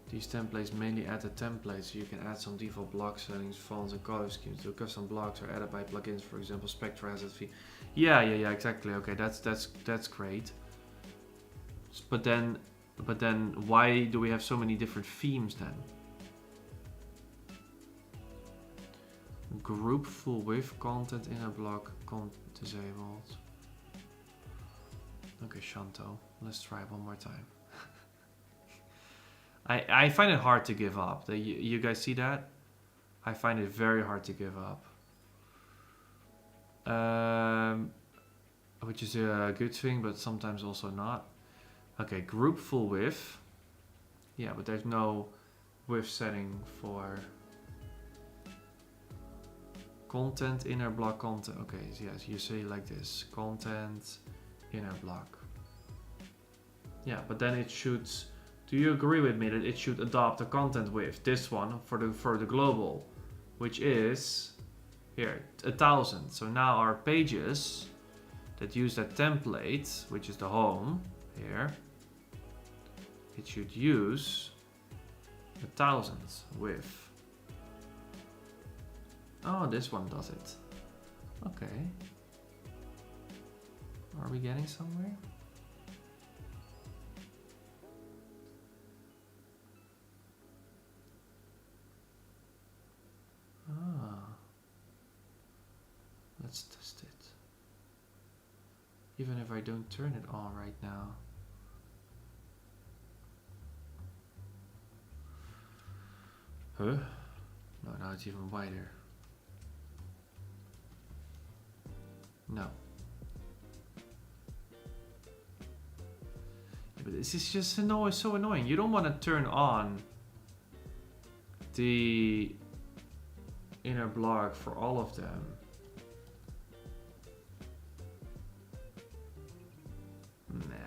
These templates mainly add the templates, so you can add some default block settings, fonts, and color schemes to custom blocks are added by plugins. For example, Spectra has a fee. Yeah, exactly. Okay, that's great. But then why do we have so many different themes then? Group full width content inner block disabled. Okay, Shanto, let's try it one more time. I find it hard to give up. You guys see that? I find it very hard to give up. Which is a good thing, but sometimes also not. Okay, group full width. Yeah, but there's no width setting for content inner block content. Okay, yes, you say like this, content inner block. Yeah, but then it should. Do you agree with me that it should adopt the content width, this one for the global, which is here 1000. So now our pages that use that template, which is the home here, it should use 1000 width. Oh, this one does it. Okay. Are we getting somewhere? Ah. Let's test it. Even if I don't turn it on right now. Huh? No, now it's even wider. No. Yeah, but this is just so annoying. You don't want to turn on the inner block for all of them. Nah.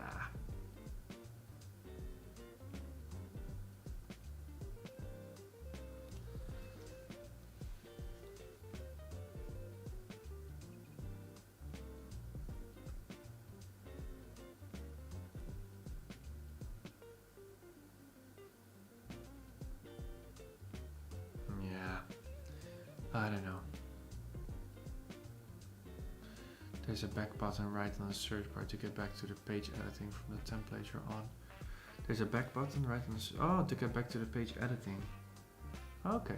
I don't know. There's a back button right on the search bar to get back to the page editing from the template you're on. There's a back button right on the oh, to get back to the page editing. Okay.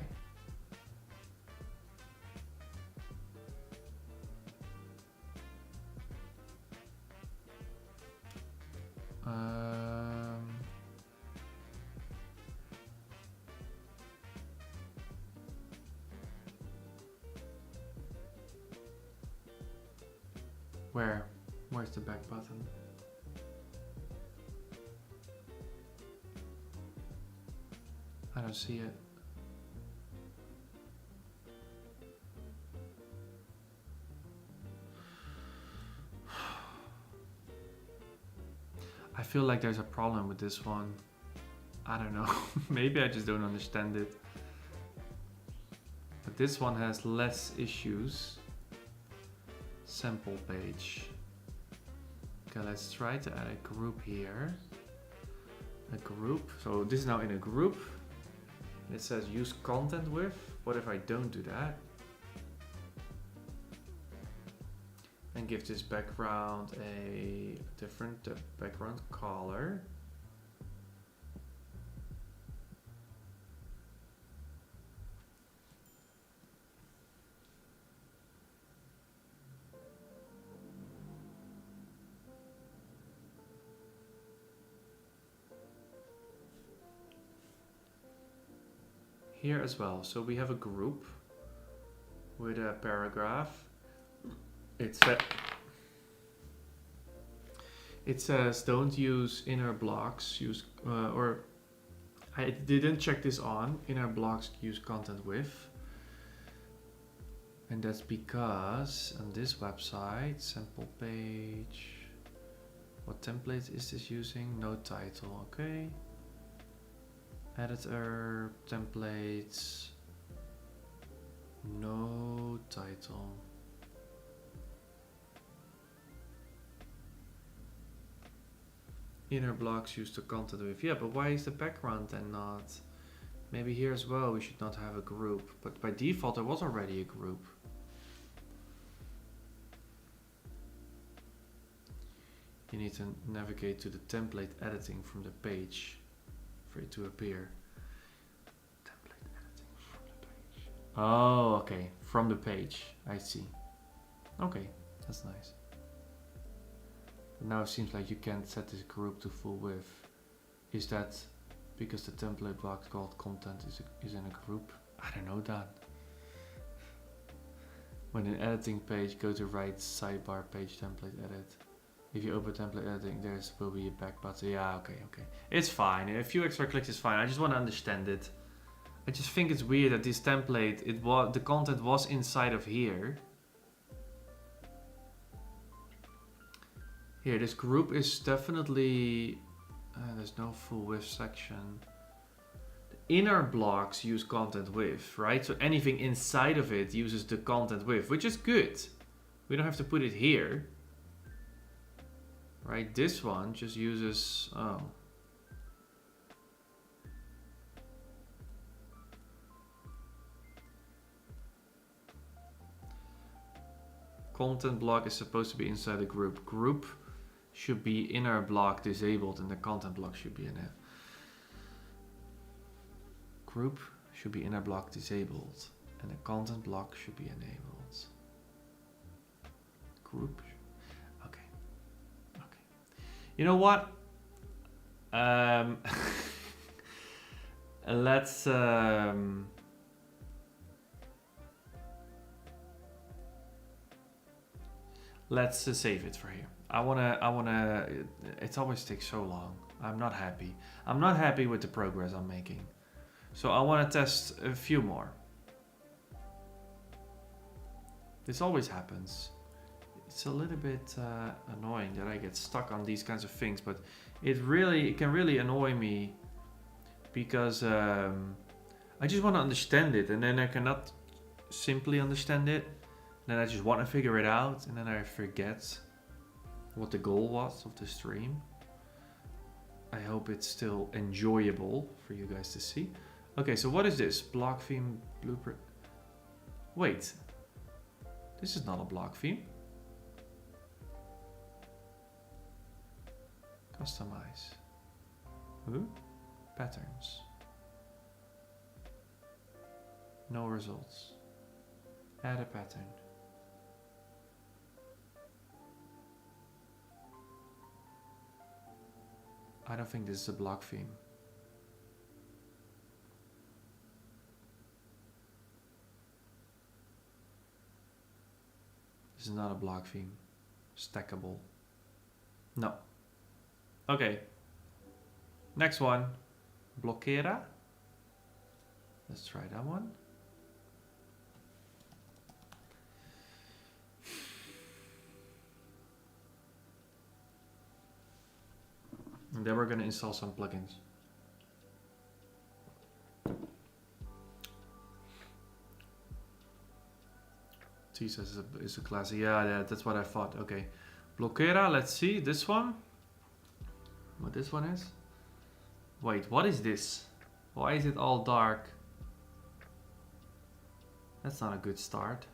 Where's the back button? I don't see it. I feel like there's a problem with this one. I don't know. Maybe I just don't understand it. But this one has less issues. Sample page. Okay, let's try to add a group here. A group. So this is now in a group. It says use content with. What if I don't do that? And give this background a different background color. Here as well. So we have a group with a paragraph. It says don't use inner blocks. Use or I didn't check this on. Inner blocks use content with, and that's because on this website, sample page. What template is this using? No title. Okay. Editor, templates, no title. Inner blocks use the content with. Yeah, but why is the background then not? Maybe here as well we should not have a group, but by default there was already a group. You need to navigate to the template editing from the page for it to appear. Template editing from the page. Oh, okay. From the page. I see. Okay, that's nice. But now it seems like you can't set this group to full width. Is that because the template block called content is in a group? I don't know that. When an editing page, go to right sidebar page template edit. If you open template editing, there will be a back button. Yeah, okay. It's fine. A few extra clicks is fine. I just want to understand it. I just think it's weird that this template, the content was inside of here. Here, this group is definitely, there's no full width section. The inner blocks use content with, right? So anything inside of it uses the content with, which is good. We don't have to put it here. Right, this one just uses, oh. Content block is supposed to be inside the group. Group should be inner block disabled and the content block should be in it. Group should be inner block disabled and the content block should be enabled. Group. You know what? Let's save it for here. I wanna. It always takes so long. I'm not happy. I'm not happy with the progress I'm making. So I wanna test a few more. This always happens. It's a little bit annoying that I get stuck on these kinds of things, but it can really annoy me because I just want to understand it, and then I cannot simply understand it. Then I just want to figure it out, and then I forget what the goal was of the stream. I hope it's still enjoyable for you guys to see. Okay, so what is this? Block theme blueprint. Wait, this is not a block theme. Customize. Patterns. No results. Add a pattern. I don't think this is a block theme. This is not a block theme. Stackable. No. Okay. Next one. Bloxera. Let's try that one. And then we're going to install some plugins. Jesus is a class. Yeah, that's what I thought. Okay. Bloxera, let's see. This one. What this one is? Wait, what is this? Why is it all dark? That's not a good start.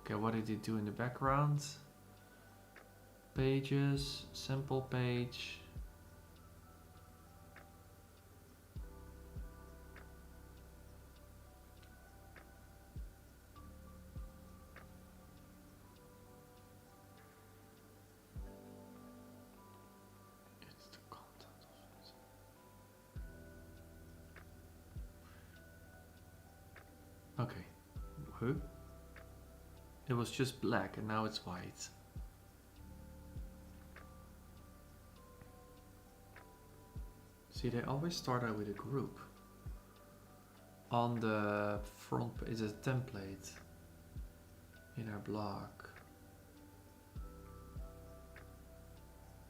Okay, what did it do in the background? Pages, simple page. It's the content of it. Okay. Huh? It was just black and now it's white. See, they always start out with a group. On the front is a template in our block.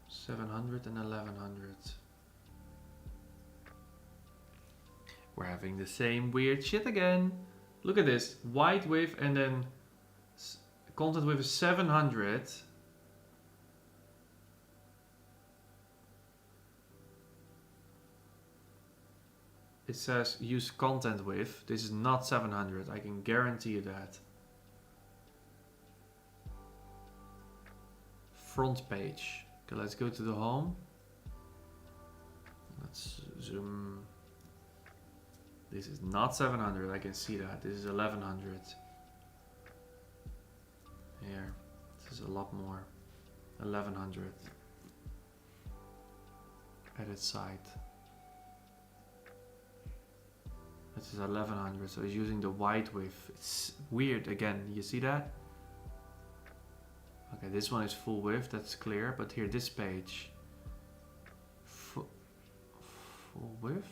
700 and 1100. We're having the same weird shit again. Look at this, white width and then content width is 700. It says use content width. This is not 700. I can guarantee you that. Front page. Okay, let's go to the home. Let's zoom. This is not 700. I can see that. This is 1100. Here. This is a lot more. 1100. Edit site. This is 1100, so it's using the white width. It's weird again, you see that? Okay, this one is full width, that's clear, but here this page. Full width?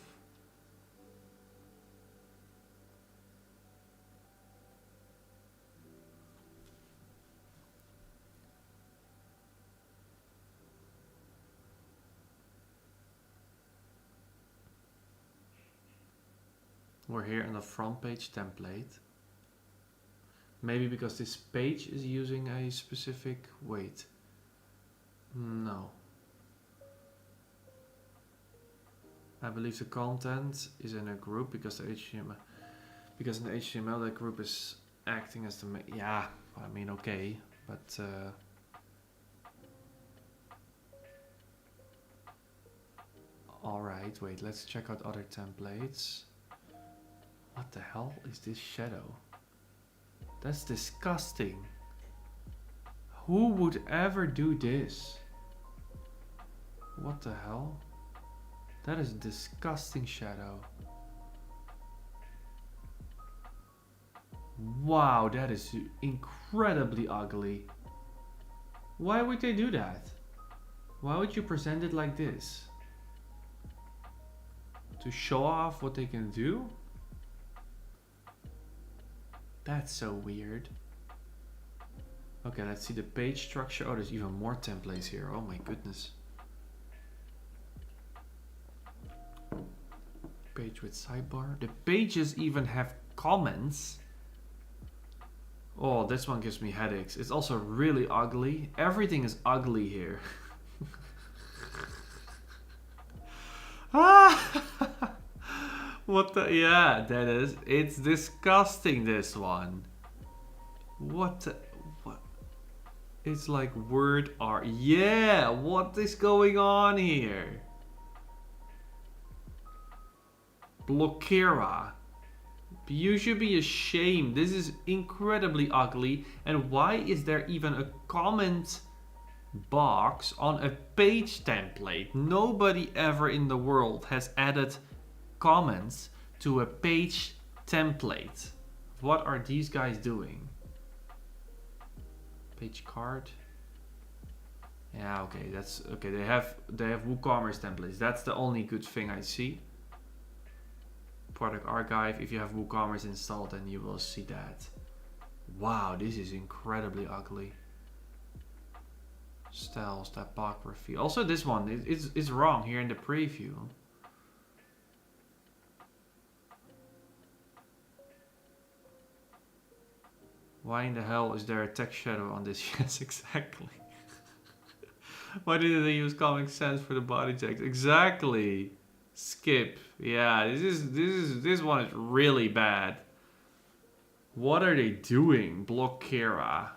We're here in the front page template. Maybe because this page is using a specific weight. No. I believe the content is in a group because the HTML, because in the HTML that group is acting as the yeah, I mean okay, but all right, wait, let's check out other templates. What the hell is this shadow? That's disgusting. Who would ever do this? What the hell? That is a disgusting shadow. Wow, that is incredibly ugly. Why would they do that? Why would you present it like this? To show off what they can do? That's so weird. Okay, let's see the page structure. Oh, there's even more templates here. Oh my goodness. Page with sidebar. The pages even have comments. Oh, this one gives me headaches. It's also really ugly. Everything is ugly here. What the? Yeah, that is. It's disgusting, this one. What the? What? It's like word art. Yeah, what is going on here? Bloxera. You should be ashamed. This is incredibly ugly. And why is there even a comment box on a page template? Nobody ever in the world has added comments to a page template. What are these guys doing? Page card. Yeah, okay, that's okay. They have WooCommerce templates. That's the only good thing I see. Product archive. If you have WooCommerce installed, then you will see that. Wow, this is incredibly ugly. Styles, typography. Also, this one is wrong here in the preview. Why in the hell is there a text shadow on this? Yes, exactly. Why didn't they use Comic Sans for the body text? Exactly. Skip. Yeah, this one is really bad. What are they doing? Bloxera.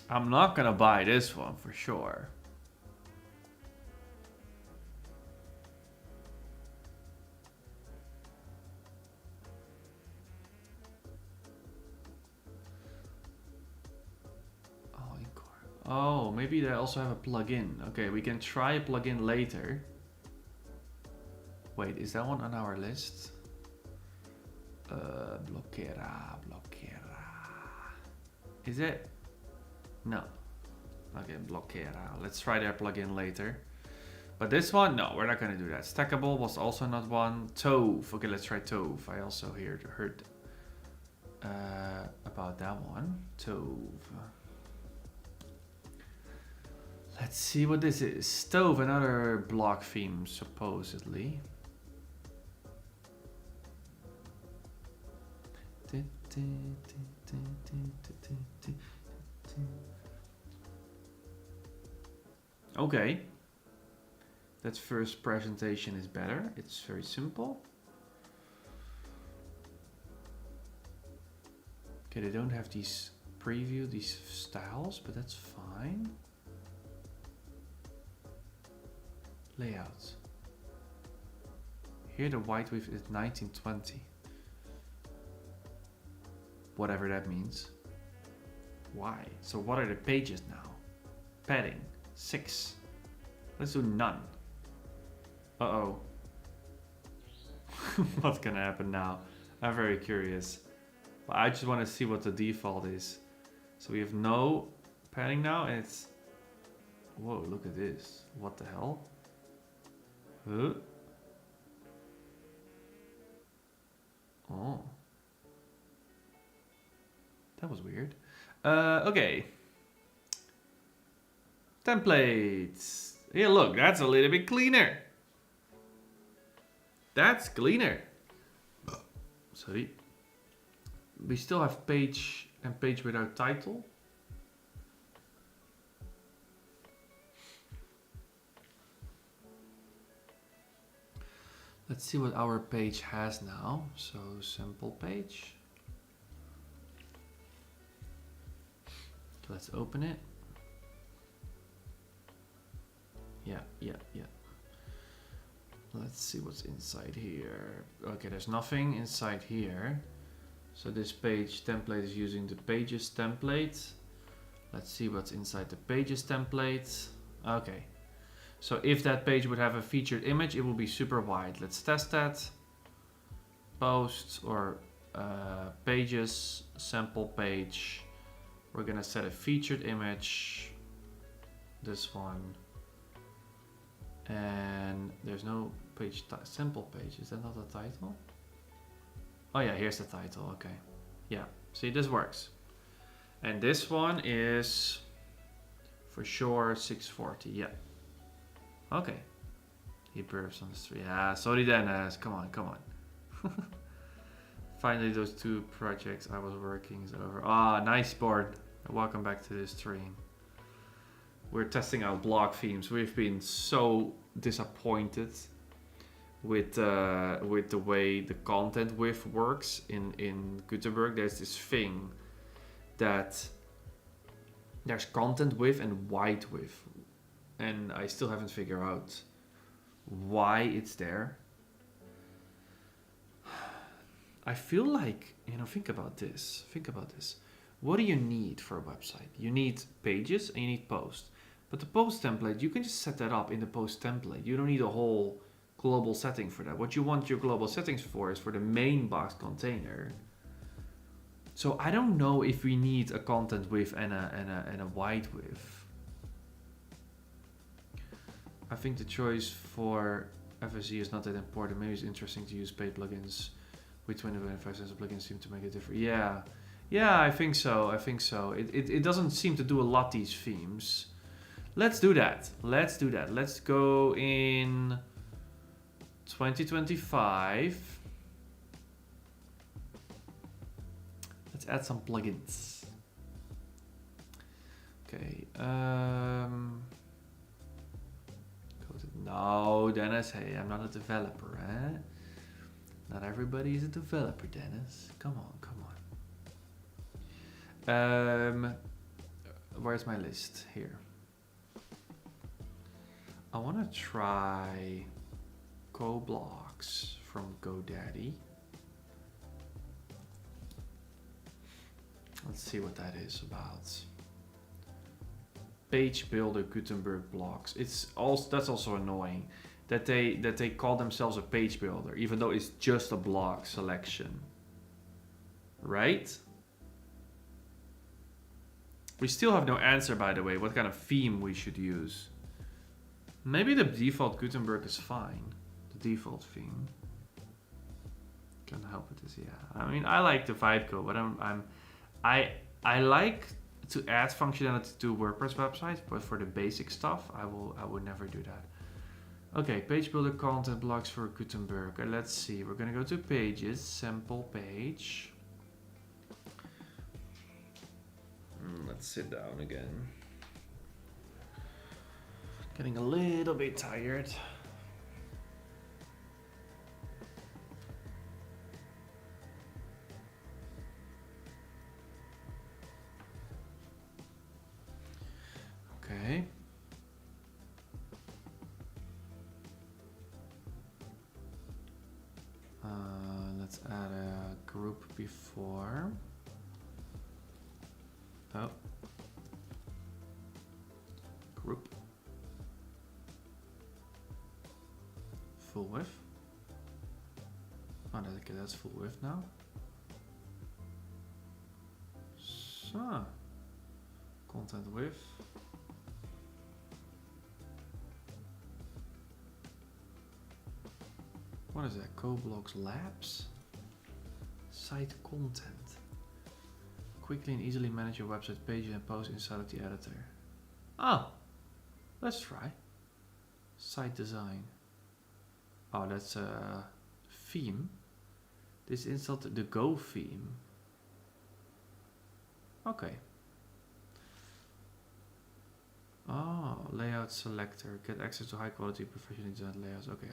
I'm not gonna buy this one for sure. Oh, maybe they also have a plugin. Okay, we can try a plugin later. Wait, is that one on our list? Bloxera. Is it? No. Okay, Bloxera. Let's try their plugin later. But this one, no, we're not gonna do that. Stackable was also not one. Tove. Okay, let's try Tove. I also heard about that one. Tove. Let's see what this is. Tove, another block theme, supposedly. Okay. That first presentation is better. It's very simple. Okay, they don't have these preview, these styles, but that's fine. Layout. Here the white width is 1920. Whatever that means. Why? So what are the pages now? Padding. 6. Let's do none. Uh-oh. What's gonna happen now? I'm very curious. But I just want to see what the default is. So we have no padding now, and it's... Whoa, look at this. What the hell? Huh? Oh. That was weird. Okay. Templates. Yeah, look, that's a little bit cleaner. That's cleaner. Sorry. We still have page and page without title. Let's see what our page has now. So simple page. Let's open it. Yeah. Let's see what's inside here. Okay, there's nothing inside here. So this page template is using the pages template. Let's see what's inside the pages template. Okay. So if that page would have a featured image, it will be super wide. Let's test that. Post or pages, sample page. We're gonna set a featured image. this one. And there's no page, sample page. Is that not the title? Oh yeah, here's the title. Okay. Yeah, see, this works. And this one is for sure 640. Yeah. Okay. He burps on the street. Yeah, sorry Dennis. Come on, come on. Finally, those 2 projects I was working is over. Ah, nice board. Welcome back to this stream. We're testing out block themes. We've been so disappointed with the way the content width works in Gutenberg. There's this thing that there's content width and white width, and I still haven't figured out why it's there. I feel like, you know, think about this. What do you need for a website? You need pages and you need posts. But the post template, you can just set that up in the post template. You don't need a whole global setting for that. What you want your global settings for is for the main box container. So I don't know if we need a content width and a white width. I think the choice for FSE is not that important. Maybe it's interesting to use paid plugins with 25 cents of plugins seem to make a difference. Yeah, I think so. It doesn't seem to do a lot, these themes. Let's do that. Let's go in 2025. Let's add some plugins. Okay. No, Dennis. Hey, I'm not a developer, eh? Not everybody is a developer, Dennis. Come on. Where's my list? Here. I want to try CoBlocks from GoDaddy. Let's see what that is about. Page builder Gutenberg blocks. That's also annoying that they call themselves a page builder, even though it's just a block selection. Right? We still have no answer, by the way, what kind of theme we should use. Maybe the default Gutenberg is fine. The default theme. Can't help it is, yeah. I mean, I like the vibe code, but I like to add functionality to WordPress websites, but for the basic stuff, I would never do that. Okay, page builder content blocks for Gutenberg. Let's see. We're gonna go to pages, sample page. Let's sit down again. Getting a little bit tired. Okay. Let's add a group before. Oh. Group. Full width. Oh, okay, that's full width now. So, content width. What is that? CoBlocks Labs? Site content. Quickly and easily manage your website pages and posts inside of the editor. Oh, let's try. Site design. Oh, that's a theme. This installed the Go theme. Okay. Oh, layout selector. Get access to high quality professionally designed layouts. Okay.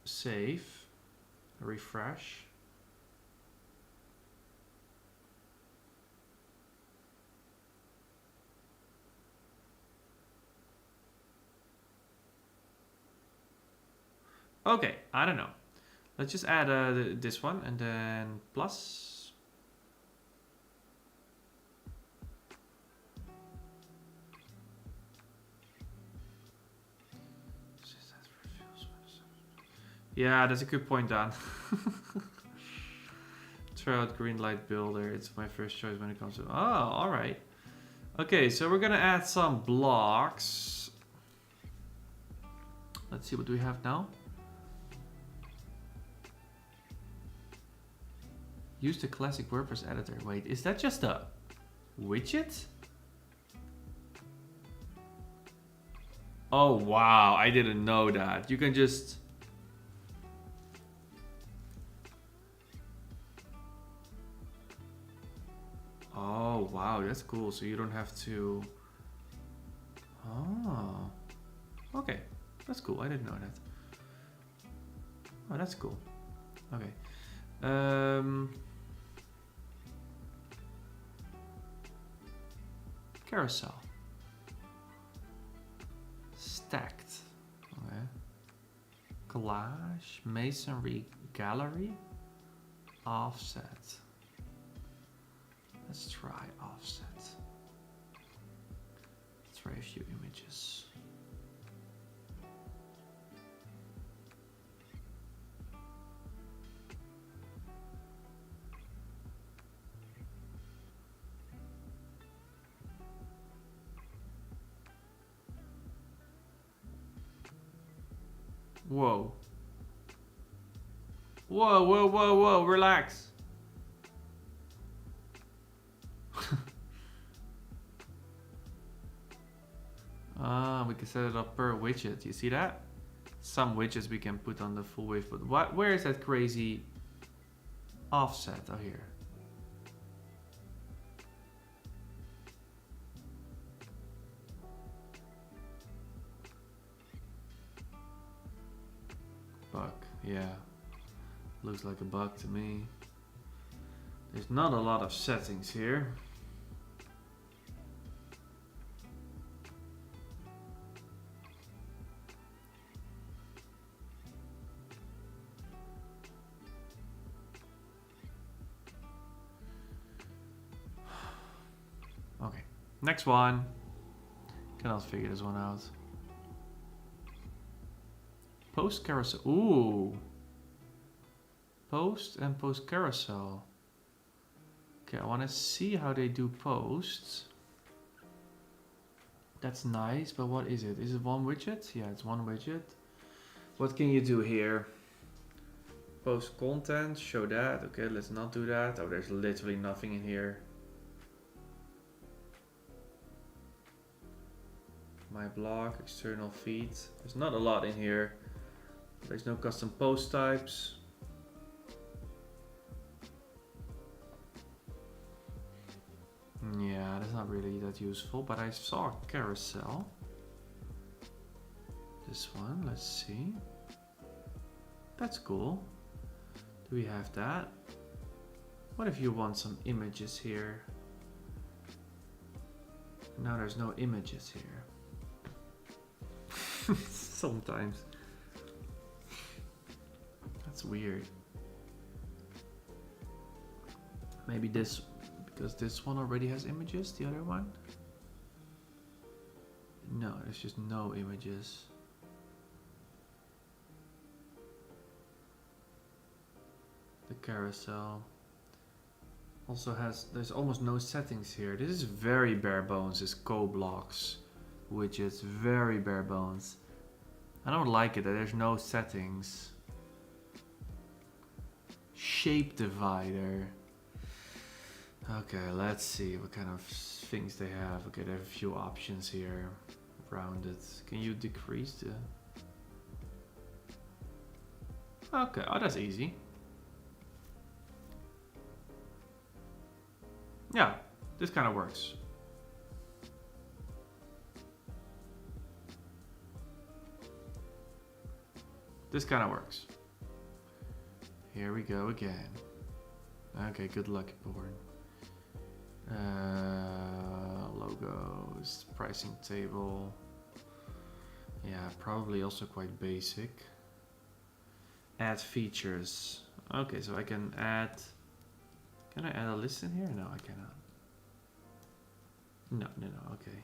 Save. Refresh. Okay, I don't know. Let's just add this one and then plus. Yeah, that's a good point, Dan. Try out Greenlight Builder. It's my first choice when it comes to. Oh, all right. Okay, so we're gonna add some blocks. Let's see, what do we have now? Use the classic WordPress editor. Wait, is that just a widget? Oh wow, I didn't know that. You can just... Oh wow, that's cool. So you don't have to... Oh. Okay, that's cool. I didn't know that. Oh, that's cool. Okay. Carousel. Stacked. Okay. Collage. Masonry gallery. Offset. Let's try offset. Let's try a few images. Whoa. Whoa, whoa, whoa, whoa, relax. We can set it up per widget. You see that? Some widgets we can put on the full wave, but what? Where is that crazy offset? Oh, here. Bug, yeah. Looks like a bug to me. There's not a lot of settings here. Okay, next one. Cannot figure this one out. Post carousel. Ooh. Post and post carousel. Okay, I want to see how they do posts. That's nice, but what is it? Is it one widget? Yeah, it's one widget. What can you do here? Post content, show that. Okay, let's not do that. Oh, there's literally nothing in here. My blog, external feed. There's not a lot in here. There's no custom post types. Yeah, that's not really that useful, but I saw carousel. This one, let's see. That's cool. Do we have that? What if you want some images here? Now there's no images here. Sometimes. That's weird. Maybe this, because this one already has images, the other one? No, there's just no images. The carousel also has, there's almost no settings here. This is very bare bones, this CoBlocks widgets, very bare bones. I don't like it that there's no settings. Shape divider. Okay, let's see what kind of things they have. Okay, they have a few options here. Rounded. Can you decrease the... Okay, oh, that's easy. Yeah, this kind of works. This kind of works. Here we go again. Okay, good luck, board. Logos, pricing table. Yeah, probably also quite basic. Add features. Okay, so I can add... Can I add a list in here? No, I cannot. No, okay.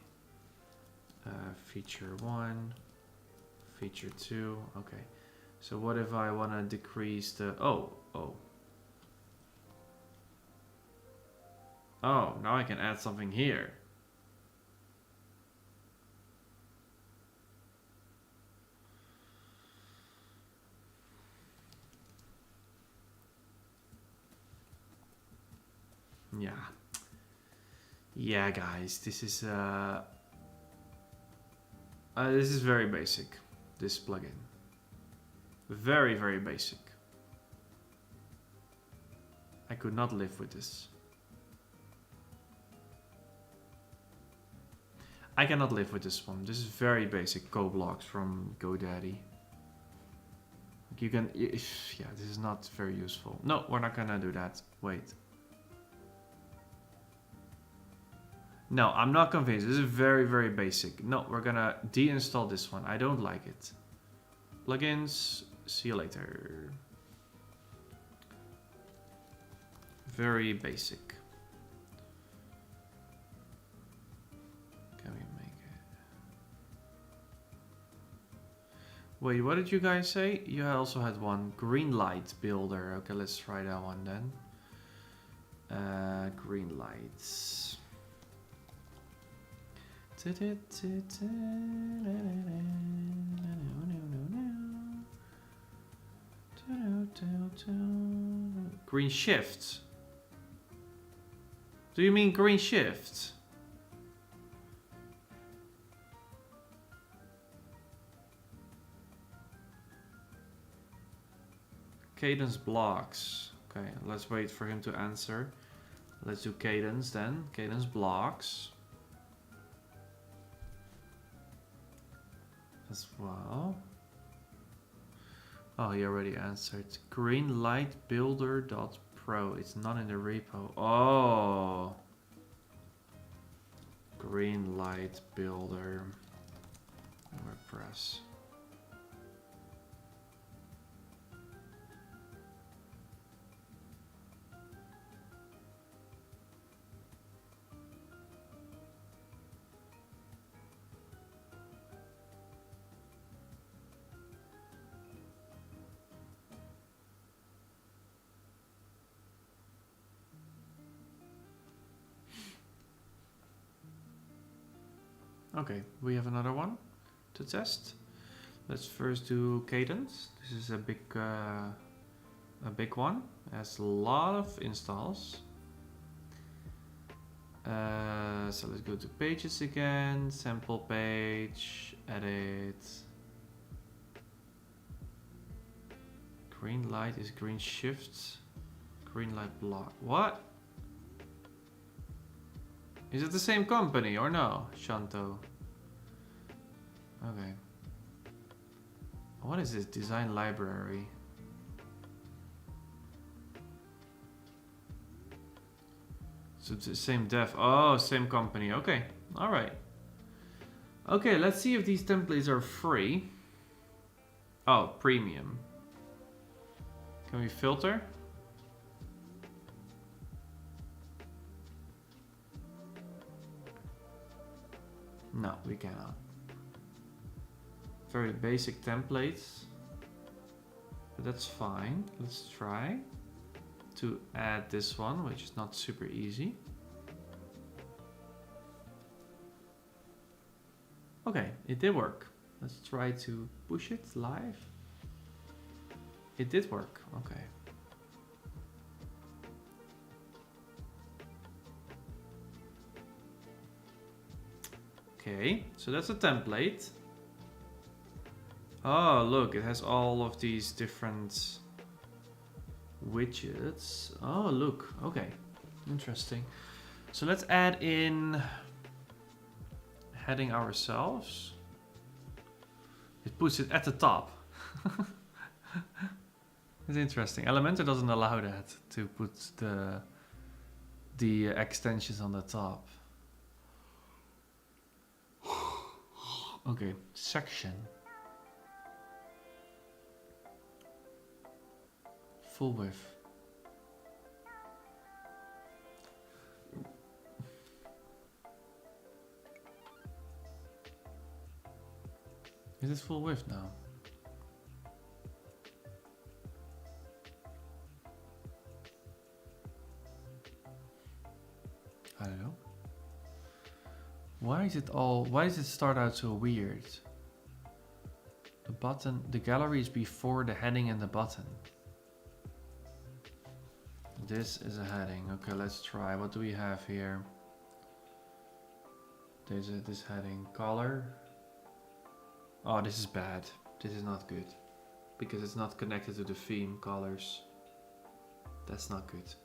Feature 1, feature 2, okay. So what if I want to decrease the... Oh, now I can add something here. Yeah, guys, this is very basic. This plugin, very, very basic. I could not live with this. I cannot live with this one. This is very basic CoBlocks from GoDaddy. You can, yeah, this is not very useful. No, we're not gonna do that. Wait. No, I'm not convinced. This is very, very basic. No, we're gonna deinstall this one. I don't like it. Plugins, see you later. Very basic. Can we make it? Wait, what did you guys say? You also had one. Green light builder. Okay, let's try that one then. Green lights. GreenShift. Do you mean GreenShift? Cadence blocks. Okay, let's wait for him to answer. Let's do cadence then. Cadence blocks. As well. Oh, he already answered. Greenlightbuilder.pro. It's not in the repo. Oh. Greenlight Builder. WordPress. Okay, we have another one to test. Let's first do cadence. This is a big one. It has a lot of installs. So let's go to pages again. Sample page, edit. Green light is GreenShift. Green light block. What? Is it the same company or no, Shanto? Okay. What is this design library? So it's the same dev. Oh, same company. Okay. All right. Okay, let's see if these templates are free. Oh, premium. Can we filter? No, we cannot. Very basic templates, but that's fine. Let's try to add this one, which is not super easy. Okay, it did work. Let's try to push it live. It did work, okay. Okay, so that's a template. Oh, look, it has all of these different widgets. Oh, look, okay, interesting. So let's add in heading ourselves. It puts it at the top. It's interesting. Elementor doesn't allow that, to put the extensions on the top. Okay, section. Full width. Is it full width now? I don't know. Why does it start out so weird? The button, the gallery is before the heading and the button. This is a heading. Okay, let's try. What do we have here? There's this heading. Color. Oh, this is bad. This is not good. Because it's not connected to the theme colors. That's not good.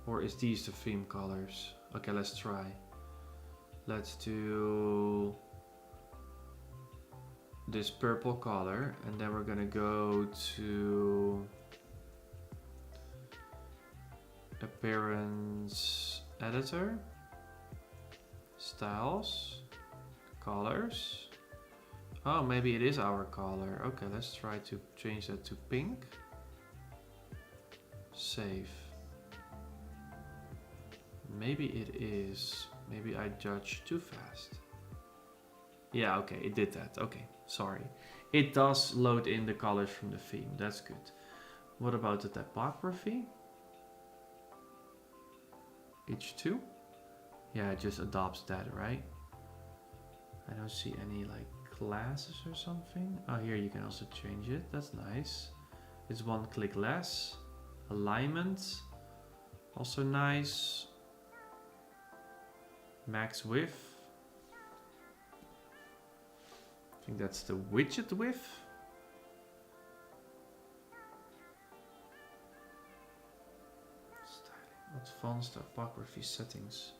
Or is these the theme colors? Okay, let's try. Let's do this purple color, and then we're gonna go to appearance editor, styles, colors. Oh, maybe it is our color. Okay, let's try to change that to pink. Save. Maybe it is. Maybe I judged too fast. Yeah, okay, it did that. Okay, sorry. It does load in the colors from the theme. That's good. What about the typography? H2? Yeah, it just adopts that, right? I don't see any like classes or something. Oh, here you can also change it. That's nice. It's one click less. Alignment. Also nice. Max width. I think that's the widget width. Styling. Advanced typography settings.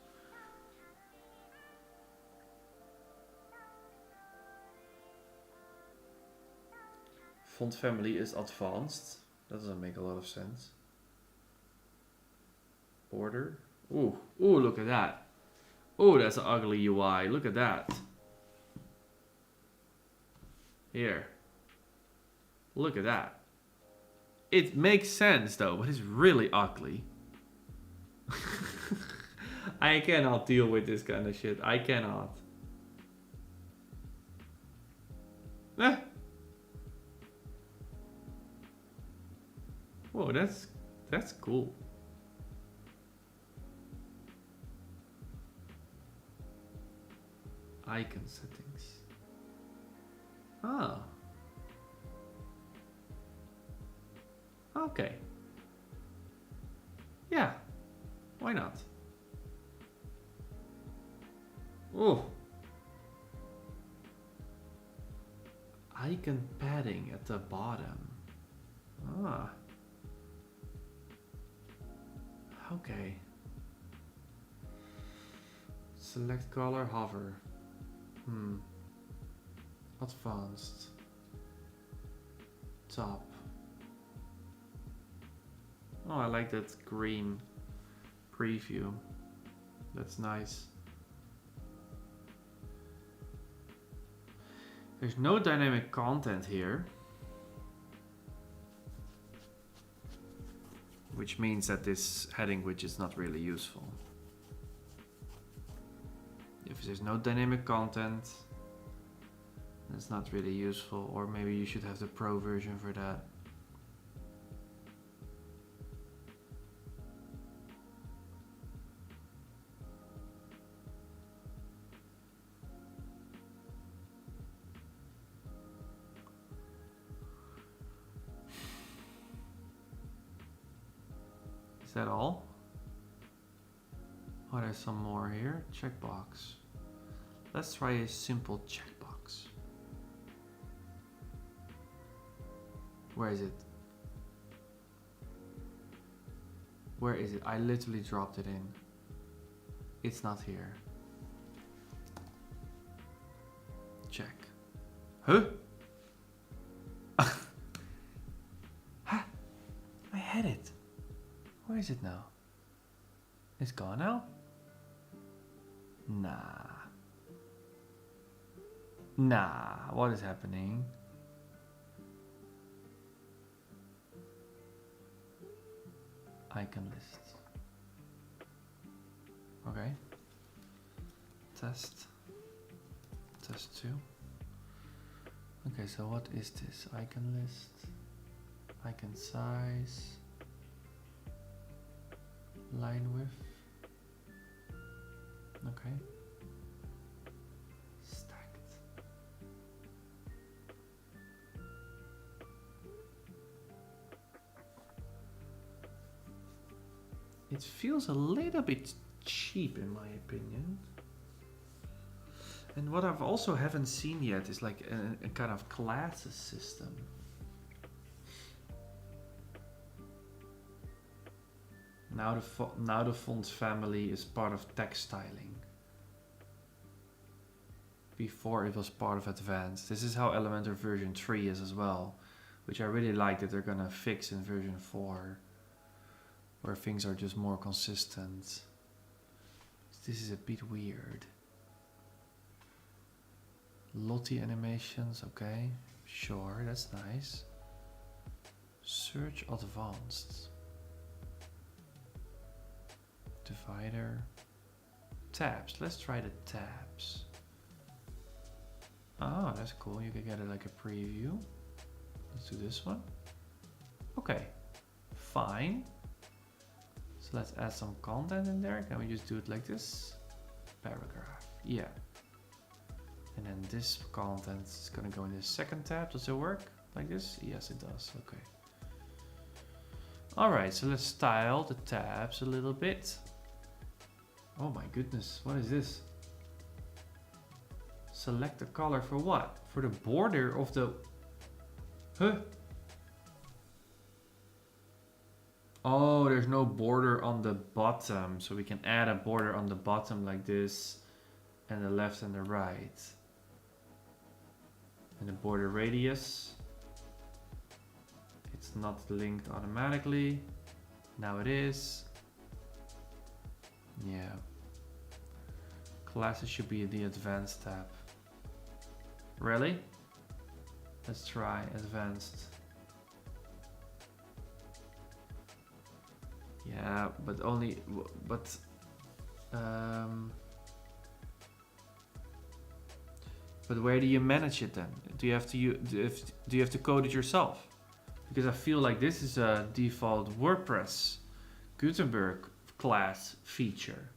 Font family is advanced. That doesn't make a lot of sense. Border. Ooh, ooh, look at that. Oh, that's an ugly UI. Look at that. Here. Look at that. It makes sense though, but it's really ugly. I cannot deal with this kind of shit. I cannot. Eh. Whoa, that's cool. Icon settings. Ah. Okay. Yeah. Why not? Oh. Icon padding at the bottom. Ah. Okay. Select color, hover. Advanced. Top. Oh, I like that green preview. That's nice. There's no dynamic content here. Which means that this heading widget is not really useful. If there's no dynamic content, it's not really useful, or maybe you should have the pro version for that. Is that all? Oh, there's some more here. Checkbox. Let's try a simple checkbox. Where is it? Where is it? I literally dropped it in. It's not here. Check. Huh? Huh? I had it. Where is it now? It's gone now? Nah. Nah, what is happening? Icon list. Okay. Test. Test 2. Okay, so what is this? Icon list. Icon size. Line width. Okay. Stacked. It feels a little bit cheap in my opinion. And what I've also haven't seen yet is like a kind of classes system. Now the font family is part of text styling. Before it was part of advanced. This is how Elementor version 3 is as well, which I really like that they're gonna fix in version 4, where things are just more consistent. This is a bit weird. Lottie animations, okay, sure, that's nice. Search advanced. Divider. Tabs, let's try the tabs. Oh, that's cool, you can get it like a preview. Let's do this one. Okay, fine. So let's add some content in there. Can we just do it like this? Paragraph, yeah. And then this content is gonna go in the second tab. Does it work like this? Yes, it does, okay. All right, so let's style the tabs a little bit. Oh my goodness, what is this? Select the color for what? For the border of the... Huh? Oh, there's no border on the bottom. So we can add a border on the bottom like this. And the left and the right. And the border radius. It's not linked automatically. Now it is. Yeah. Classes should be the advanced tab. Really? Let's try advanced. Yeah, but only, but where do you manage it then? Do you have to code it yourself? Because I feel like this is a default WordPress Gutenberg class feature.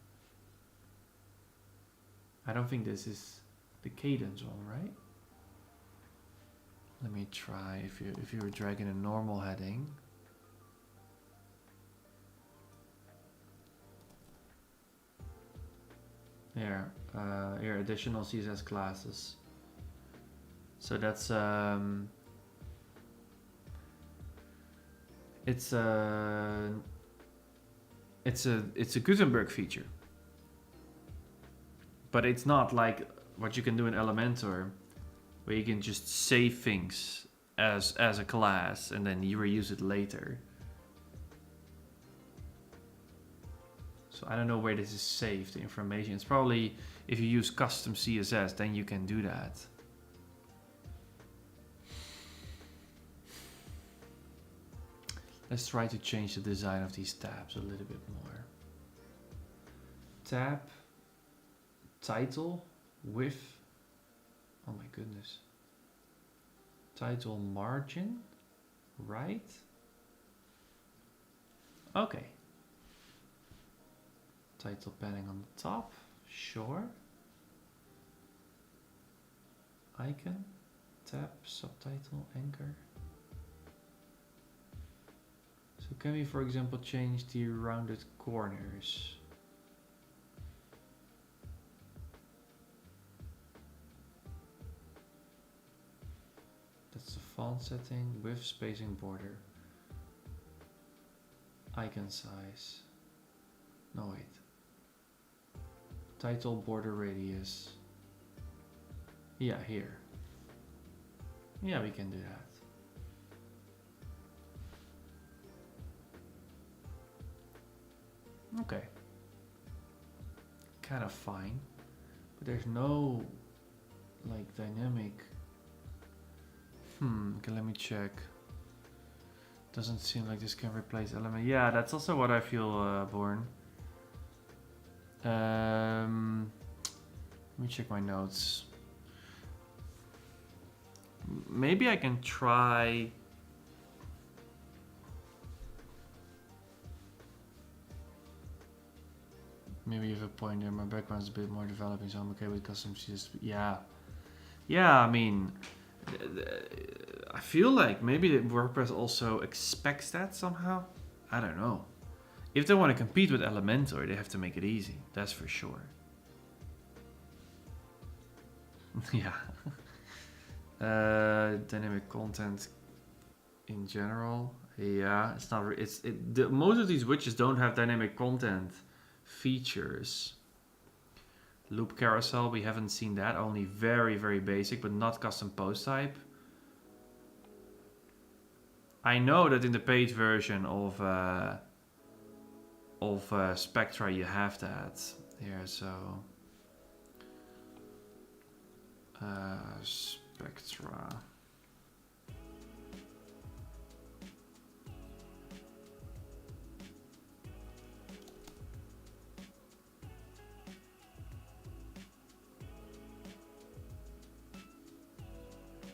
I don't think this is the cadence one, right? Let me try if you were dragging a normal heading. Here, here additional CSS classes. So that's it's a Gutenberg feature, but it's not like what you can do in Elementor, where you can just save things as a class and then you reuse it later. So I don't know where this is saved, the information. It's probably if you use custom CSS, then you can do that. Let's try to change the design of these tabs a little bit more. Tab, title, width. Oh my goodness. Title margin, right? Okay. Title padding on the top, sure. Icon, tab, subtitle, anchor. So can we, for example, change the rounded corners? That's the font setting, width, spacing, border. Icon size. No, wait. Title, border radius. Yeah, here. Yeah, we can do that. Okay. Kind of fine. But there's no like dynamic. Okay, let me check. Doesn't seem like this can replace element. Yeah, that's also what I feel, Born. Let me check my notes. Maybe I can try. Maybe you have a point there. My background is a bit more developing, so I'm okay with custom CSS. Yeah. Yeah, I mean, I feel like maybe WordPress also expects that somehow. I don't know. If they want to compete with Elementor, they have to make it easy. That's for sure. Yeah. Dynamic content in general. Yeah, it's not. Most of these widgets don't have dynamic content features. Loop carousel, we haven't seen that. Only very, very basic, but not custom post type. I know that in the paid version of Spectra you have that here. So Spectra.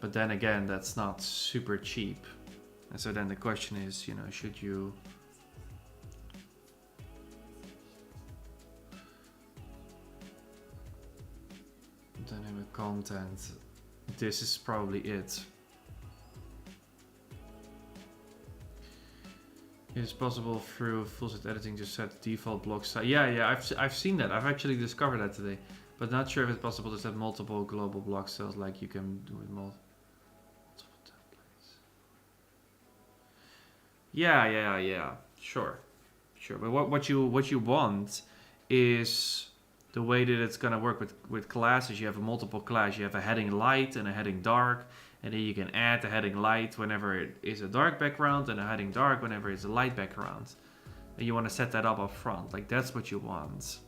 But then again, that's not super cheap. And so then the question is, you know, should you... Dynamic content. This is probably it. It is possible through full-set editing to set default block size. Yeah, I've seen that. I've actually discovered that today. But not sure if it's possible to set multiple global block styles like you can do with multiple templates. Yeah. Sure. But what you want is the way that it's gonna work with classes. You have a multiple class. You have a heading light and a heading dark, and then you can add the heading light whenever it is a dark background and a heading dark whenever it's a light background. And you want to set that up front. Like that's what you want.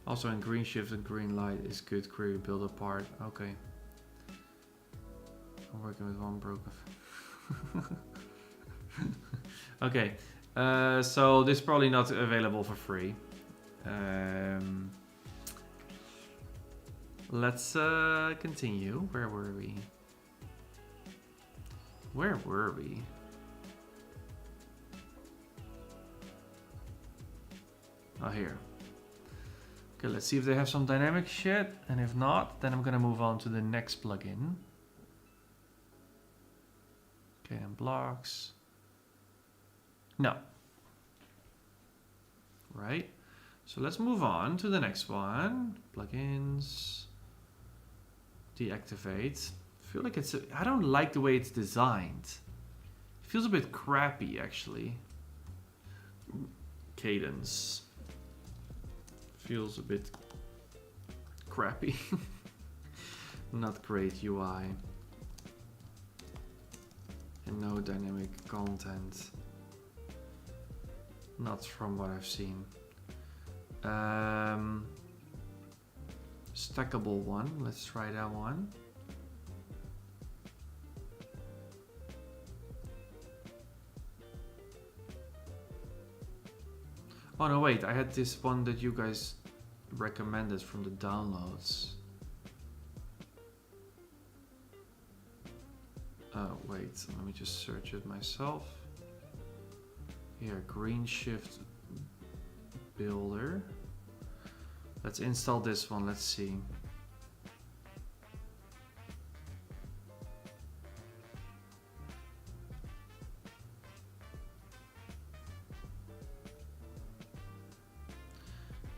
Also in GreenShift and green light is good query builder part. Okay. I'm working with one broken. Okay. So this is probably not available for free. Let's continue. Where were we? Oh, here. Okay, let's see if they have some dynamic shit. And if not, then I'm gonna move on to the next plugin. Okay, and blocks. No. Right. So let's move on to the next one. Plugins. Deactivate. I feel like I don't like the way it's designed. It feels a bit crappy, actually. Cadence. Feels a bit crappy. Not great UI. And no dynamic content. Not from what I've seen. Stackable one. Let's try that one. Oh no, wait, I had this one that you guys recommended from the downloads. Oh, wait, let me just search it myself. Here, GreenShift Builder. Let's install this one, let's see.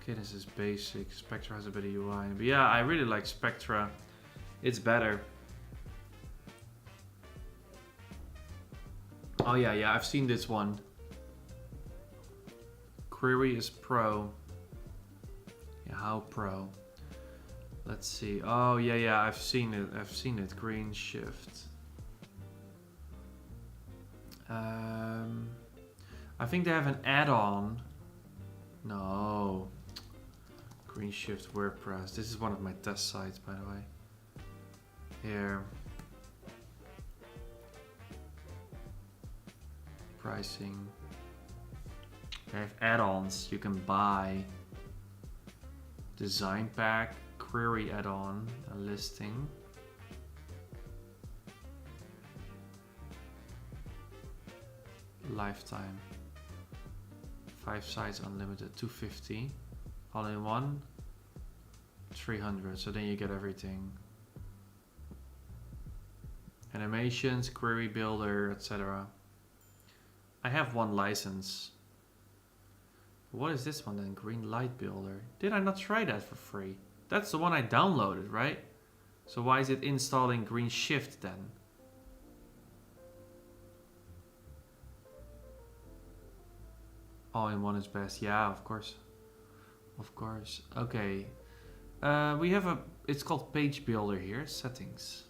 Okay, this is basic. Spectra has a better UI. But yeah, I really like Spectra. It's better. Oh yeah, I've seen this one. Query is pro. Yeah, how pro? Let's see. Oh yeah, I've seen it. GreenShift. I think they have an add-on. No. GreenShift WordPress. This is one of my test sites, by the way. Here. Pricing. They have add-ons you can buy. Design pack, query add-on, a listing. Lifetime. 5 sites unlimited, 250. All in one, 300. So then you get everything. Animations, query builder, etc. I have one license. What is this one then? Green Light Builder. Did I not try that for free? That's the one I downloaded, right? So why is it installing GreenShift then? All in one is best. Yeah, of course. Of course. Okay. We have a... It's called Page Builder here. Settings.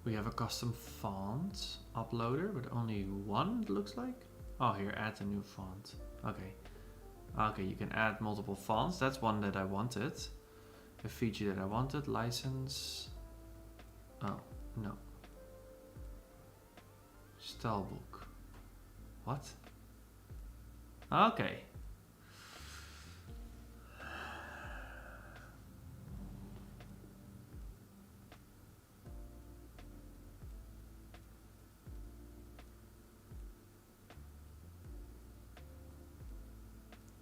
We have a custom font uploader with only one, it looks like. Oh, here, add a new font. Okay. Okay, you can add multiple fonts. That's one that I wanted. A feature that I wanted. License. Oh, no. Stylebook. What? Okay.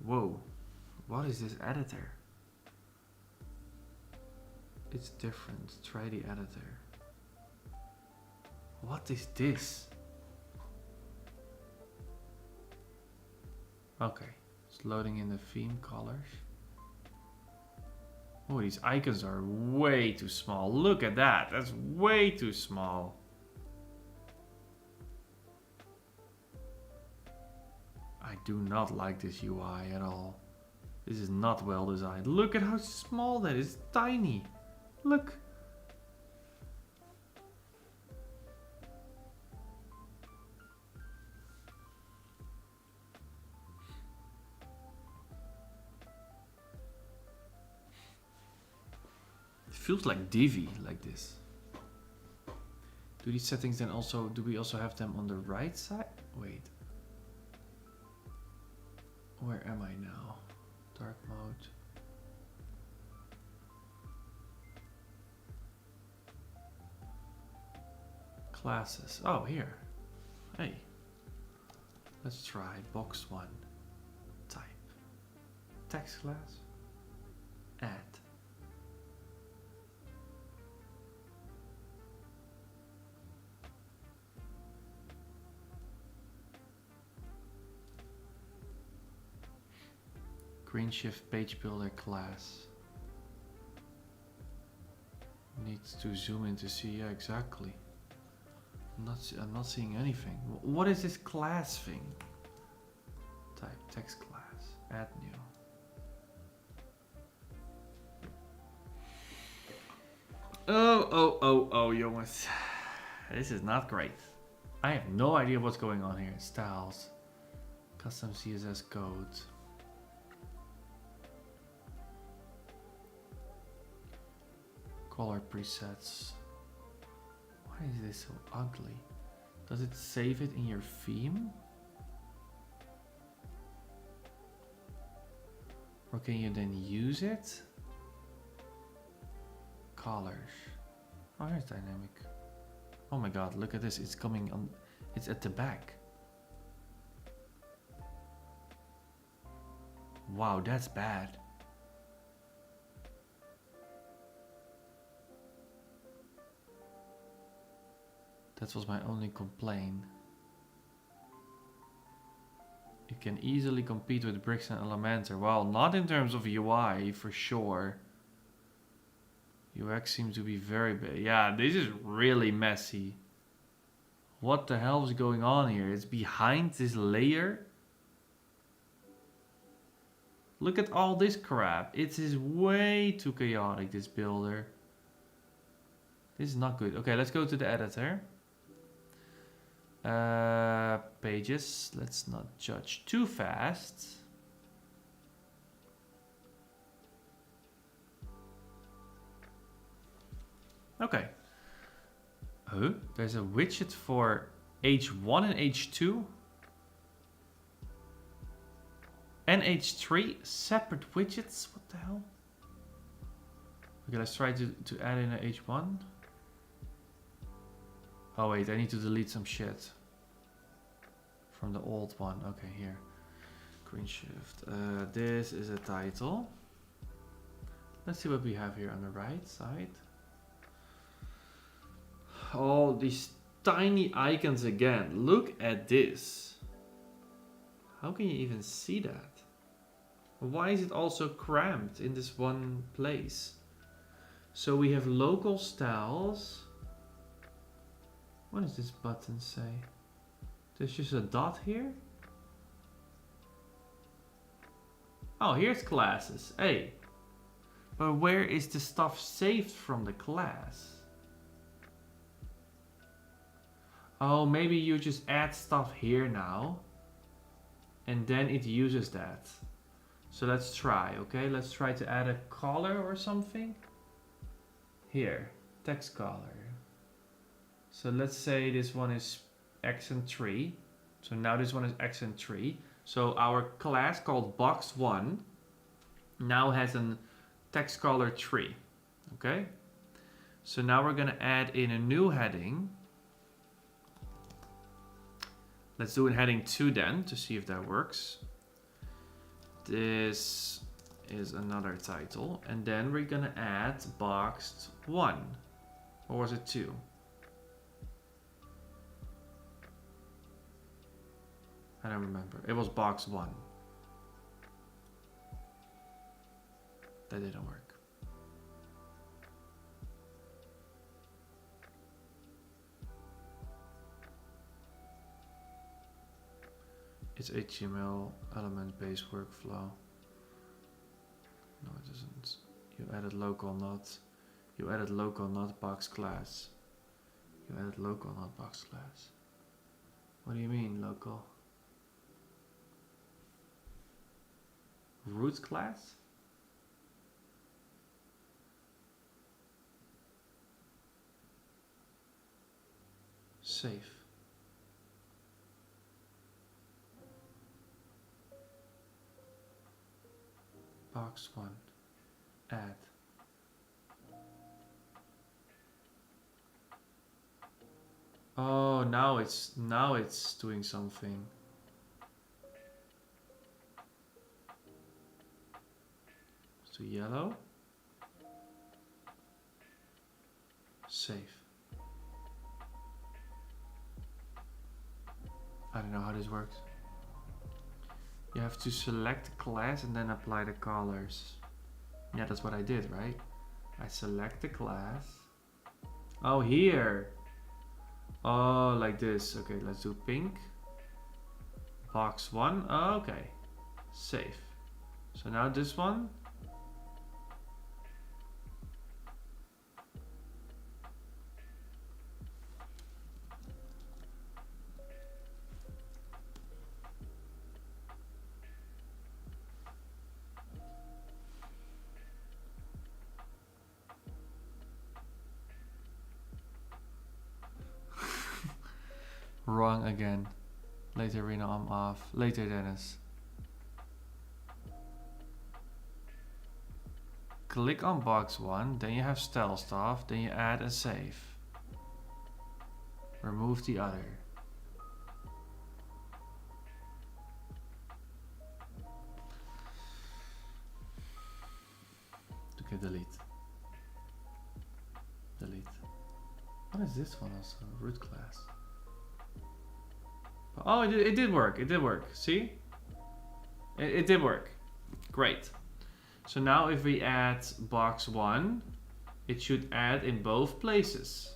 Whoa, what is this editor? It's different. Try the editor. What is this? Okay, it's loading in the theme colors. Oh, these icons are way too small. Look at that. That's way too small. I do not like this UI at all. This is not well designed. Look at how small that is. Tiny. Look. It feels like Divi, like this. Do these settings then also, do we also have them on the right side? Wait. Where am I now? Dark mode. Classes. Oh, here. Hey. Let's try box 1. Type. Text class. Add. GreenShift page builder class. Needs to zoom in to see. Yeah, exactly. I'm not seeing anything. What is this class thing? Type text class. Add new. Oh, jongens. This is not great. I have no idea what's going on here. Styles. Custom CSS code. Color presets. Why is this so ugly? Does it save it in your theme? Or can you then use it? Colors. Oh, here's dynamic. Oh my god, look at this. It's coming on. It's at the back. Wow, that's bad. That was my only complaint. It can easily compete with Bricks and Elementor. Well, not in terms of UI, for sure. UX seems to be very big. Yeah, this is really messy. What the hell is going on here? It's behind this layer. Look at all this crap. It is way too chaotic, this builder. This is not good. Okay, let's go to the editor. Pages. Let's not judge too fast. Okay. Huh? There's a widget for H1 and H2. And H3. Separate widgets. What the hell? Okay, let's try to add in a H1. Oh wait, I need to delete some shit from the old one. Okay, here. GreenShift. This is a title. Let's see what we have here on the right side. All these tiny icons again. Look at this. How can you even see that? Why is it also cramped in this one place? So we have local styles. What does this button say? There's just a dot here. Oh, here's classes. Hey. But where is the stuff saved from the class? Oh, maybe you just add stuff here now. And then it uses that. So let's try, okay? Let's try to add a color or something. Here, text color. So let's say this one is accent 3. So now this one is accent 3. So our class called box1 now has a text color 3. Okay? So now we're gonna add in a new heading. Let's do a heading 2 then to see if that works. This is another title. And then we're gonna add box 1. Or was it 2? I don't remember. It was box 1. That didn't work. It's HTML element based workflow. No, it isn't. You added local not. You added local not box class. You added local not box class. What do you mean local? Root class? Save. Box 1. Add. Oh, now it's doing something. So yellow. Save. I don't know how this works. You have to select the class and then apply the colors. Yeah, that's what I did, right? I select the class. Oh, here. Oh, like this. Okay, let's do pink. Box 1. Oh, okay. Save. So now this one. Wrong again. Later, Rena, I'm off. Later, Dennis. Click on box 1, then you have style stuff, then you add and save. Remove the other. Okay, delete. Delete. What is this one also? Root class. Oh, it did work. It did work. See? It did work. Great. So now if we add box 1, it should add in both places.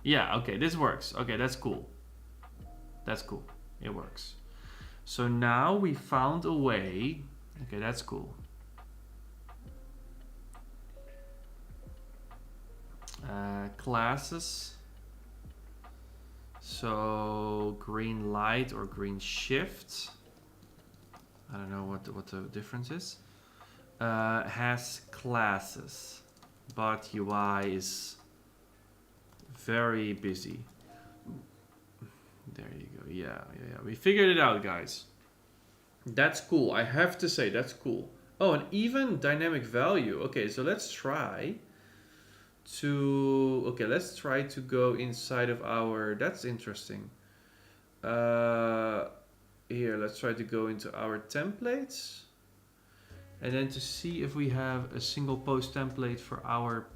Yeah, okay, this works. Okay, that's cool. That's cool. It works. So now we found a way. Okay, that's cool. Classes. So green light or GreenShift. I don't know what the difference is. Has classes, but UI is very busy. There you go. Yeah. We figured it out, guys. That's cool. I have to say that's cool. Oh, and even dynamic value. Okay, so let's try to go inside of our, that's interesting. Here, let's try to go into our templates and then to see if we have a single post template for our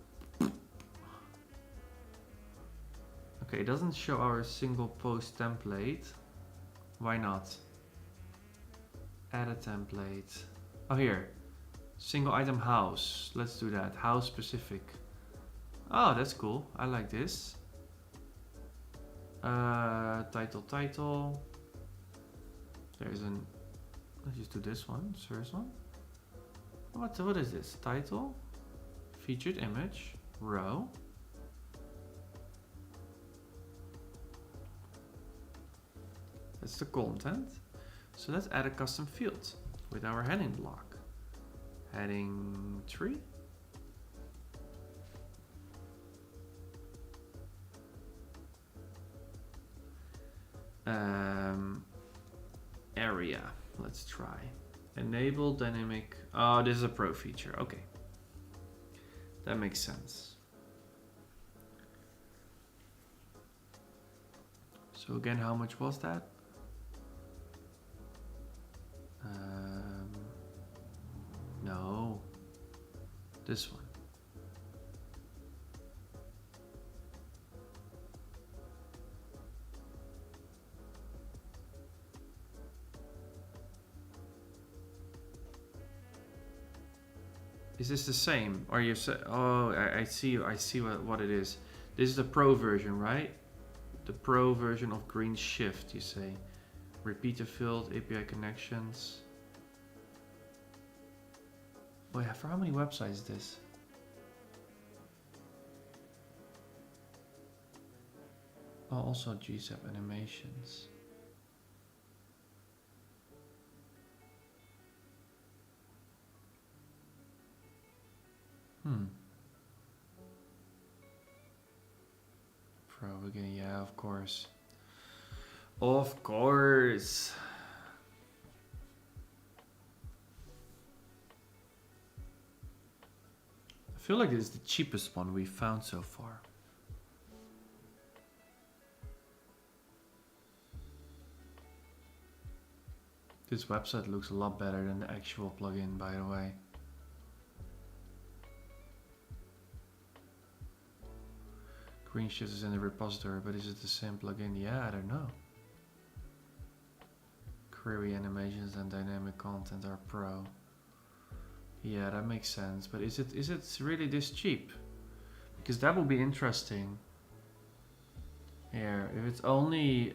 Okay, it doesn't show our single post template. Why not? Add a template. Oh, here. Single item house. Let's do that. House specific. Oh, that's cool. I like this. Title. There's an... Let's just do this one. First one. What is this? Title. Featured image. Row. That's the content. So let's add a custom field with our heading block. Heading 3. Area. Let's try. Enable dynamic. Oh, this is a pro feature. Okay. That makes sense. So again, how much was that? No. This one. Is this the same? Or you say, oh, I see what it is. This is the pro version, right? The pro version of GreenShift, you say. Repeater field, API connections. Oh yeah, for how many websites is this? Oh, also GSAP animations. Pro again, yeah, of course. Of course. I feel like this is the cheapest one we've found so far. This website looks a lot better than the actual plugin, by the way. GreenShift is in the repository, but is it the same plugin? Yeah, I don't know. Query animations and dynamic content are pro. Yeah, that makes sense. But is it really this cheap? Because that will be interesting. Here, if it's only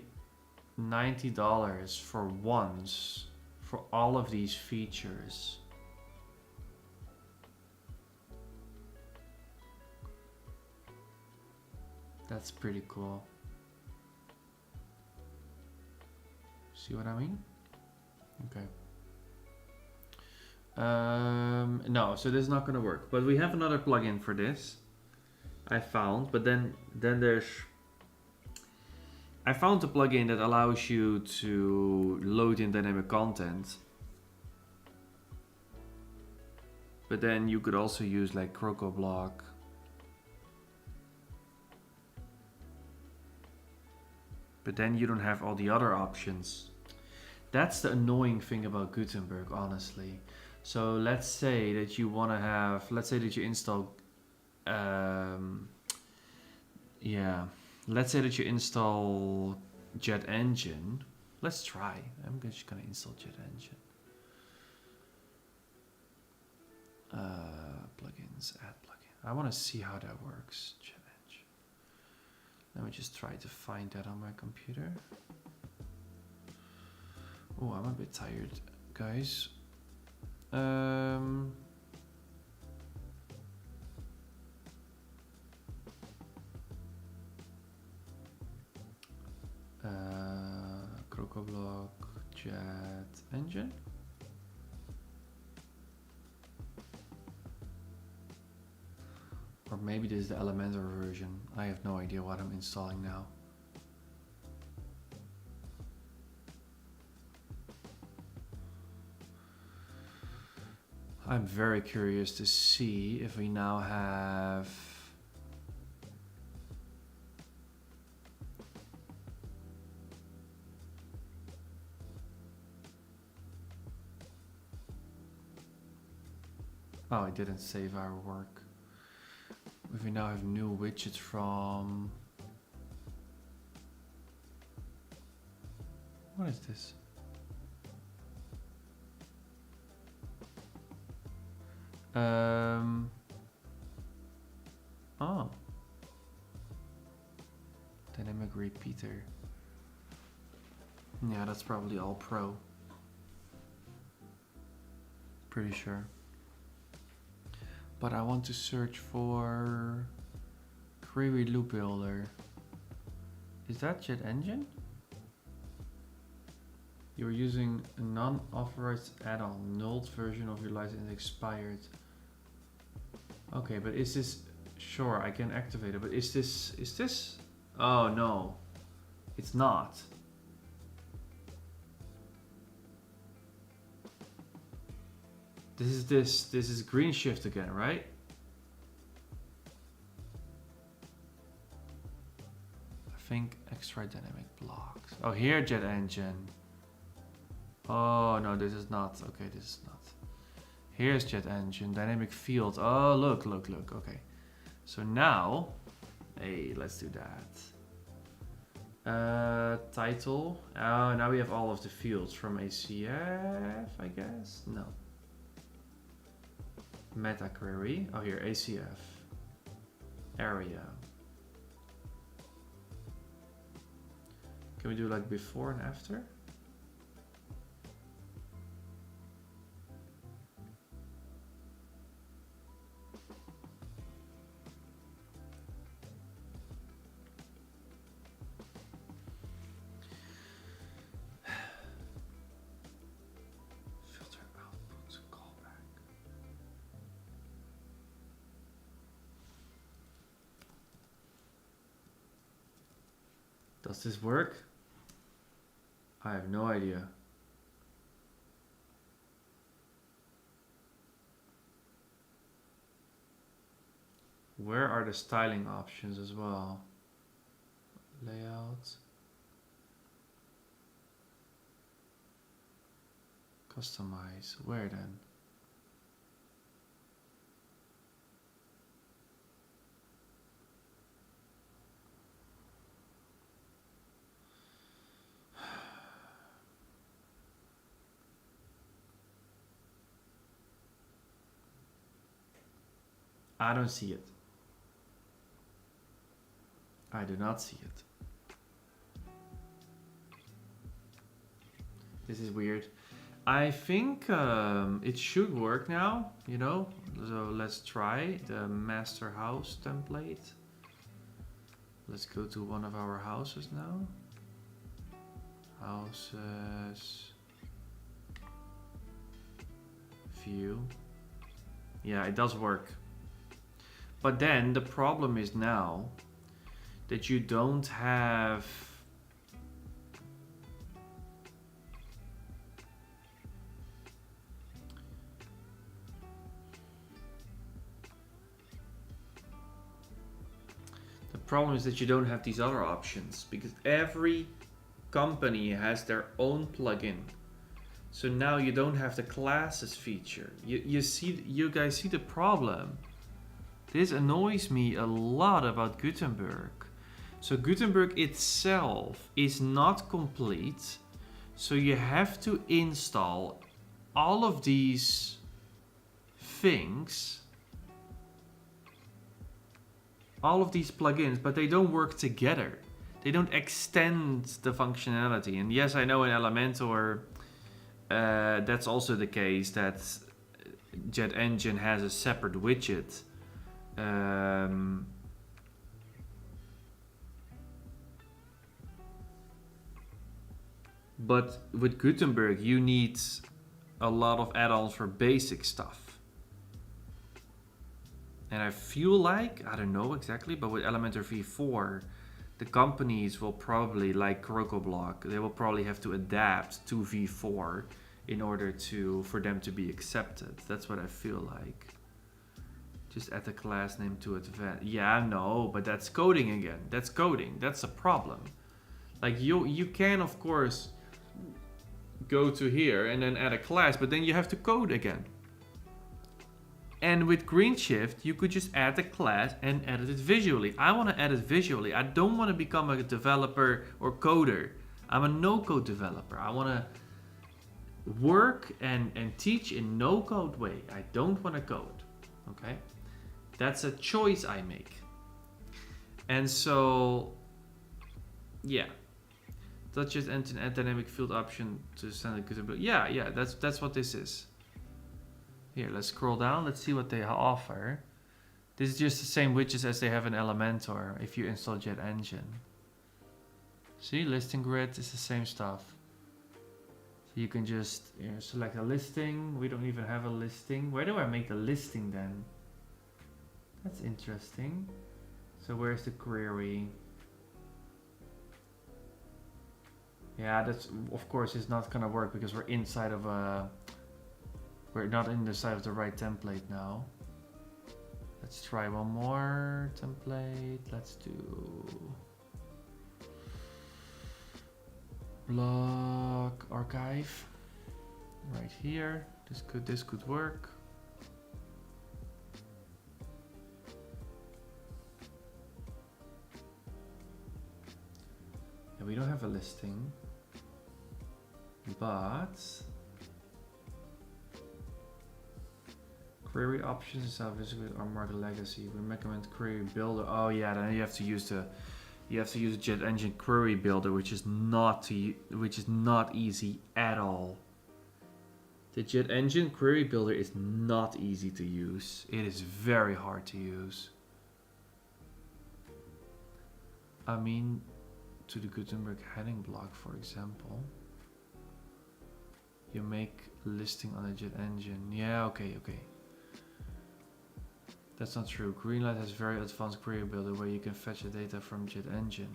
$90 for once for all of these features. That's pretty cool. See what I mean? Okay. No, so this is not going to work. But we have another plugin for this. I found, but then there's. I found a plugin that allows you to load in dynamic content. But then you could also use like CoBlocks. But then you don't have all the other options. That's the annoying thing about Gutenberg, honestly. So let's say that you want to have, let's say that you install, let's say that you install JetEngine. Let's try. I'm just gonna install JetEngine. Plugins, add plugin. I want to see how that works. JetEngine. Let me just try to find that on my computer. Oh, I'm a bit tired, guys. CoBlocks, JetEngine. Or maybe this is the Elementor version. I have no idea what I'm installing now. I'm very curious to see if we now have oh, I didn't save our work. If we now have new widgets from is this? Oh. Dynamic repeater. Yeah, that's probably all pro. Pretty sure. But I want to search for query loop builder. Is that JetEngine? You're using a non-authorized add-on. Nulled version of your license expired. Okay, but is this... Sure, I can activate it, but is this... Oh, no. It's not. This is GreenShift again, right? I think extra dynamic blocks. Oh, here JetEngine. Oh, no, this is not. Okay, this is not. Here's JetEngine, dynamic field. Oh, look. Okay. So now, hey, let's do that. Title. Oh, now we have all of the fields from ACF, I guess. No. Meta query. Oh, here, ACF. Area. Can we do like before and after? Does this work? I have no idea. Where are the styling options as well? Layout. Customize. Where then? I don't see it. I do not see it. This is weird. I think it should work now, you know? So let's try the master house template. Let's go to one of our houses now. Houses. View. Yeah, it does work. But then the problem is now that you don't have these other options, because every company has their own plugin. So now you don't have the classes feature. You guys see the problem. This annoys me a lot about Gutenberg. So Gutenberg itself is not complete. So you have to install all of these things, all of these plugins, but they don't work together. They don't extend the functionality. And yes, I know in Elementor, that's also the case, that JetEngine has a separate widget. But with Gutenberg, you need a lot of add-ons for basic stuff. And I feel like, I don't know exactly, but with Elementor v4, the companies will probably, like CoBlocks, they will probably have to adapt to v4 in order for them to be accepted. That's what I feel like. Just add the class name to advanced. Yeah, no, but that's coding again. That's coding. That's a problem. Like you can of course go to here and then add a class, but then you have to code again. And with GreenShift, you could just add the class and edit it visually. I want to edit visually. I don't want to become a developer or coder. I'm a no-code developer. I want to work and teach in no-code way. I don't want to code. Okay? That's a choice I make. And so, yeah. That's just an dynamic field option to send a Gutenberg. Yeah, that's what this is. Here, let's scroll down. Let's see what they offer. This is just the same widgets as they have in Elementor if you install JetEngine. See, listing grid is the same stuff. So you can just select a listing. We don't even have a listing. Where do I make the listing then? That's interesting. So where's the query? Yeah, that's of course it's not gonna work because we're inside of a. We're not in the side of the right template now. Let's try one more template. Let's do block archive right here. This could work. Yeah, we don't have a listing, but query options is how visible are marked legacy. We recommend query builder. Oh yeah, then you have to use the JetEngine query builder, which is not easy at all. The JetEngine query builder is not easy to use. It is very hard to use. I mean, to the Gutenberg heading block, for example, you make a listing on the JetEngine. Yeah, okay. That's not true. Greenlight has very advanced query builder where you can fetch the data from JetEngine.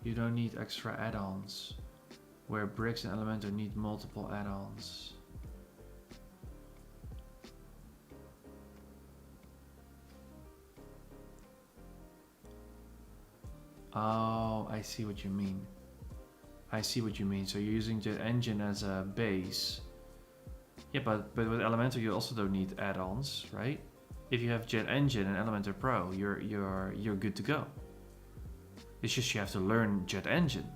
You don't need extra add-ons, where Bricks and Elementor need multiple add-ons. Oh, I see what you mean. So you're using JetEngine as a base. Yeah, but with Elementor you also don't need add-ons, right? If you have JetEngine and Elementor Pro, you're good to go. It's just you have to learn JetEngine.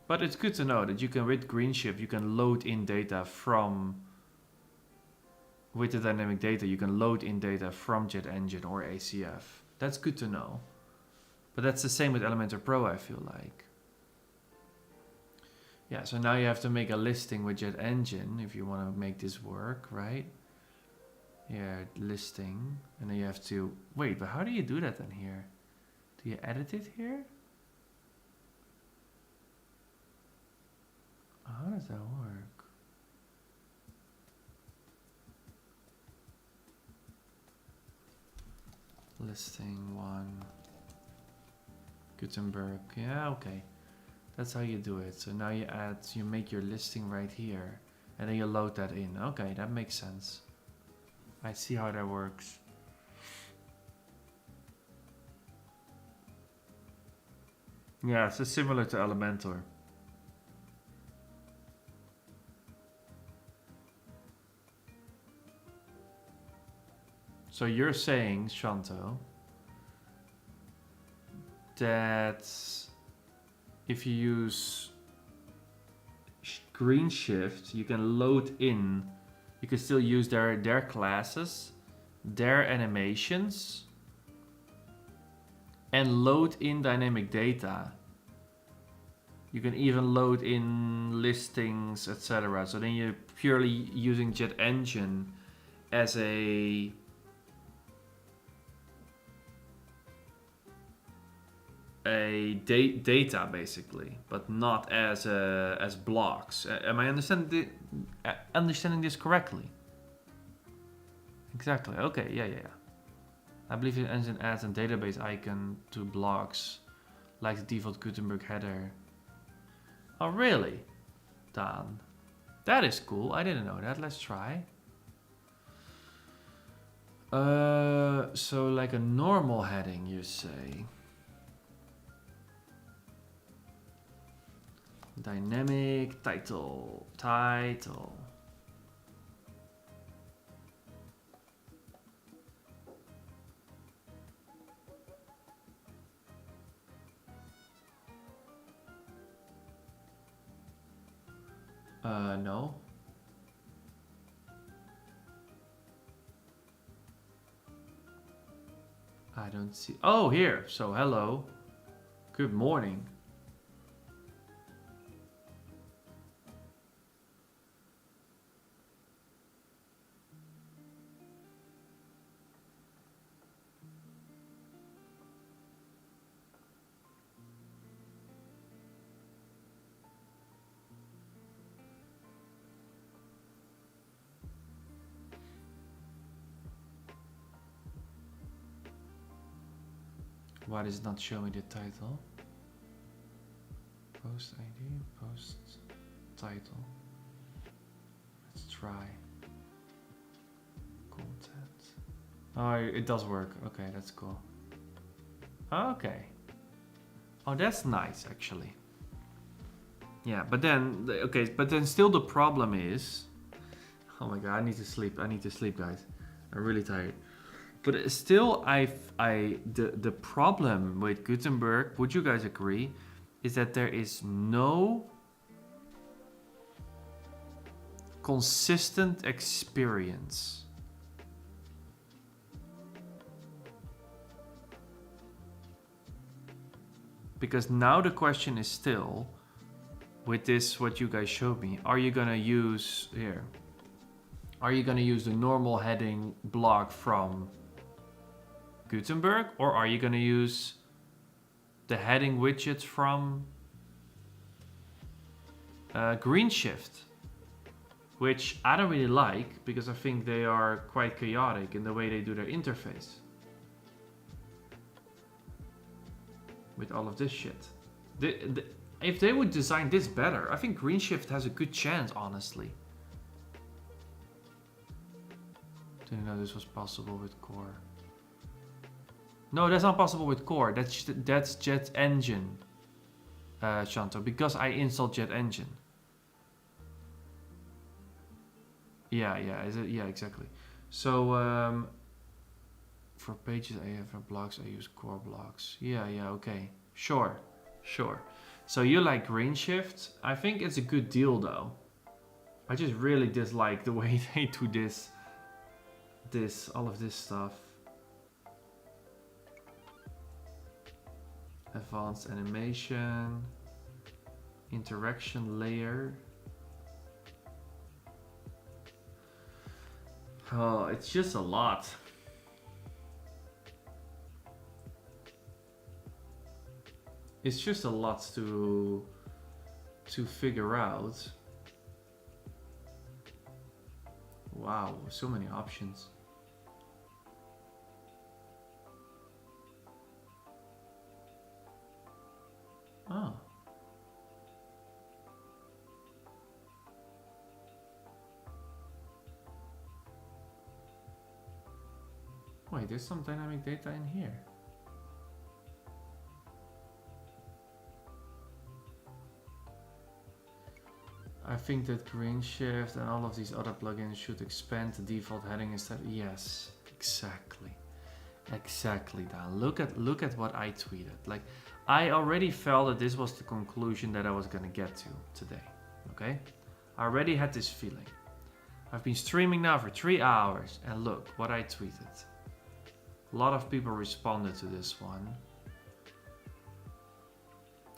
But it's good to know that you can, with GreenShift, you can load in data from, with the dynamic data, you can load in data from JetEngine or ACF. That's good to know. But that's the same with Elementor Pro, I feel like. Yeah, so now you have to make a listing with JetEngine if you want to make this work, right? Yeah, listing. And then you have to... Wait, but how do you do that then here? Do you edit it here? How does that work? Listing 1. Gutenberg. Yeah, okay. That's how you do it. So now you make your listing right here and then you load that in. Okay, that makes sense. I see how that works. Yeah, so similar to Elementor. So you're saying, Shanto, that if you use GreenShift, you can load in, you can still use their classes, their animations, and load in dynamic data. You can even load in listings, etc. So then you're purely using JetEngine as a data basically, but not as blocks. Am I understanding this correctly? Exactly. Okay. Yeah. I believe the engine adds a database icon to blocks, like the default Gutenberg header. Oh, really? Dan, that is cool. I didn't know that. Let's try. So like a normal heading, you say? Dynamic title. No. I don't see. Oh, here. So, hello. Good morning. Why does it not show me the title? Post ID, post title. Let's try. Content. Oh, it does work. Okay, that's cool. Okay. Oh, that's nice, actually. Yeah, but then, okay, but then still the problem is... Oh my god, I need to sleep. I need to sleep, guys. I'm really tired. But still, the problem with Gutenberg, would you guys agree, is that there is no consistent experience. Because now the question is still, with this, what you guys showed me, are you gonna use, here, are you gonna use the normal heading block from Gutenberg, or are you gonna use the heading widgets from GreenShift? Which I don't really like, because I think they are quite chaotic in the way they do their interface. With all of this shit. If they would design this better, I think GreenShift has a good chance, honestly. Didn't know this was possible with Core. No, that's not possible with Core. That's JetEngine, Shanto, because I installed JetEngine. Yeah, yeah, exactly. So for pages I have for blocks, I use CoBlocks. Yeah, okay, sure. So you like GreenShift? I think it's a good deal though. I just really dislike the way they do all of this stuff. Advanced animation, interaction layer. Oh, it's just a lot. It's just a lot to figure out. Wow, so many options. Oh. Wait, there's some dynamic data in here. I think that GreenShift and all of these other plugins should expand the default heading instead. Yes, exactly. Exactly, Dan. Look at what I tweeted. Like, I already felt that this was the conclusion that I was gonna get to today. Okay? I already had this feeling. I've been streaming now for 3 hours, and look what I tweeted. A lot of people responded to this one.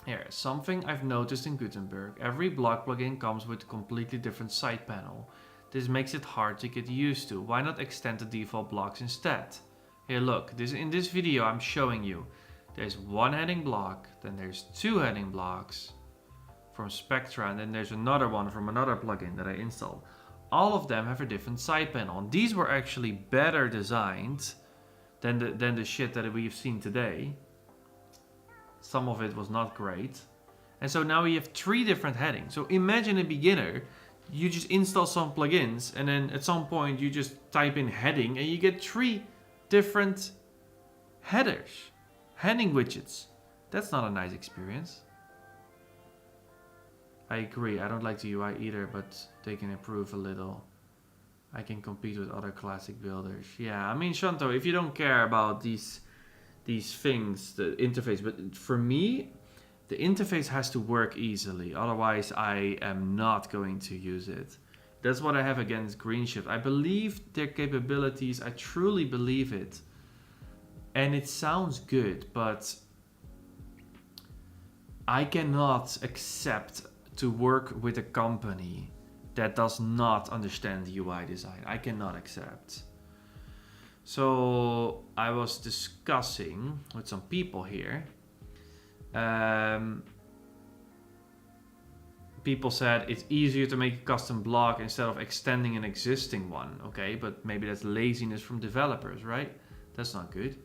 Here, something I've noticed in Gutenberg. Every block plugin comes with a completely different side panel. This makes it hard to get used to. Why not extend the default blocks instead? Here, look, in this video I'm showing you. There's one heading block, then there's two heading blocks from Spectra, and then there's another one from another plugin that I installed. All of them have a different side panel. And these were actually better designed than the shit that we've seen today. Some of it was not great. And so now we have 3 different headings. So imagine a beginner, you just install some plugins, and then at some point you just type in heading and you get 3 different headers, heading widgets. That's not a nice experience. I agree, I don't like the UI either, but they can improve a little. I can compete with other classic builders. Yeah, I mean, Shanto, if you don't care about these things, the interface, but for me, The interface has to work easily, otherwise I am not going to use it. That's what I have against GreenShift. I believe their capabilities, I truly believe it. And it sounds good, but I cannot accept to work with a company that does not understand UI design. I cannot accept. So I was discussing with some people here. People said it's easier to make a custom block instead of extending an existing one. Okay, but maybe that's laziness from developers, right? That's not good.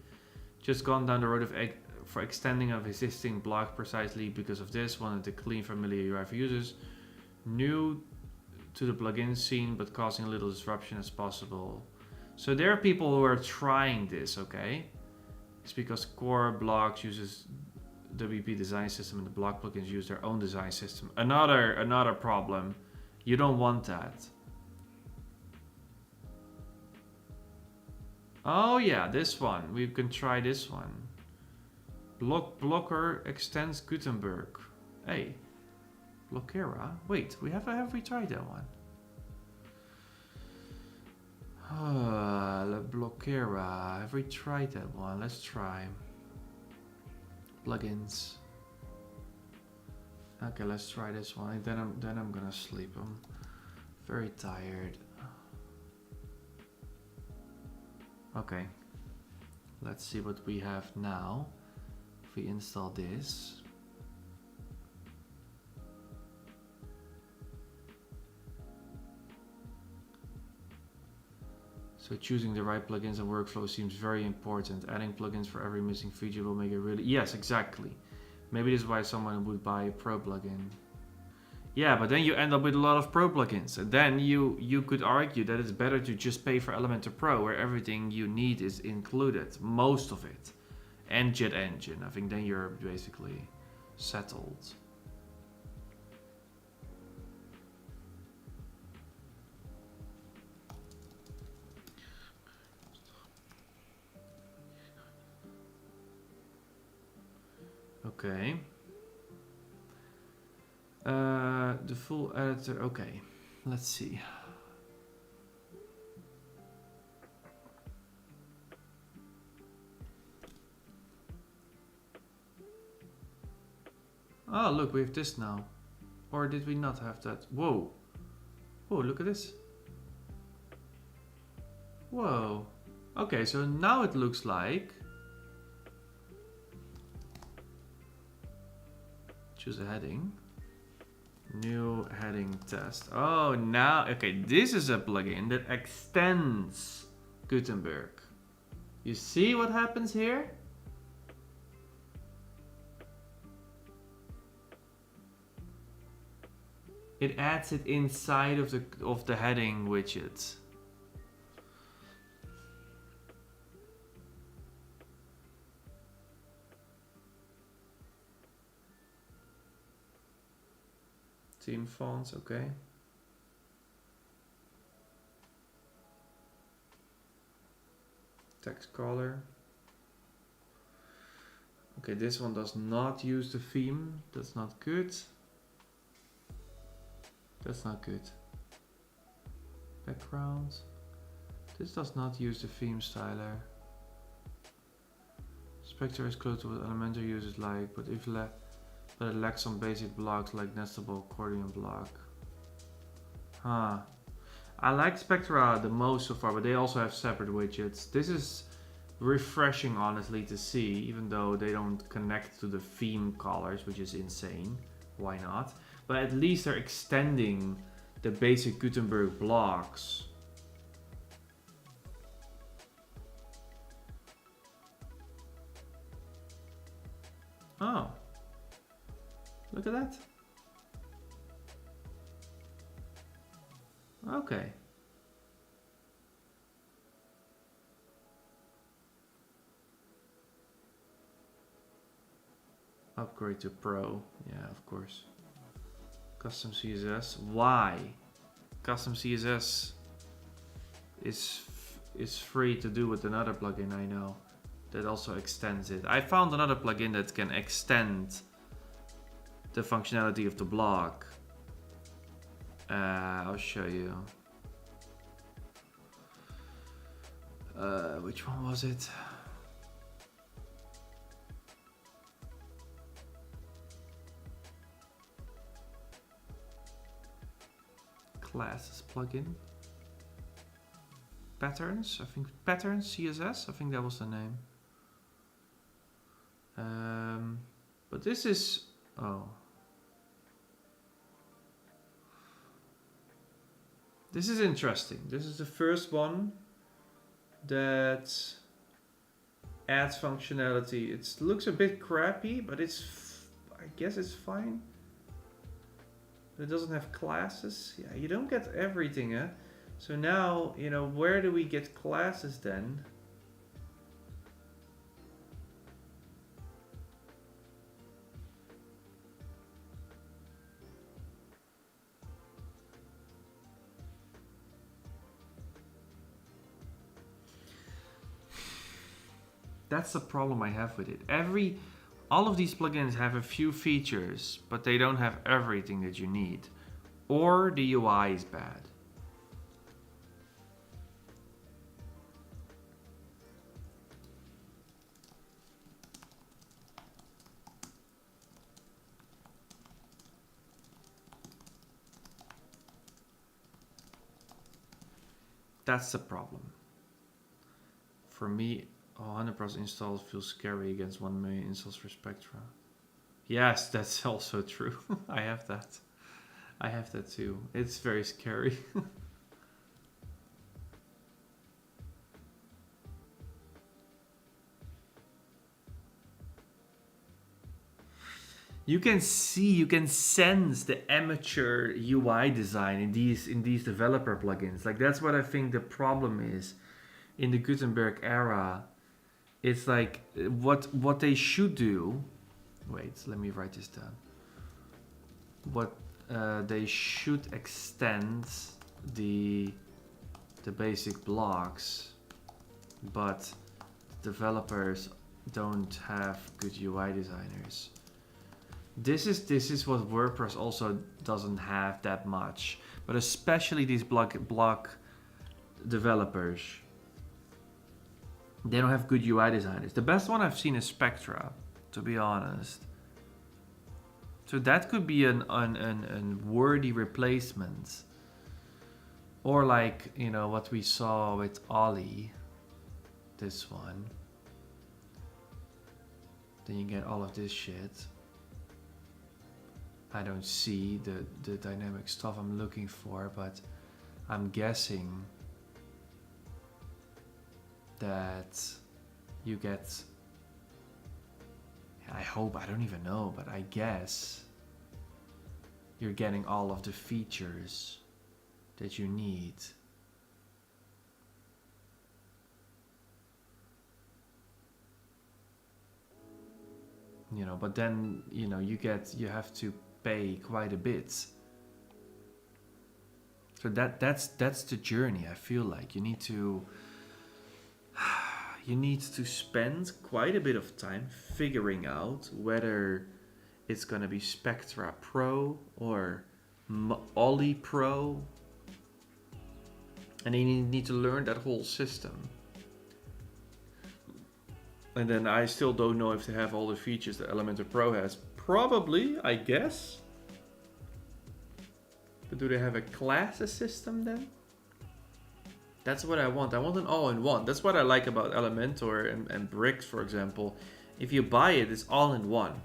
Just gone down the road of for extending of existing block precisely because of this. Wanted to clean familiar UI for users. New to the plugin scene, but causing a little disruption as possible. So there are people who are trying this, okay? It's because CoBlocks uses WP design system and the block plugins use their own design system. Another problem. You don't want that. Oh yeah, this one. We can try this one. Blocker extends Gutenberg. Hey, Bloxera. Wait, have we tried that one? Bloxera. Have we tried that one? Let's try. Plugins. Okay, let's try this one. Then I'm gonna sleep. I'm very tired. Okay. Let's see what we have now. If we install this. So choosing the right plugins and workflow seems very important. Adding plugins for every missing feature will make it really... Yes, exactly. Maybe this is why someone would buy a pro plugin. Yeah, but then you end up with a lot of pro plugins. And then you could argue that it's better to just pay for Elementor Pro, where everything you need is included. Most of it. And JetEngine. I think then you're basically settled. Okay. The full editor. Okay. Let's see. Oh, look, we have this now. Or did we not have that? Whoa. Whoa, look at this. Whoa. Okay, so now it looks like... Choose a heading. New heading test. Oh, now... Okay, this is a plugin that extends Gutenberg. You see what happens here? It adds it inside of the heading widget. Theme fonts, okay. Text color. Okay, this one does not use the theme. That's not good. That's not good. Background. This does not use the theme styler. Spectra is close to what Elementor uses like, but it lacks some basic blocks like nestable accordion block. Huh. I like Spectra the most so far, but they also have separate widgets. This is refreshing, honestly, to see, even though they don't connect to the theme colors, which is insane. Why not? But at least they're extending the basic Gutenberg blocks. Oh. Look at that. Okay. Upgrade to Pro. Yeah, of course. Custom CSS. Why? Custom CSS is free to do with another plugin I know that also extends it. I found another plugin that can extend the functionality of the block. I'll show you. Which one was it? Classes plugin. Patterns, I think patterns, CSS, I think that was the name. But this is, oh. This is interesting. This is the first one that adds functionality. It looks a bit crappy, but I guess it's fine. It doesn't have classes. Yeah, you don't get everything, eh? So now, you know, where do we get classes then? That's the problem I have with it. All of these plugins have a few features, but they don't have everything that you need. Or the UI is bad. That's the problem. For me, 100% installs feels scary against 1 million installs for Spectra. Yes, that's also true. I have that. I have that too. It's very scary. You can see, you can sense the amateur UI design in these developer plugins. Like that's what I think the problem is in the Gutenberg era. It's like what they should do. Wait, let me write this down. What they should extend the basic blocks, but developers don't have good UI designers. This is what WordPress also doesn't have that much, but especially these block developers. They don't have good UI designers. The best one I've seen is Spectra, to be honest. So that could be an worthy replacement. Or like, you know, what we saw with Ollie. This one. Then you get all of this shit. I don't see the dynamic stuff I'm looking for, but I'm guessing that you get, I hope, I don't even know, but I guess you're getting all of the features that you need. You know, but then, you know, you have to pay quite a bit. So that's the journey. I feel like you need to spend quite a bit of time figuring out whether it's gonna be Spectra Pro or Ollie Pro, and then you need to learn that whole system. And then I still don't know if they have all the features that Elementor Pro has. Probably, I guess. But do they have a classes system then? That's what I want. I want an all-in-one. That's what I like about Elementor and Bricks, for example. If you buy it, it's all-in-one.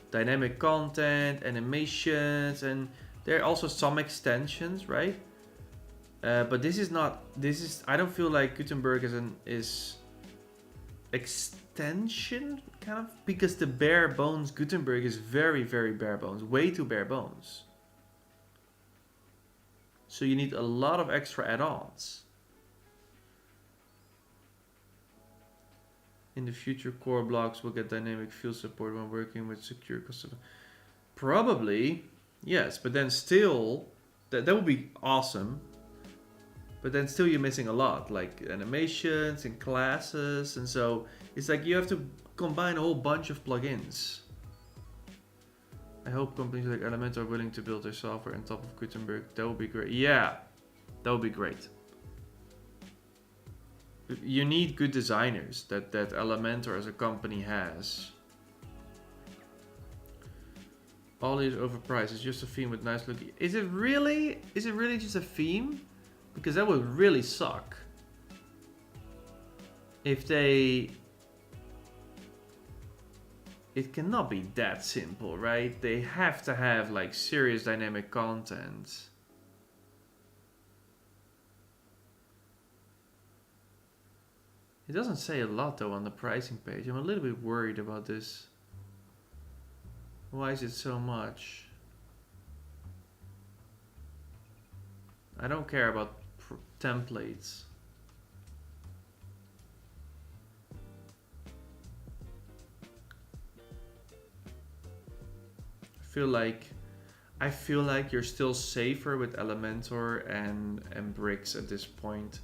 Dynamic content, animations, and there are also some extensions, right? But this is not. I don't feel like Gutenberg is extension kind of, because the bare bones Gutenberg is very, very bare bones, way too bare bones. So you need a lot of extra add-ons. In the future, CoBlocks will get dynamic field support when working with secure custom. Probably, yes, but then still, that would be awesome. But then still you're missing a lot, like animations and classes, and so it's like you have to combine a whole bunch of plugins. I hope companies like Elementor are willing to build their software on top of Gutenberg. That would be great. Yeah, that would be great. You need good designers that Elementor as a company has. Ollie is overpriced. It's just a theme with nice looking. Is it really? Is it really just a theme? Because that would really suck. If they... It cannot be that simple, right? They have to have like serious dynamic content. It doesn't say a lot though on the pricing page. I'm a little bit worried about this. Why is it so much? I don't care about templates. I feel like you're still safer with Elementor and bricks at this point.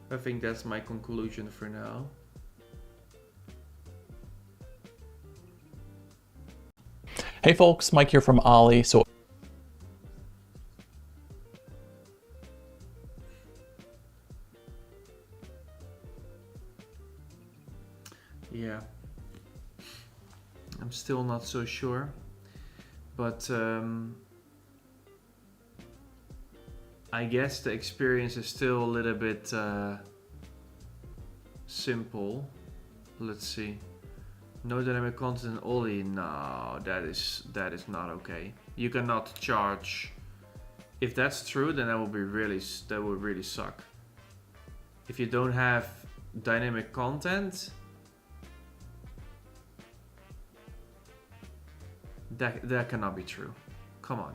I think that's my conclusion for now. Hey folks, Mike here from Ollie. So yeah, I'm still not so sure, but I guess the experience is still a little bit simple. Let's see. No dynamic content in Ollie. No, that is not okay. You cannot charge. If that's true, then that would really suck. If you don't have dynamic content, that cannot be true. Come on.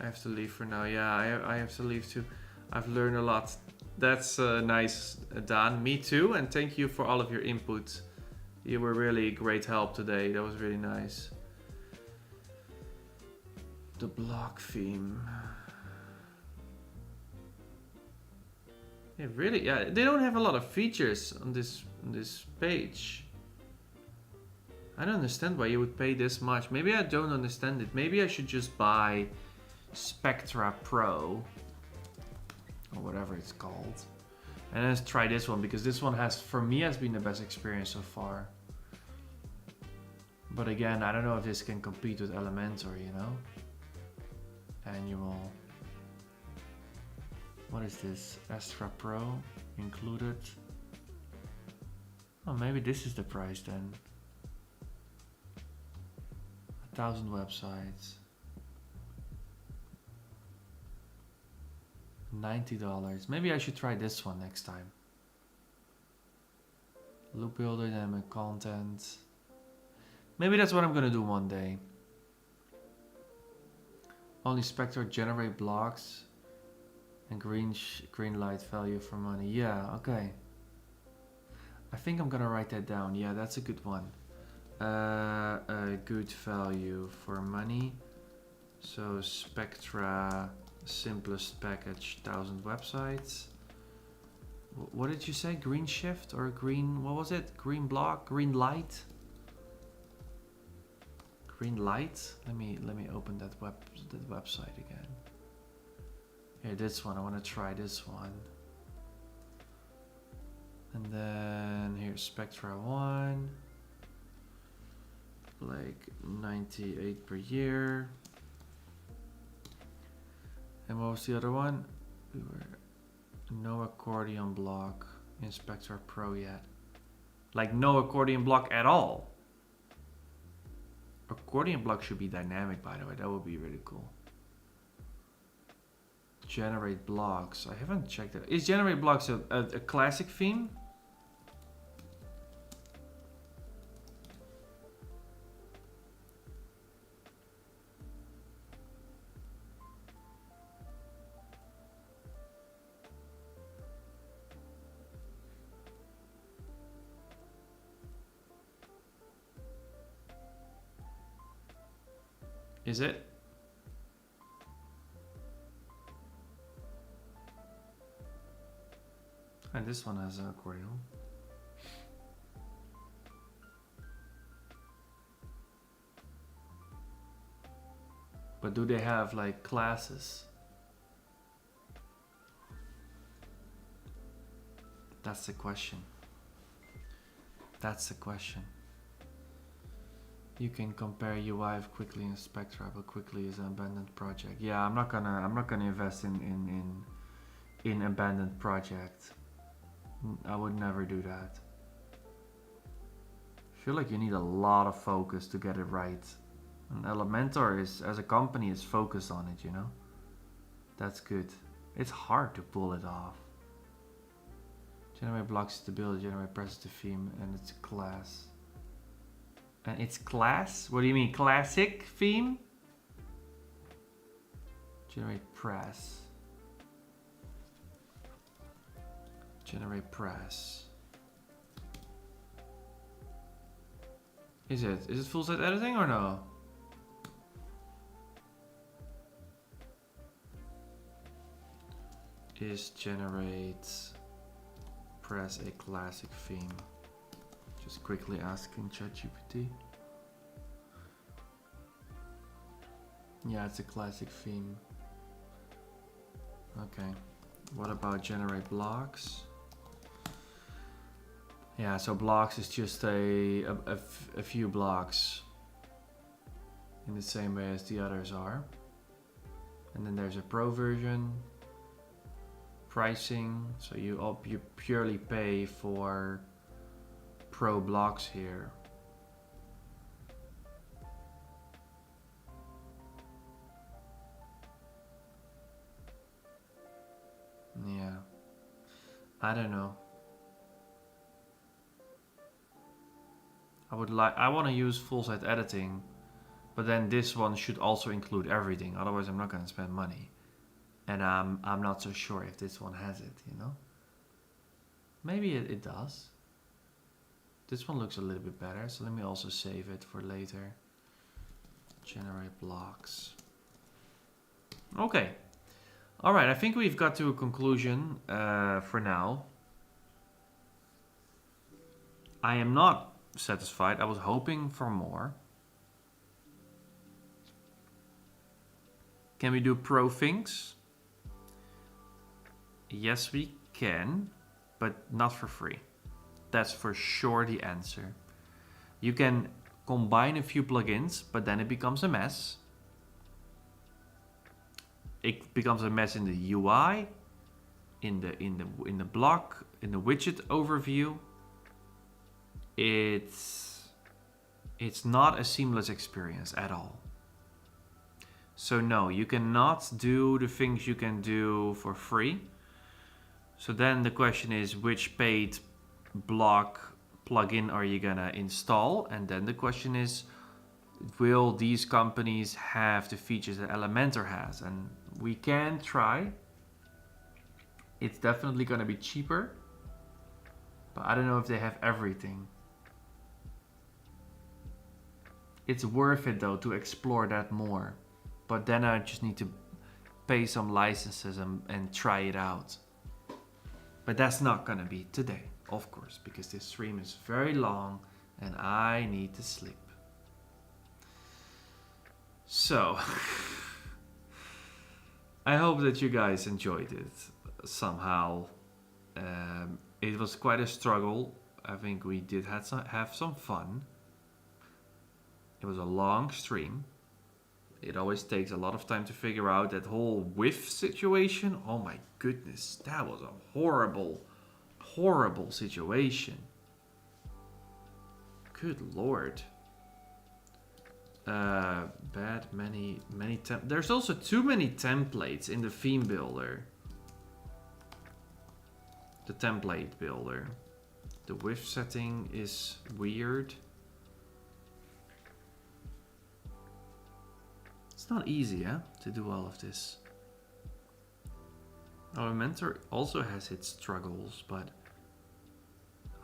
I have to leave for now. Yeah, I have to leave too. I've learned a lot. That's nice, Dan. Me too. And thank you for all of your input. You were really great help today. That was really nice. The block theme. Yeah, really. Yeah, they don't have a lot of features on this page. I don't understand why you would pay this much. Maybe I don't understand it. Maybe I should just buy Spectra Pro or whatever it's called. And let's try this one because this one for me has been the best experience so far. But again, I don't know if this can compete with Elementor, you know? Annual. What is this? Astra Pro included. Oh, maybe this is the price then. 1,000 websites. $90. Maybe I should try this one next time. Loop builder, dynamic content. Maybe that's what I'm gonna do one day. Only Spectra generate blocks and green light value for money. Yeah, okay. I think I'm gonna write that down. Yeah, that's a good one. A good value for money. So Spectra simplest package, 1,000 websites. What did you say? GreenShift or green? What was it? Green block? Green light? Green light? Let me open that website again. Here, this one. I want to try this one. And then here's Spectra 1. Like 98 per year. And what was the other one? We were no accordion block in Spectra Pro yet. Like no accordion block at all. Accordion block should be dynamic, by the way. That would be really cool. Generate blocks. I haven't checked it. Is generate blocks a classic theme? Is it? And this one has an accordion. But do they have like classes? That's the question. That's the question. You can compare UI quickly in Spectra, but quickly is an abandoned project. Yeah, I'm not gonna invest in abandoned project. I would never do that. I feel like you need a lot of focus to get it right. And Elementor is, as a company, is focused on it, you know? That's good. It's hard to pull it off. Generate blocks to build, generate presets to theme, and it's class. And it's class? What do you mean, classic theme? Generate press. Generate press. Is it full site editing or no? Is generate press a classic theme? Just quickly asking ChatGPT. Yeah, it's a classic theme. Okay. What about generate blocks? Yeah, so blocks is just a few blocks in the same way as the others are. And then there's a pro version. Pricing, so you purely pay for pro blocks here. Yeah, I don't know. I want to use full site editing, but then this one should also include everything. Otherwise, I'm not going to spend money. And I'm not so sure if this one has it, you know? Maybe it does. This one looks a little bit better, so let me also save it for later. Generate blocks. Okay. Alright, I think we've got to a conclusion for now. I am not satisfied. I was hoping for more. Can we do pro things? Yes, we can, but not for free. That's for sure the answer. You can combine a few plugins, but then it becomes a mess. It becomes a mess in the UI, in the block, in the widget overview. It's not a seamless experience at all. So no, you cannot do the things you can do for free. So then the question is, which paid block plugin are you gonna install? And then the question is, will these companies have the features that Elementor has? And we can try. It's definitely gonna be cheaper, but I don't know if they have everything. It's worth it though to explore that more, but then I just need to pay some licenses and try it out. But that's not gonna be today, of course, because this stream is very long and I need to sleep. So, I hope that you guys enjoyed it somehow. It was quite a struggle. I think we did have some fun. It was a long stream. It always takes a lot of time to figure out that whole width situation. Oh my goodness, that was a horrible, horrible situation. Good lord. There's also too many templates in the theme builder. The template builder. The width setting is weird. It's not easy, to do all of this. Elementor also has its struggles, but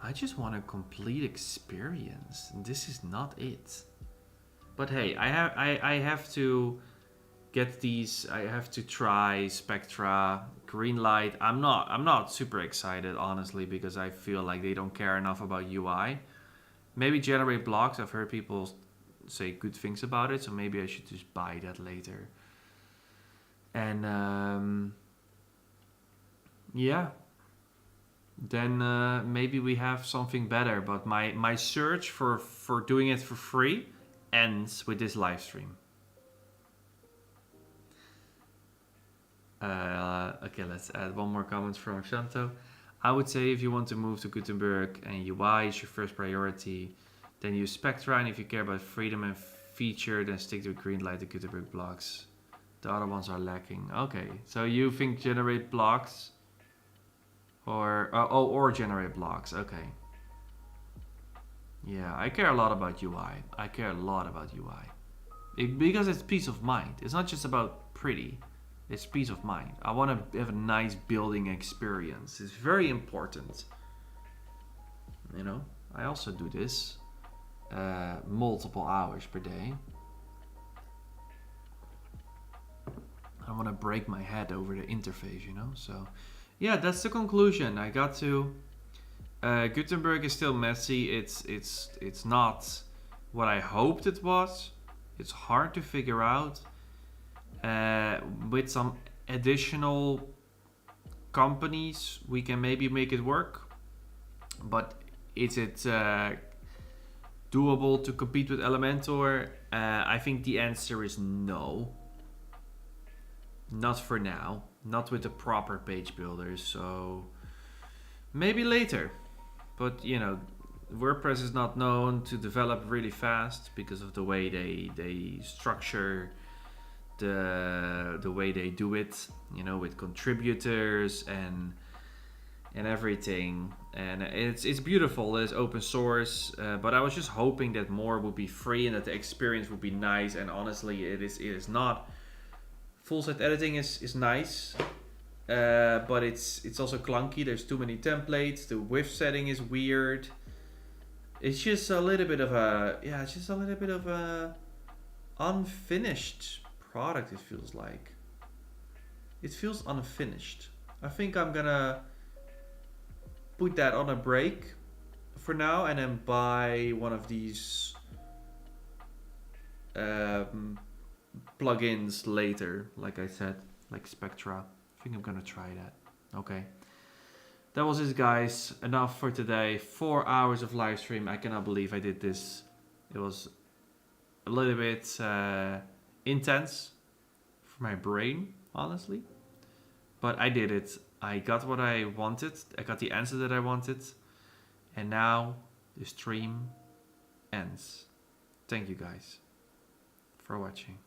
I just want a complete experience, and this is not it. But hey, I have to get these. I have to try Spectra, Greenlight. I'm not super excited, honestly, because I feel like they don't care enough about UI. Maybe generate blocks. I've heard people say good things about it, so maybe I should just buy that later. And yeah, then maybe we have something better. But my search for doing it for free ends with this live stream. Okay, let's add one more comment from Shanto. I would say if you want to move to Gutenberg and UI is your first priority, then use Spectra, and if you care about freedom and feature, then stick to Greenlight the Gutenberg blocks. The other ones are lacking. Okay, so you think generate blocks or generate blocks. Okay. Yeah, I care a lot about UI. I care a lot about UI. Because it's peace of mind. It's not just about pretty. It's peace of mind. I want to have a nice building experience. It's very important. You know, I also do this multiple hours per day. I want to break my head over the interface, you know. So, yeah, that's the conclusion. I got to. Gutenberg is still messy. It's not what I hoped it was. It's hard to figure out. With some additional companies, we can maybe make it work. But is it doable to compete with Elementor? I think the answer is no. Not for now. Not with the proper page builders. So maybe later. But you know, WordPress is not known to develop really fast because of the way they structure the way they do it, you know, with contributors and everything. And it's beautiful. It's open source, but I was just hoping that more would be free and that the experience would be nice. And honestly, it is not. Full site editing is nice, but it's also clunky. There's too many templates. The width setting is weird. It's just a little bit of a unfinished product. It feels like. It feels unfinished. I think I'm gonna put that on a break for now and then buy one of these plugins later, like I said, like Spectra. I think I'm gonna try that. Okay. That was it, guys. Enough for today. 4 hours of live stream. I cannot believe I did this. It was a little bit intense for my brain, honestly. But I did it. I got what I wanted. I got the answer that I wanted. And now the stream ends. Thank you guys for watching.